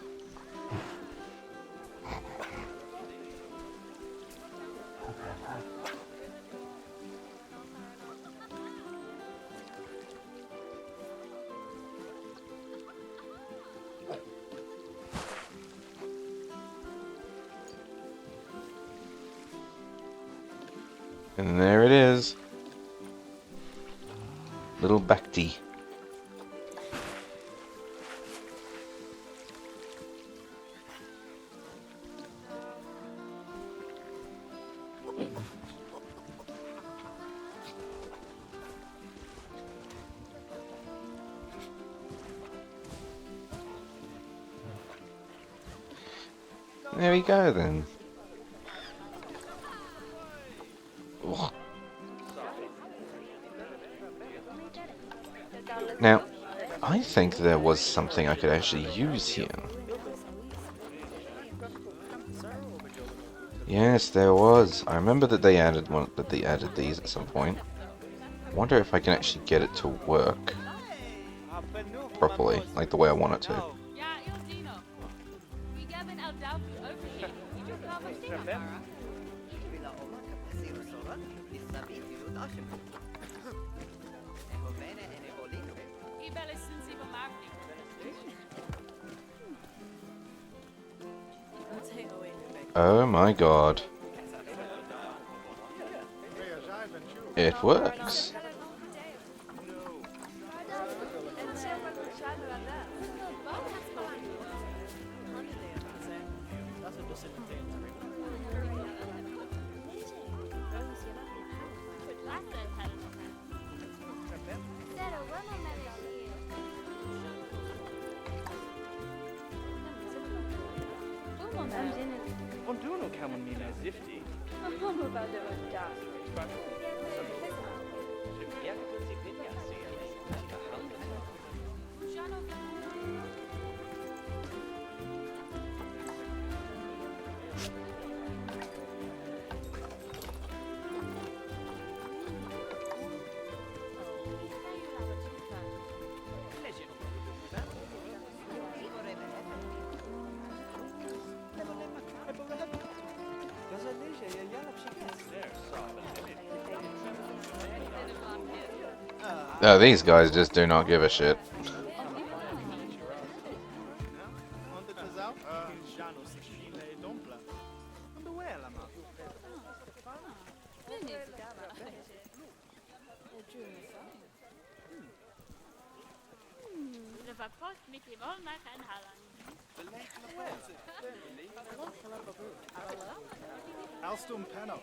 And there it is. Little Bacti. There we go then. Ugh. Now, I think there was something I could actually use here. Yes, there was. I remember that they added these at some point. I wonder if I can actually get it to work properly, like the way I want it to. Oh my god. It works. Oh, these guys just do not give a shit. Alstom Penno.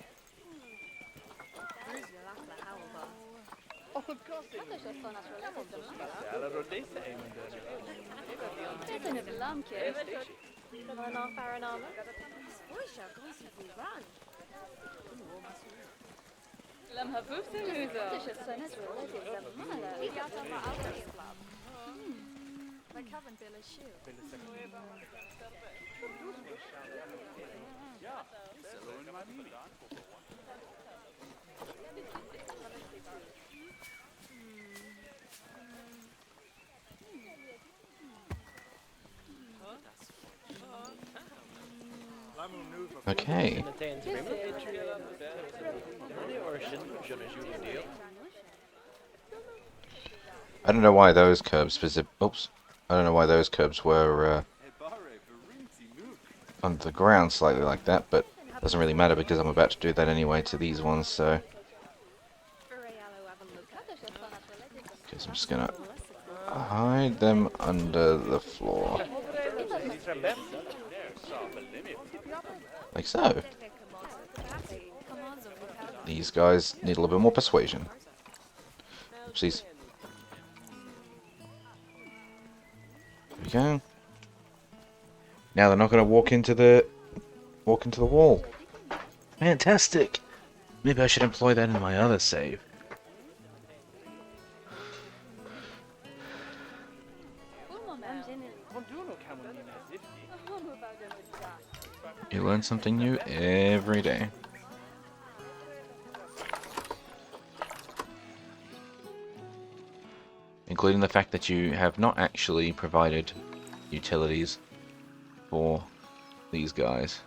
Okay. I don't know why those curbs specific. Oops. I don't know why those curbs were on the ground slightly like that, but it doesn't really matter because I'm about to do that anyway to these ones, so. Because I'm just gonna hide them under the floor. Like so. These guys need a little bit more persuasion. Oopsies. There we go. Now they're not going to walk into the wall. Fantastic. Maybe I should employ that in my other save. You learn something new every day. Including the fact that you have not actually provided utilities for these guys.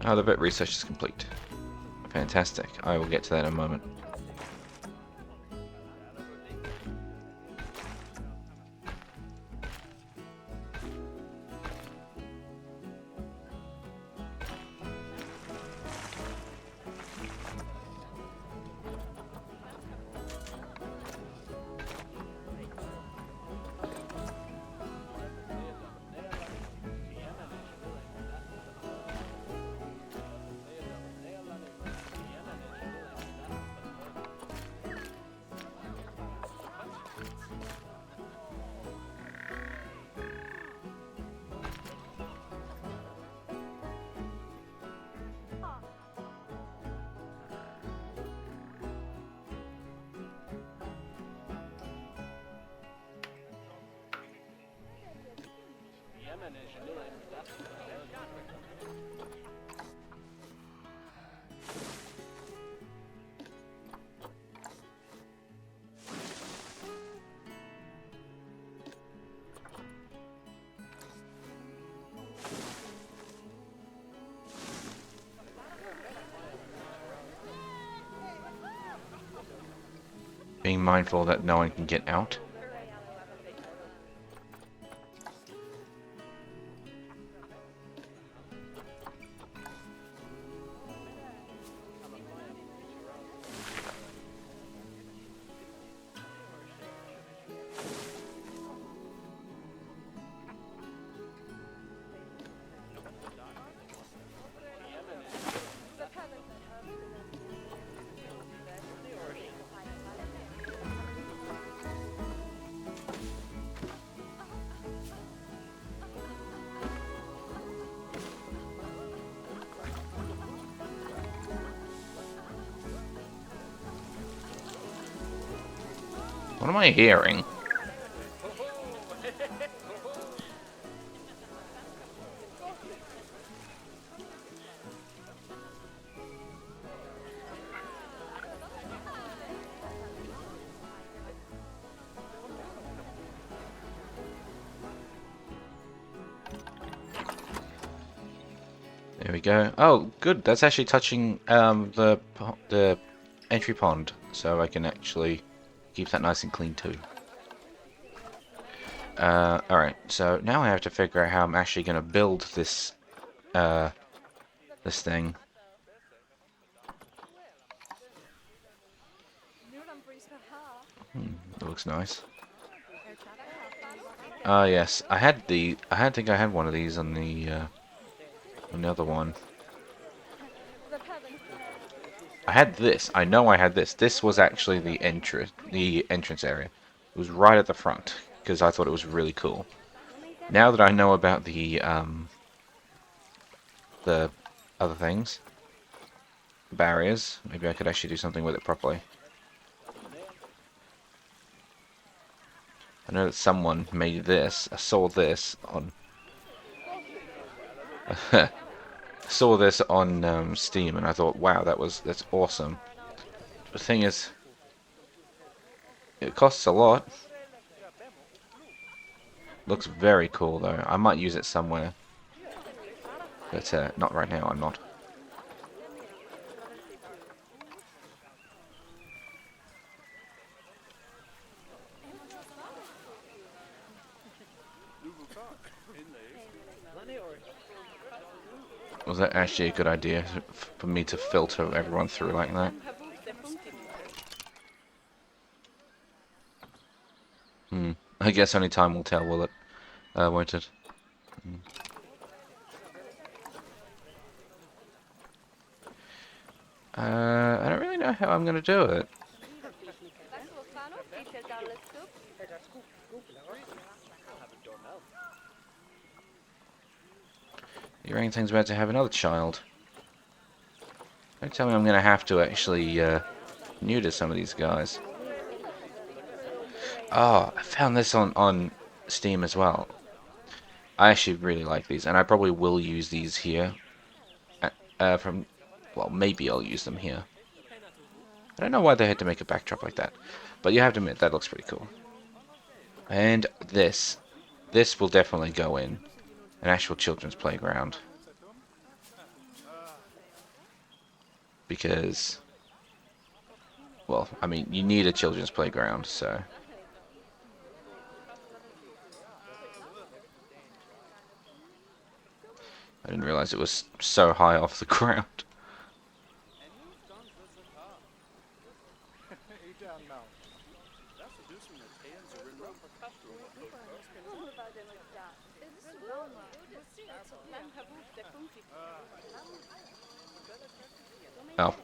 Oh, the vet research is complete. Fantastic. I will get to that in a moment. being mindful that no one can get out. What am I hearing? There we go. Oh, good. That's actually touching the entry pond, so I can actually keep that nice and clean too. Alright, so now I have to figure out how I'm actually going to build this, this thing. It looks nice. Yes, I think I had one of these on the, another one. I had this. I know I had this. This was actually the entrance area. It was right at the front because I thought it was really cool. Now that I know about the other things, barriers, maybe I could actually do something with it properly. I know that someone made this. I saw this on saw this on Steam, and I thought, wow, that's awesome. The thing is, it costs a lot. Looks very cool though. I might use it somewhere, but not right now. I'm not. Was that actually a good idea for me to filter everyone through like that? I guess only time will tell, will it? Won't it? I don't really know how I'm gonna do it. The orangutan's about to have another child. Don't tell me I'm gonna have to actually neuter some of these guys. Oh, I found this on Steam as well. I actually really like these, and I probably will use these here. Well, maybe I'll use them here. I don't know why they had to make a backdrop like that, but you have to admit that looks pretty cool. And this will definitely go in an actual children's playground, because, well, I mean, you need a children's playground, so. I didn't realize it was so high off the ground. Oh.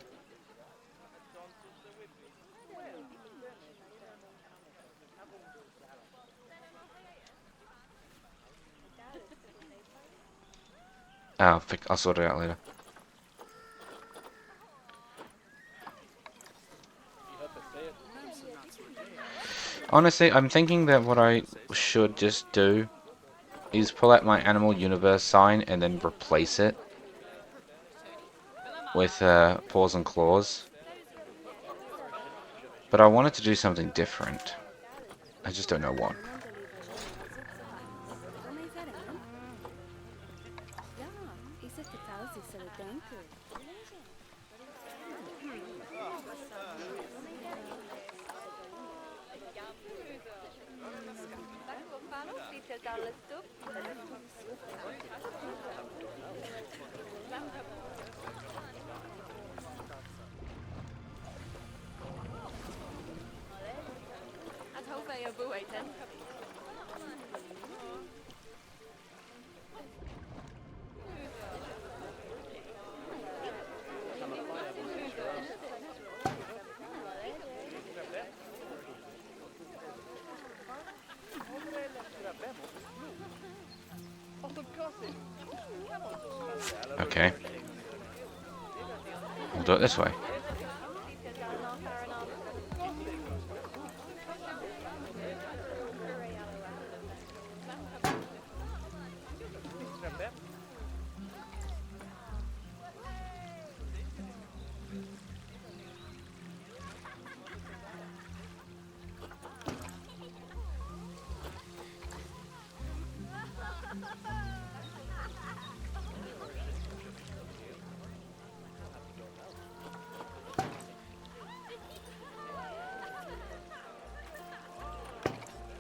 I'll sort it out later. Honestly, I'm thinking that what I should just do is pull out my Animal Universe sign and then replace it with paws and claws. But I wanted to do something different. I just don't know what. Okay. We'll do it this way.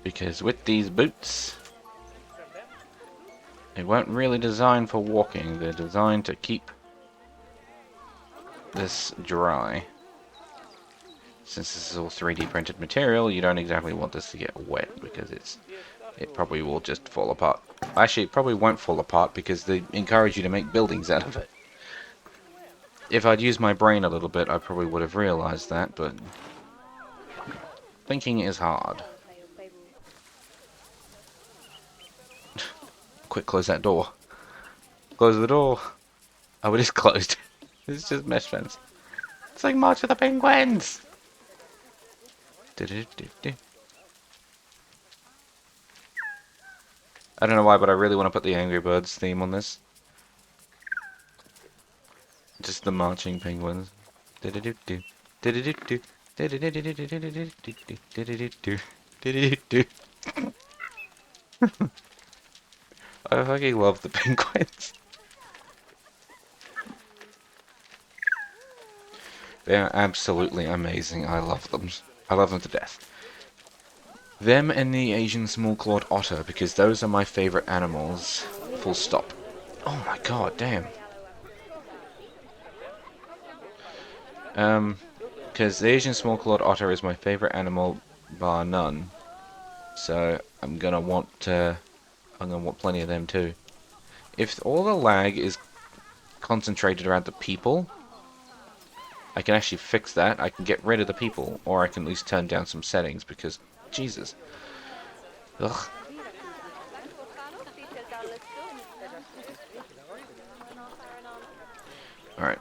Because with these boots, they weren't really designed for walking. They're designed to keep this dry. Since this is all 3D printed material, you don't exactly want this to get wet because it probably will just fall apart. Actually, it probably won't fall apart because they encourage you to make buildings out of it. If I'd used my brain a little bit, I probably would have realized that, but thinking is hard. Quick, close that door. Close the door. Oh, it is closed. It's just mesh fence. It's like March of the Penguins! I don't know why, but I really want to put the Angry Birds theme on this. Just the marching penguins. I fucking love the penguins. They are absolutely amazing. I love them. I love them to death. Them and the Asian small-clawed otter, because those are my favorite animals. Full stop. Oh my god, damn. Because the Asian small-clawed otter is my favorite animal, bar none. So I'm gonna want plenty of them too. If all the lag is concentrated around the people, I can actually fix that. I can get rid of the people, or I can at least turn down some settings because, Jesus. Ugh. Alright,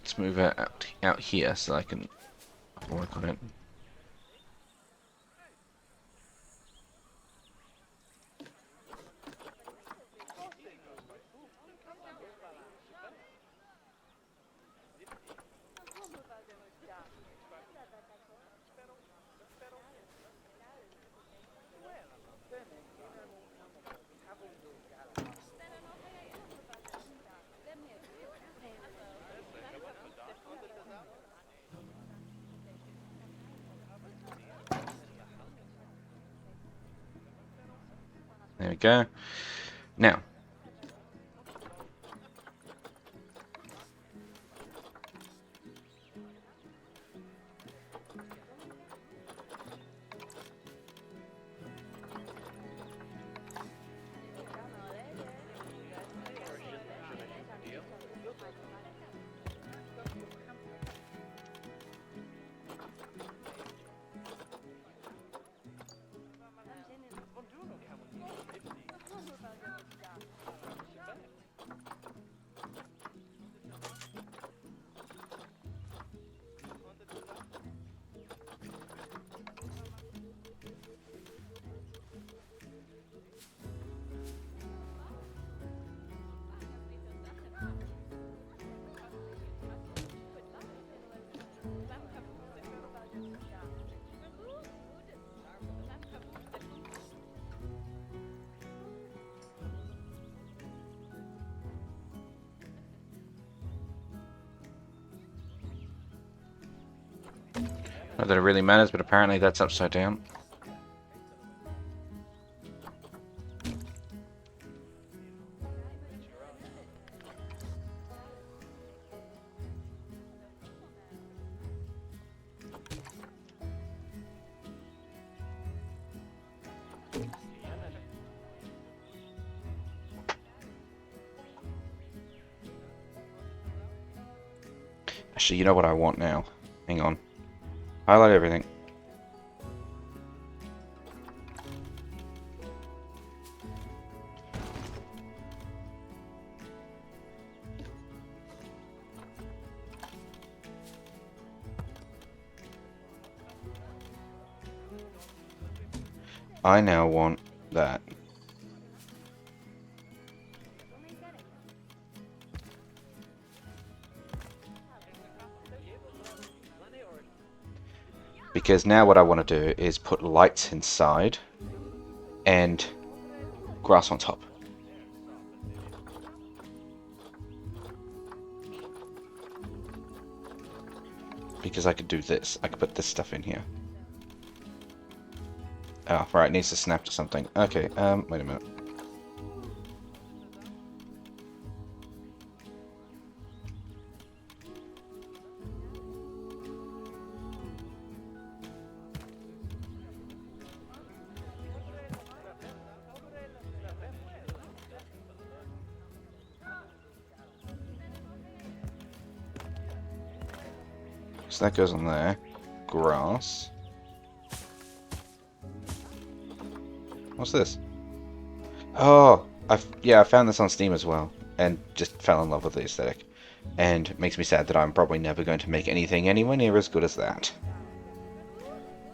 let's move it out here so I can work on it. There we go. Now, not that it really matters, but apparently that's upside down. Actually, you know what I want now? Hang on. Highlight everything. I now want that. Because now what I want to do is put lights inside and grass on top. Because I could do this. I could put this stuff in here. Oh, right, it needs to snap to something. Okay, wait a minute. So that goes on there. Grass. What's this? Oh, I found this on Steam as well, and just fell in love with the aesthetic. And it makes me sad that I'm probably never going to make anything anywhere near as good as that.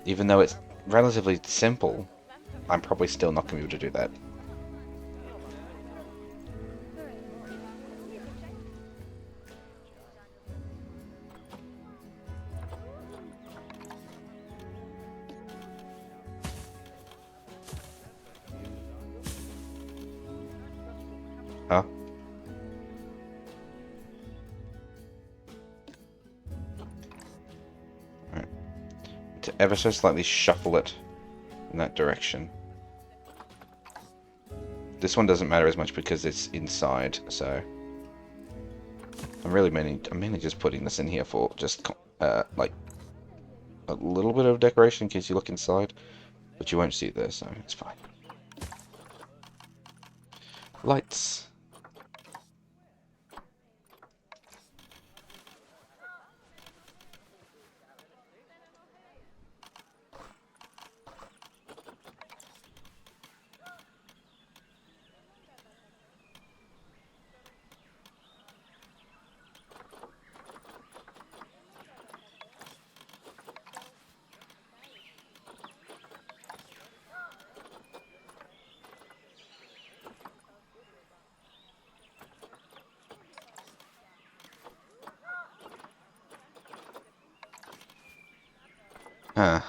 Even though it's relatively simple, I'm probably still not going to be able to do that. Huh? Right. To ever so slightly shuffle it in that direction. This one doesn't matter as much because it's inside, so I'm mainly just putting this in here for just like a little bit of decoration in case you look inside, but you won't see it there, so it's fine. Lights. Huh.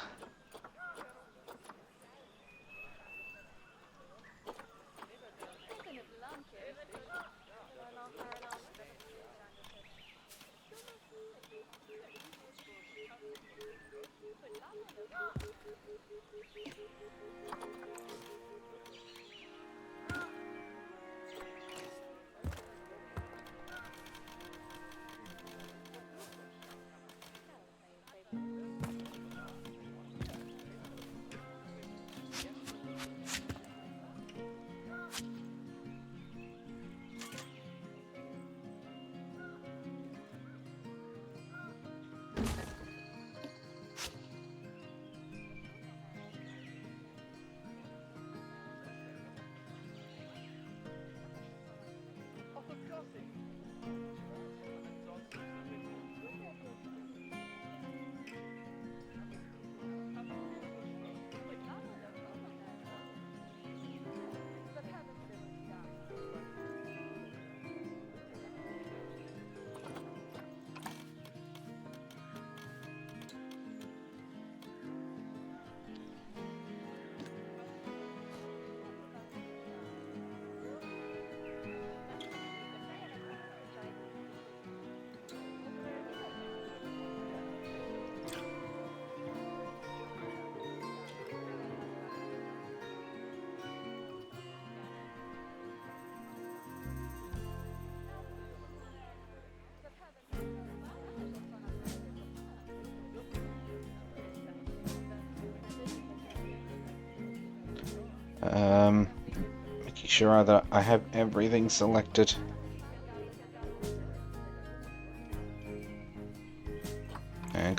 Making sure that I have everything selected.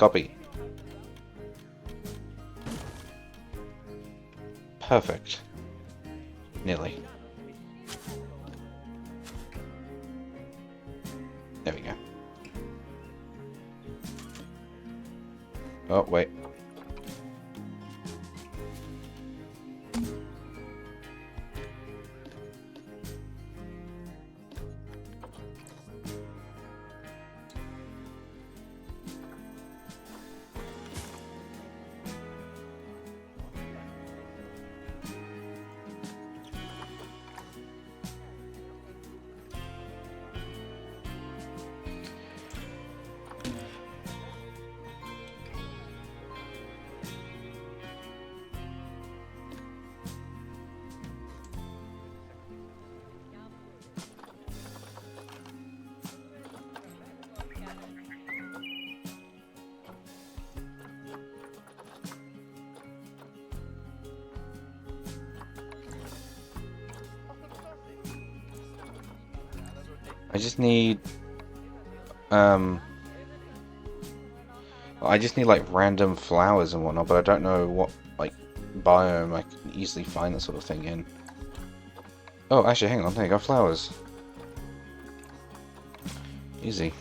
copy. Perfect. Nearly. There we go. Oh, wait. I just need, I just need like random flowers and whatnot, but I don't know what like biome I can easily find that sort of thing in. Oh, actually, hang on, there you go, flowers. Easy.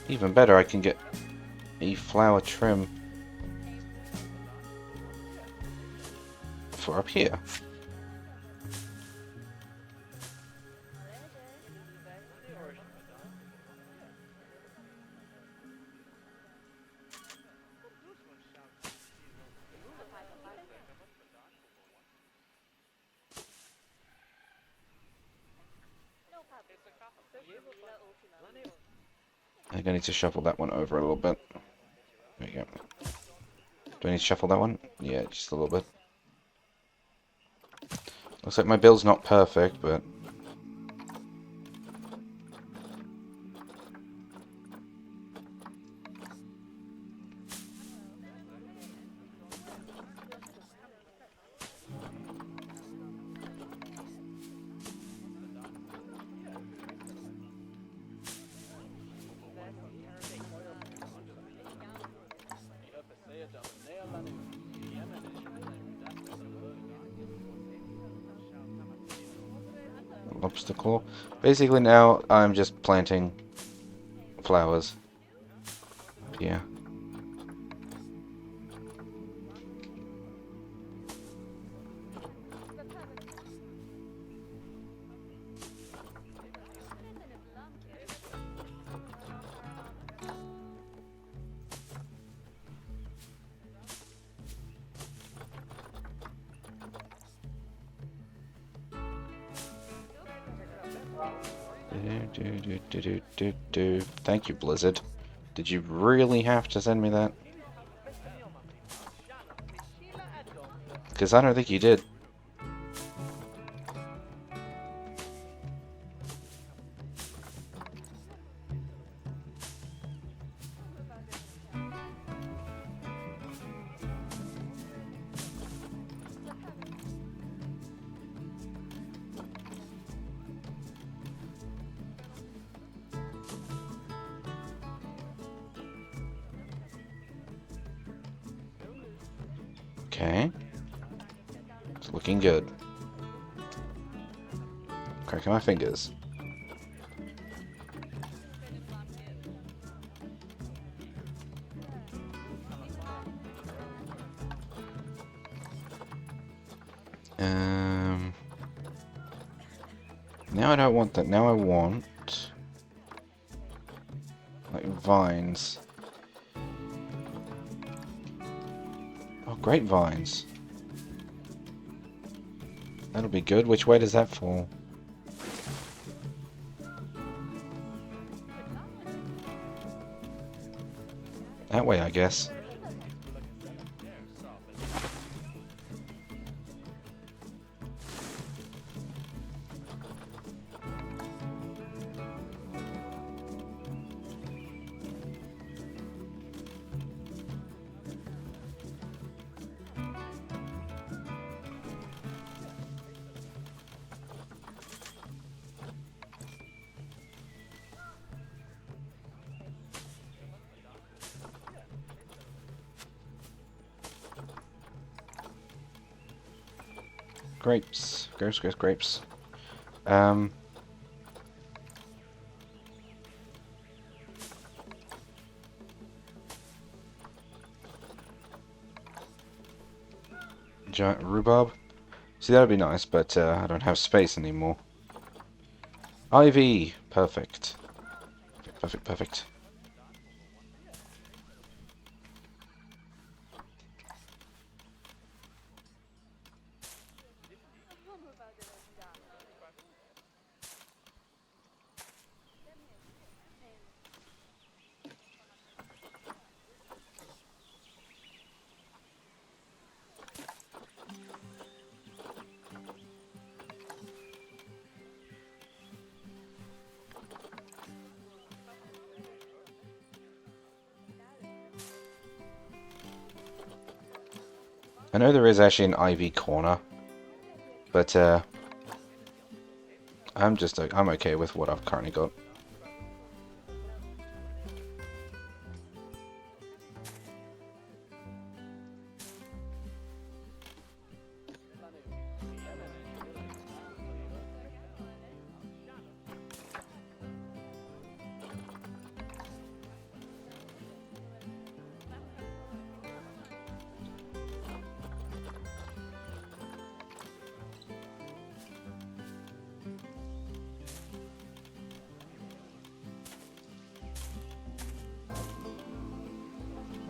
Even better, I can get a flower trim for up here. I think I need to shuffle that one over a little bit. There you go. Do I need to shuffle that one? Yeah, just a little bit. Looks like my build's not perfect, but... obstacle. Basically now I'm just planting flowers. Yeah. Thank you, Blizzard. Did you really have to send me that? Because I don't think you did. Okay. It's looking good. Cracking my fingers. Now I don't want that. Now I want like vines. Oh, grapevines. That'll be good. Which way does that fall? That way, I guess. Grapes. Grapes, grapes, grapes. Um... Giant rhubarb. See, that would be nice, but I don't have space anymore. Ivy! Perfect. Perfect, perfect, perfect. I know there is actually an Ivy corner, but I'm okay with what I've currently got.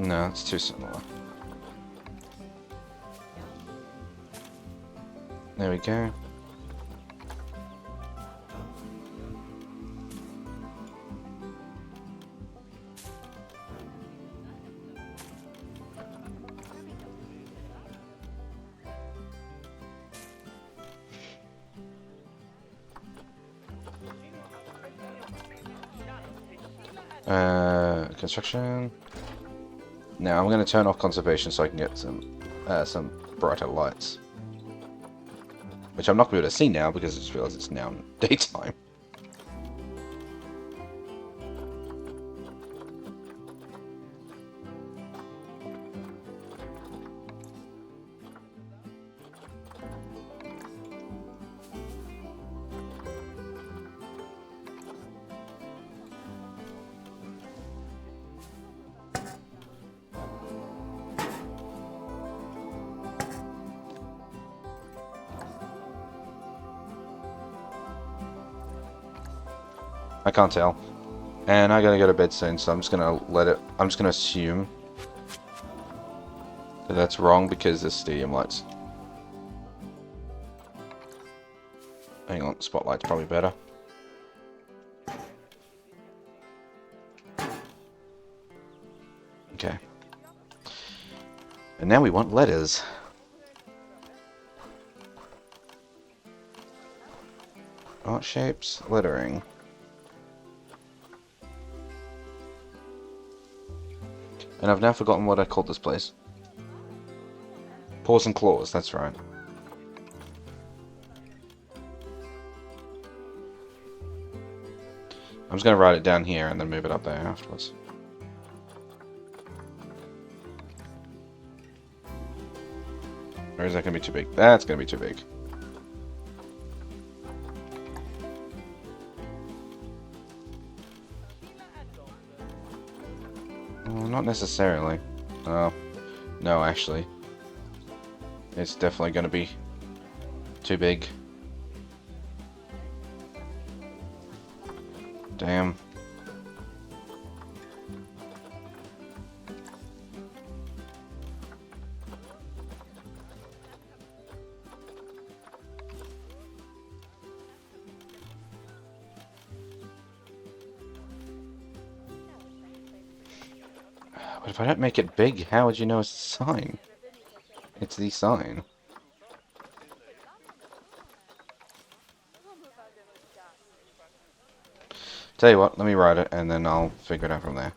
No, it's too similar. There we go. Construction. Now I'm going to turn off conservation so I can get some brighter lights. Which I'm not going to be able to see now because I just realized it's now daytime. I can't tell. And I gotta go to bed soon, so I'm just gonna I'm just gonna assume that that's wrong because there's stadium lights. Hang on, spotlight's probably better. Okay. And now we want letters. Art shapes, lettering. And I've now forgotten what I called this place. Paws and Claws, that's right. I'm just going to write it down here and then move it up there afterwards. Or is that going to be too big? That's going to be too big. Well, not necessarily. No, actually. It's definitely going to be too big. Damn. But if I don't make it big, how would you know it's a sign? It's the sign. Tell you what, let me write it and then I'll figure it out from there.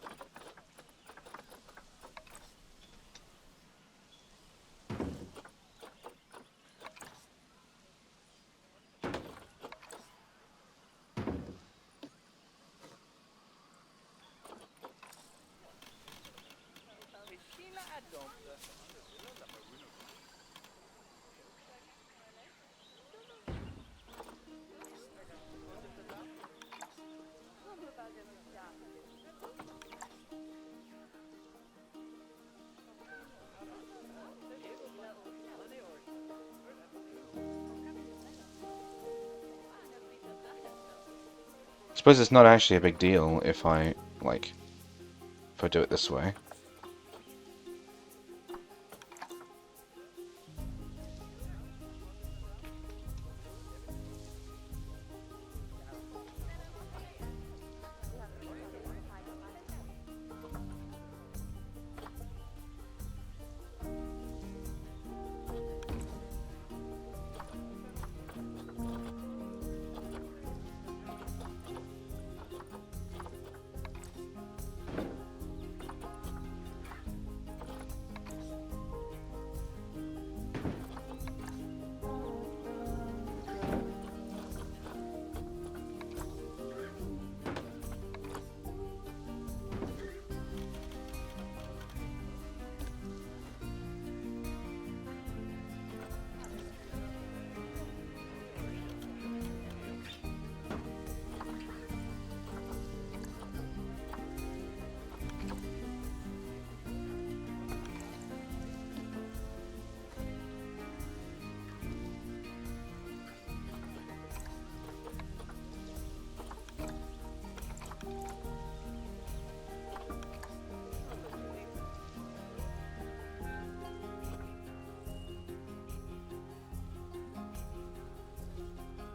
suppose it's not actually a big deal if I, like, if I do it this way.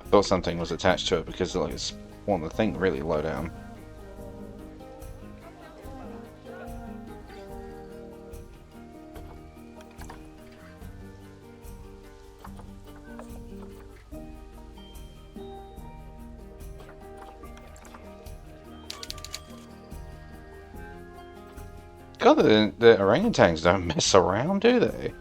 Thought something was attached to it because like it's want the thing really low down. God, the orangutans don't mess around, do they?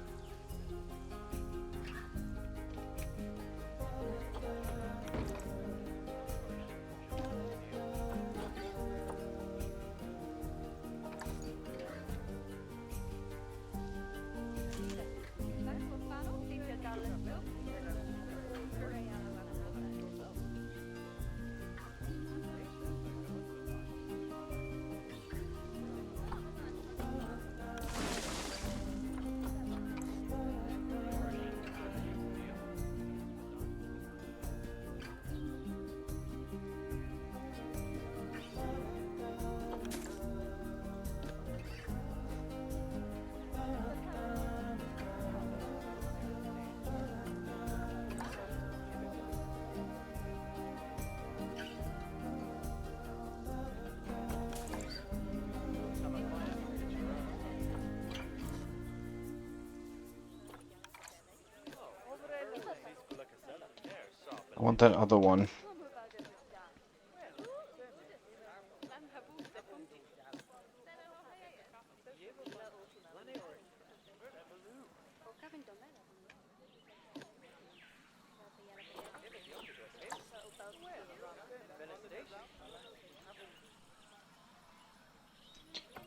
I want that other one.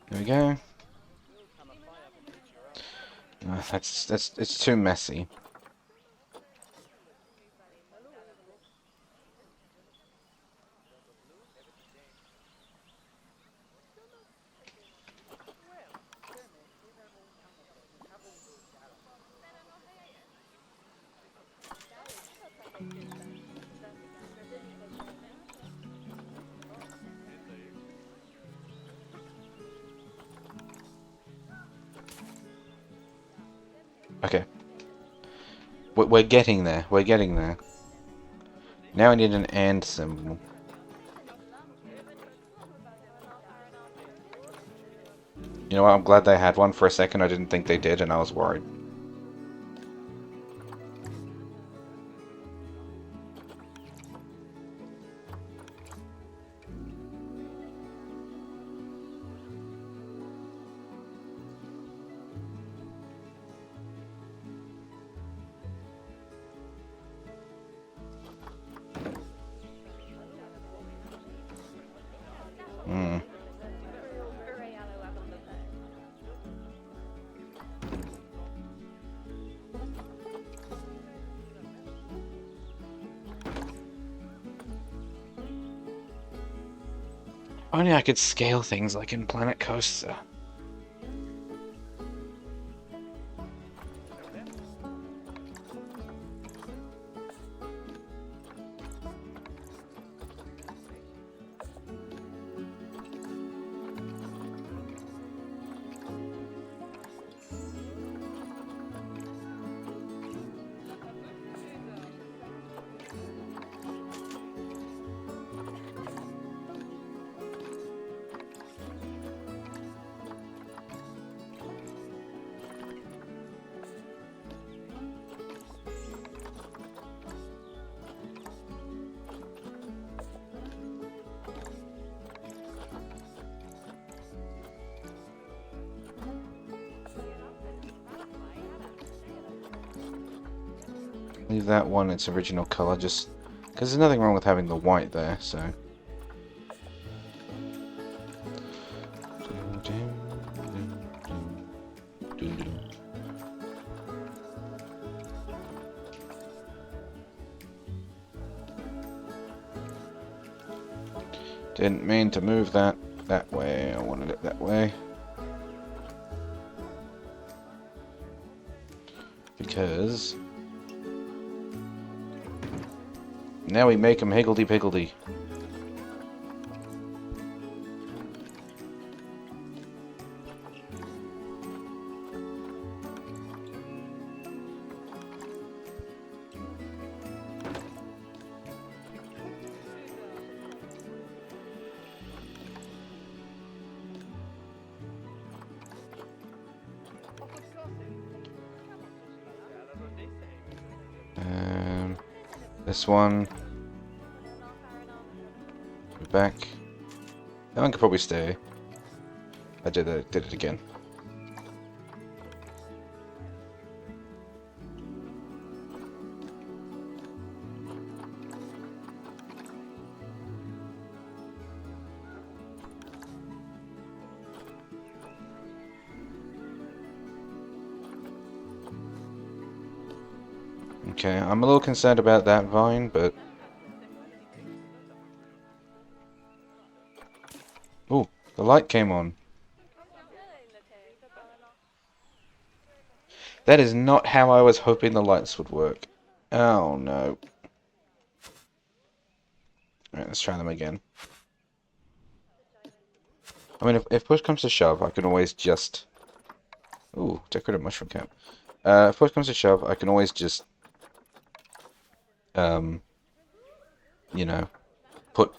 There we go. That's it's too messy. Okay. We're getting there. We're getting there. Now I need an and symbol. You know what? I'm glad they had one. For a second I didn't think they did, and I was worried. Hmm. Only I could scale things like in Planet Coaster. Leave that one its original color, just because there's nothing wrong with having the white there, so. Didn't mean to move that way, I wanted it that way. Because now we make them higgledy-piggledy. This one. Back. That one could probably stay. I did it again. Okay, I'm a little concerned about that vine, but... Ooh, the light came on. That is not how I was hoping the lights would work. Oh no. Alright, let's try them again. I mean, if push comes to shove, I can always just... Ooh, decorative mushroom cap. If push comes to shove, I can always just... you know, put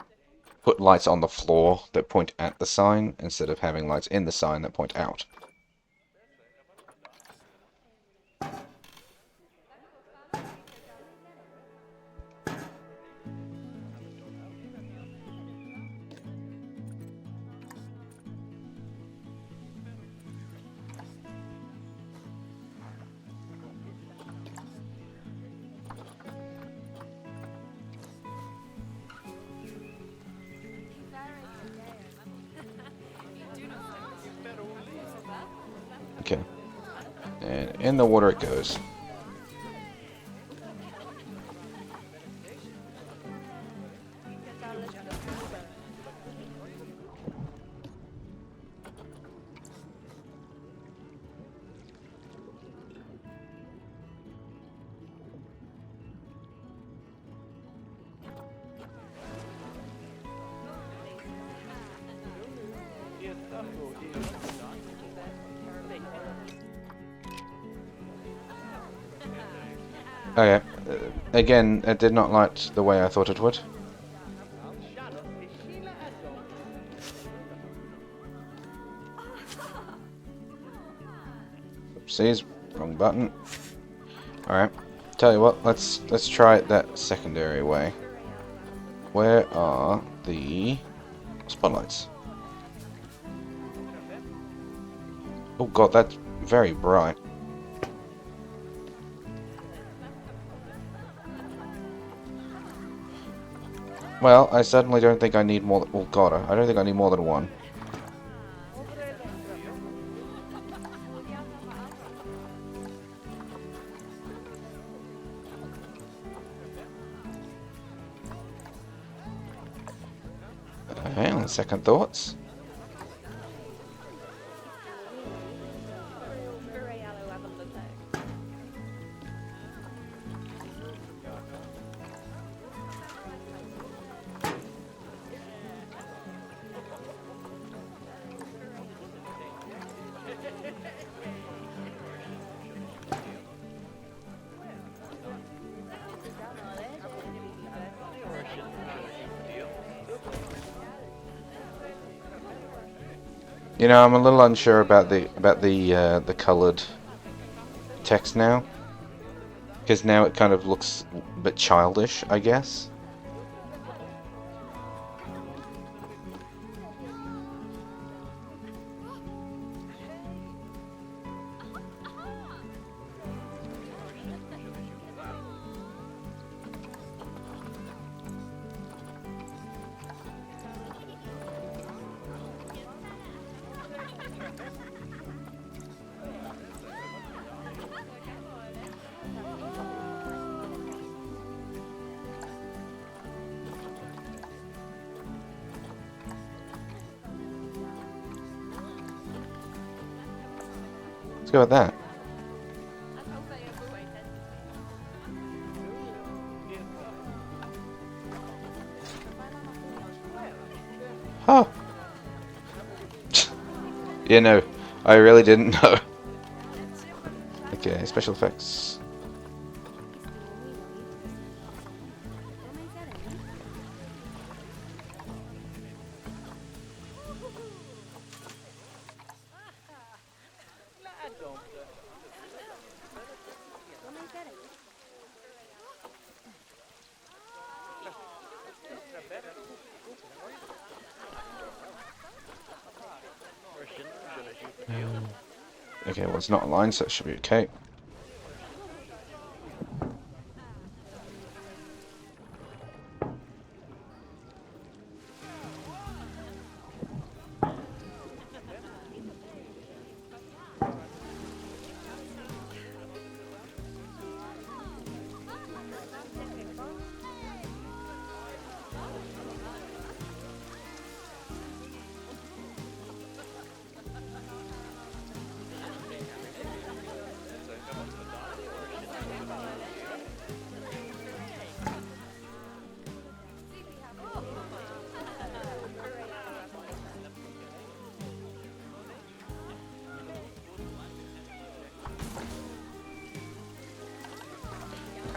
lights on the floor that point at the sign instead of having lights in the sign that point out. Okay. And in the water it goes. Okay. Again, it did not light the way I thought it would. Oopsies, wrong button. Alright. Tell you what, let's try it that secondary way. Where are the spotlights? Oh god, that's very bright. Well, I certainly don't think I need more than... Oh god, I don't think I need more than one. Okay, on second thoughts. You know, I'm a little unsure about the colored text now, because now it kind of looks a bit childish, I guess. Let's go with that. Huh. Yeah, no. I really didn't know. Okay, special effects. Okay, well, it's not aligned, so it should be okay.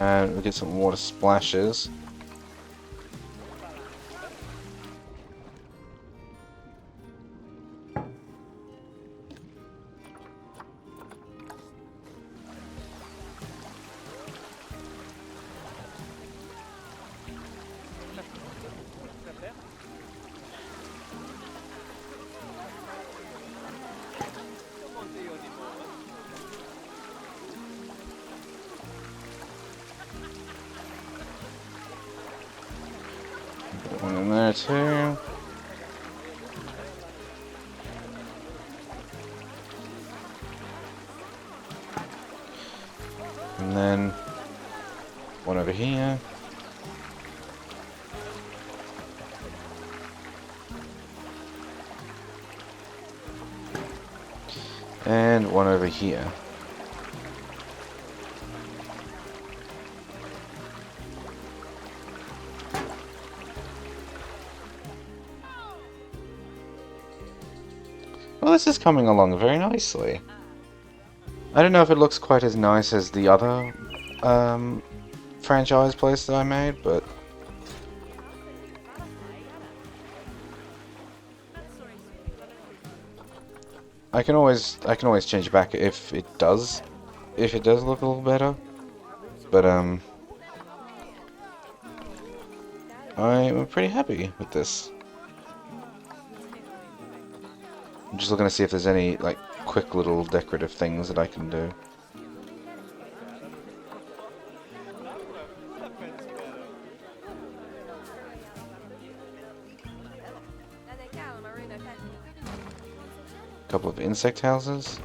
And we get some water splashes. One in there too. And then one over here. And one over here. Well, this is coming along very nicely. I don't know if it looks quite as nice as the other franchise place that I made, but I can always change it back if it does look a little better. But I'm pretty happy with this. I'm just looking to see if there's any like quick little decorative things that I can do. Couple of insect houses.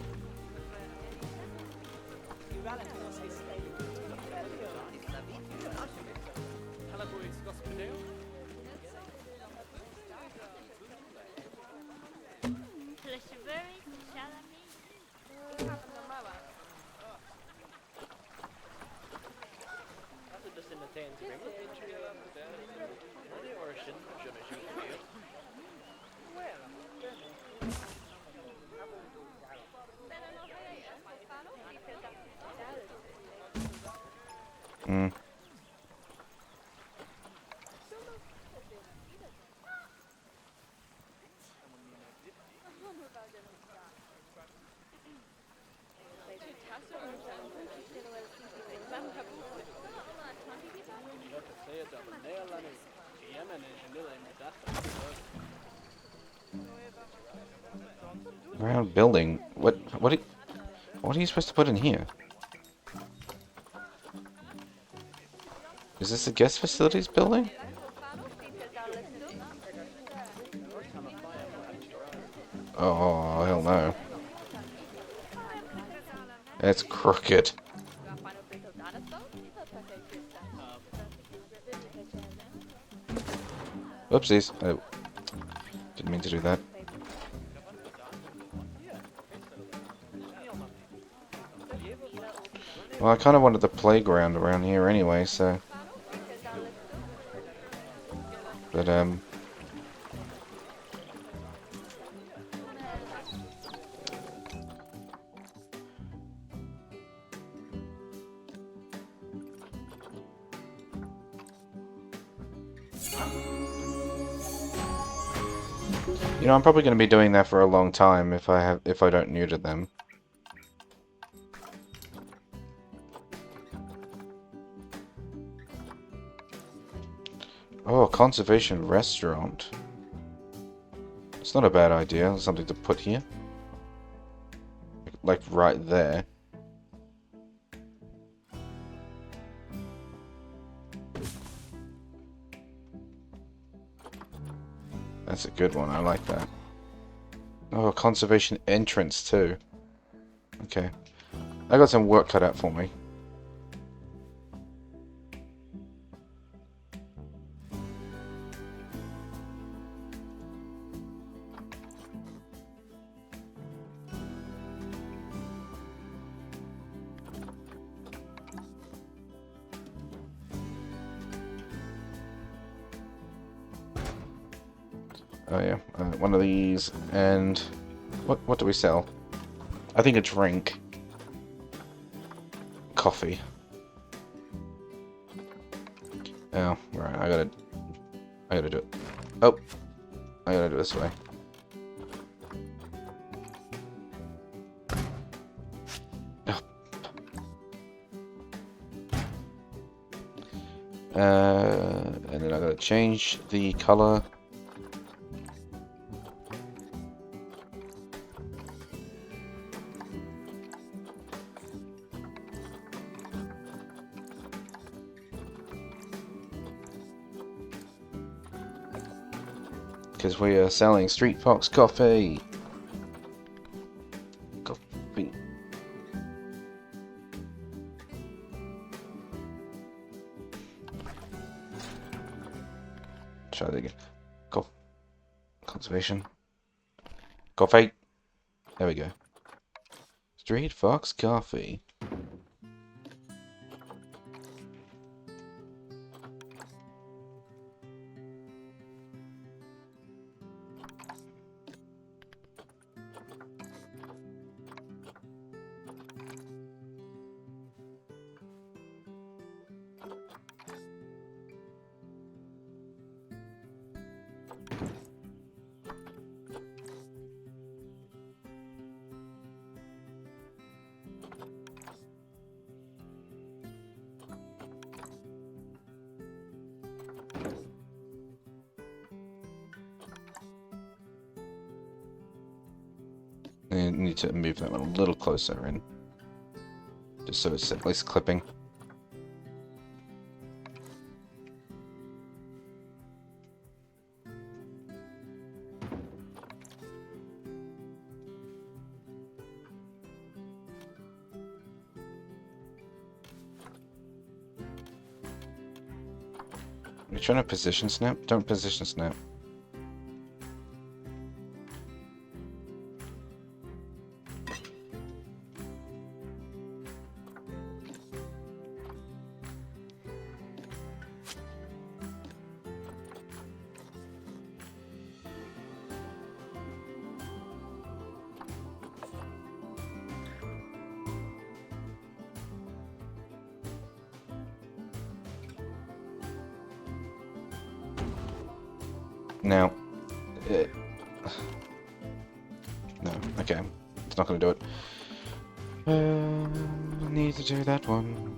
Mm. Round building. What are you supposed to put in here? Is this a guest facilities building? Oh, hell no. It's crooked. Oopsies. Oh. Didn't mean to do that. Well, I kind of wanted the playground around here anyway, so... But, you know, I'm probably going to be doing that for a long time if I don't neuter them. Oh, conservation restaurant. It's not a bad idea. Something to put here. Like right there. That's a good one. I like that. Oh, conservation entrance too. Okay. I got some work cut out for me. Oh yeah, one of these, and what do we sell? I think a drink. Coffee. Oh, right, I gotta do it. Oh, I gotta do it this way. Oh. And then I gotta change the color. Because we are selling Street Fox coffee. Coffee. Try that again. Conservation. Coffee. There we go. Street Fox coffee. I need to move that one a little closer in. Just so it's at least clipping. You're trying to position snap? Don't position snap. Now, no, okay, it's not going to do it. I need to do that one.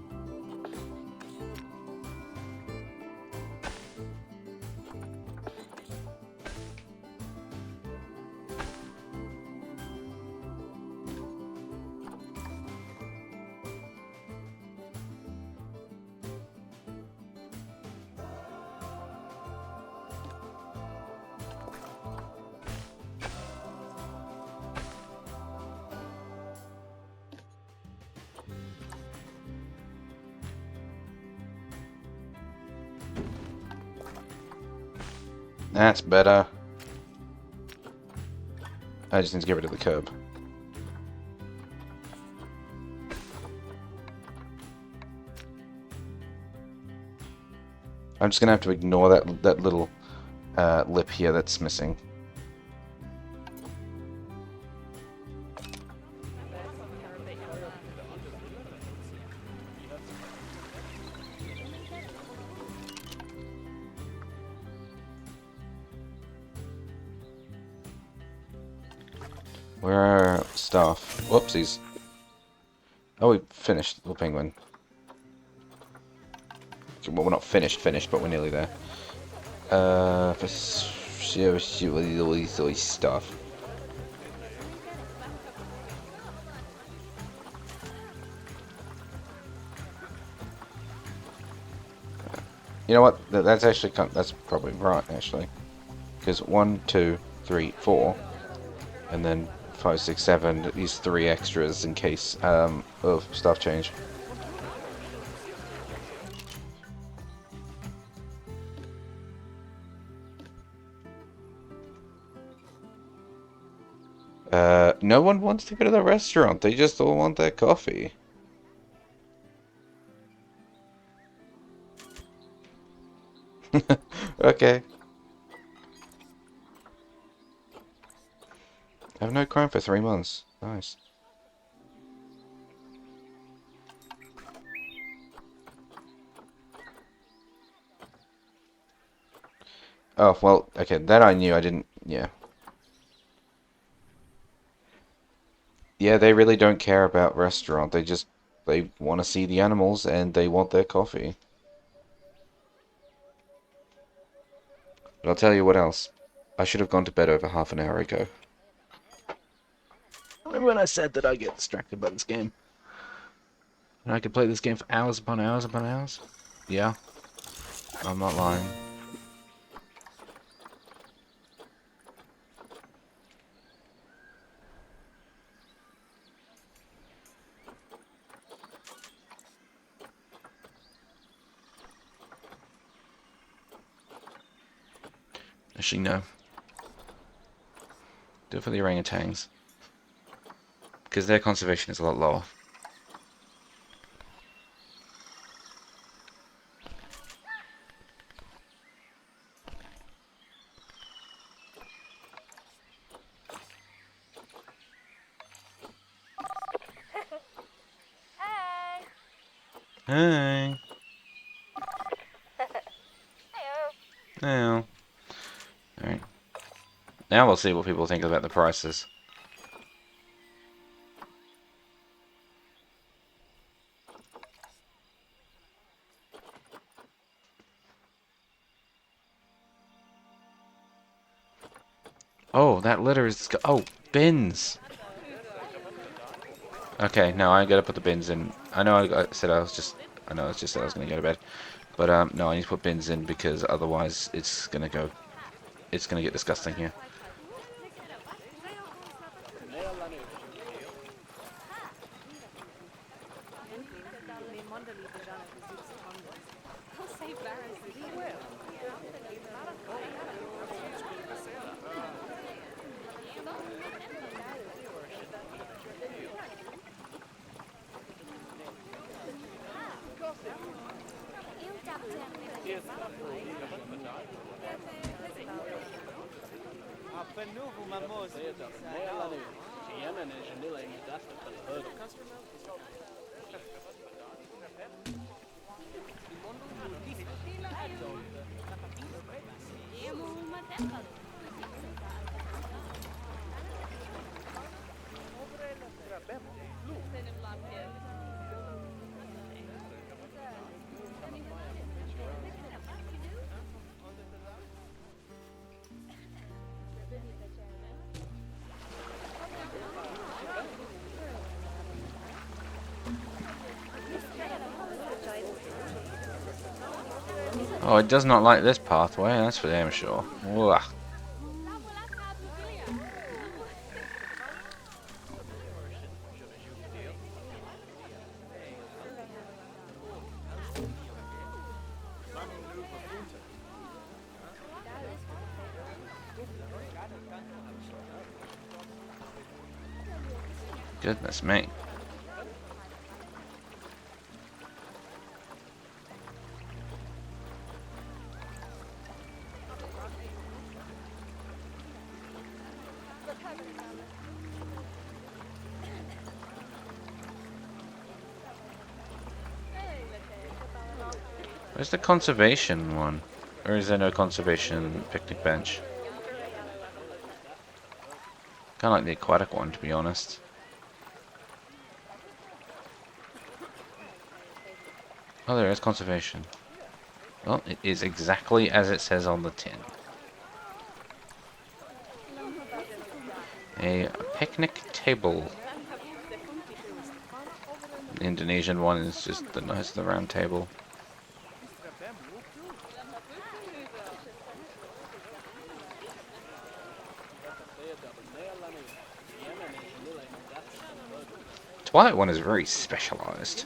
That's better. I just need to get rid of the curb. I'm just gonna have to ignore that little lip here that's missing. Where are stuff? Whoopsies. Oh, we finished Little Penguin. Well, we're not finished, but we're nearly there. For silly stuff. You know what? That's actually that's probably right, actually. Because 1, 2, 3, 4, and then 5, 6, 7. These 3 extras in case of stuff change. No one wants to go to the restaurant. They just all want their coffee. Okay. I have no crime for 3 months. Nice. Oh, well, okay, that I knew. I didn't, yeah. Yeah, they really don't care about restaurant. They want to see the animals and they want their coffee. But I'll tell you what else. I should have gone to bed over half an hour ago. Remember when I said that I get distracted by this game? And I could play this game for hours upon hours upon hours? Yeah, I'm not lying. Actually, no. Do it for the orangutans. Because their conservation is a lot lower. Hey. Oh. Alright. Now we'll see what people think about the prices. Oh, that litter is... Oh, bins! Okay, no, I gotta put the bins in. I know I said I was just... I know I just said I was gonna go to bed. But, no, I need to put bins in because otherwise it's gonna go... It's gonna get disgusting here. Oh, it does not like this pathway, that's for damn sure. Ugh. Goodness me. Where's the conservation one? Or is there no conservation picnic bench? Kinda like the aquatic one, to be honest. Oh, there is conservation. Well, it is exactly as it says on the tin. A picnic table. The Indonesian one is just the nice, the round table. Twilight one is very specialized.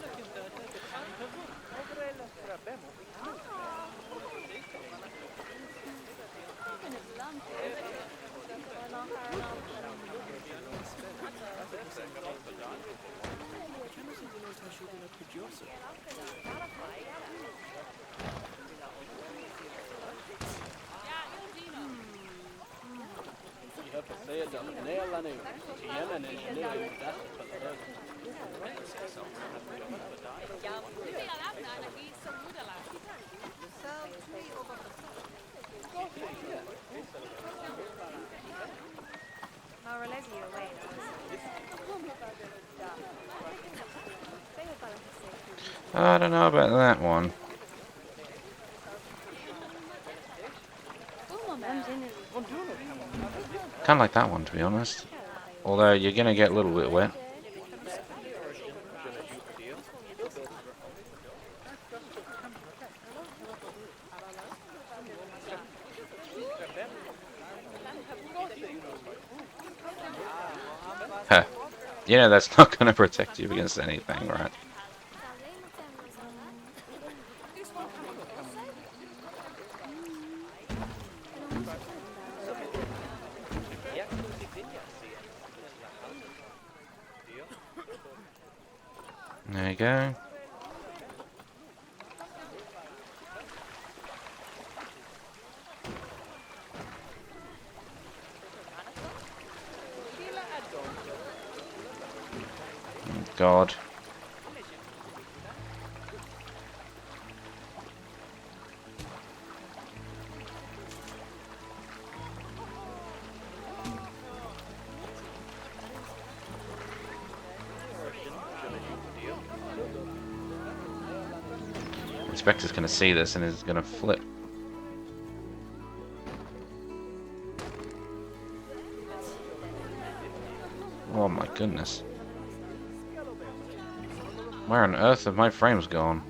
I don't know about that one. Kinda like that one, to be honest. Although you're gonna get a little bit wet. Huh. You know that's not gonna protect you against anything, right? There you go. Oh, God. Inspector's gonna see this and is gonna flip. Oh my goodness. Where on earth have my frames gone?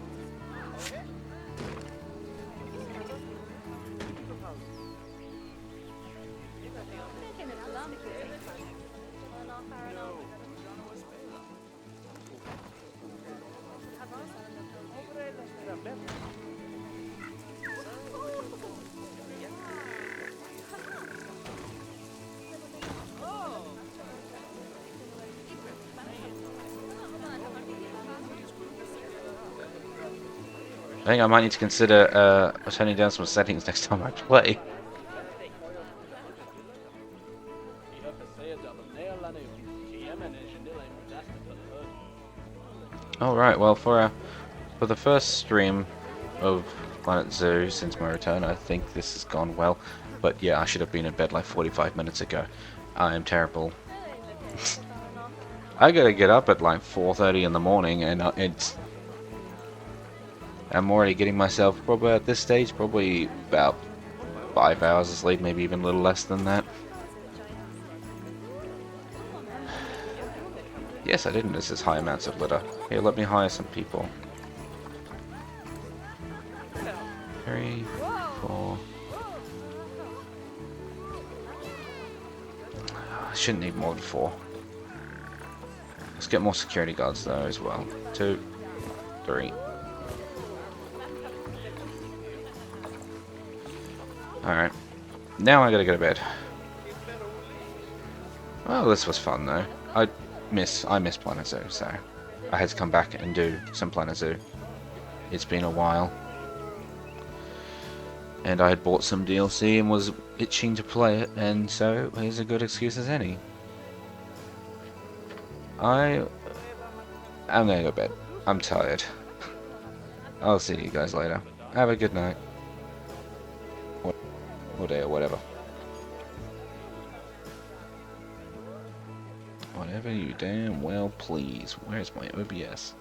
I think I might need to consider turning down some settings next time I play. Alright, well for the first stream of Planet Zoo since my return, I think this has gone well. But yeah, I should have been in bed like 45 minutes ago. I am terrible. I gotta get up at like 4:30 in the morning, and I'm already getting myself probably at this stage probably about 5 hours of sleep, maybe even a little less than that. Yes, I didn't miss as high amounts of litter. Here, let me hire some people. 3, 4. I shouldn't need more than 4. Let's get more security guards though as well. 2, 3. Alright. Now I gotta go to bed. Well, this was fun though. I miss Planet Zoo, so I had to come back and do some Planet Zoo. It's been a while. And I had bought some DLC and was itching to play it, and so here's a good excuse as any. I'm gonna go to bed. I'm tired. I'll see you guys later. have a good night. Or day, or whatever. Whatever you damn well please. Where's my OBS?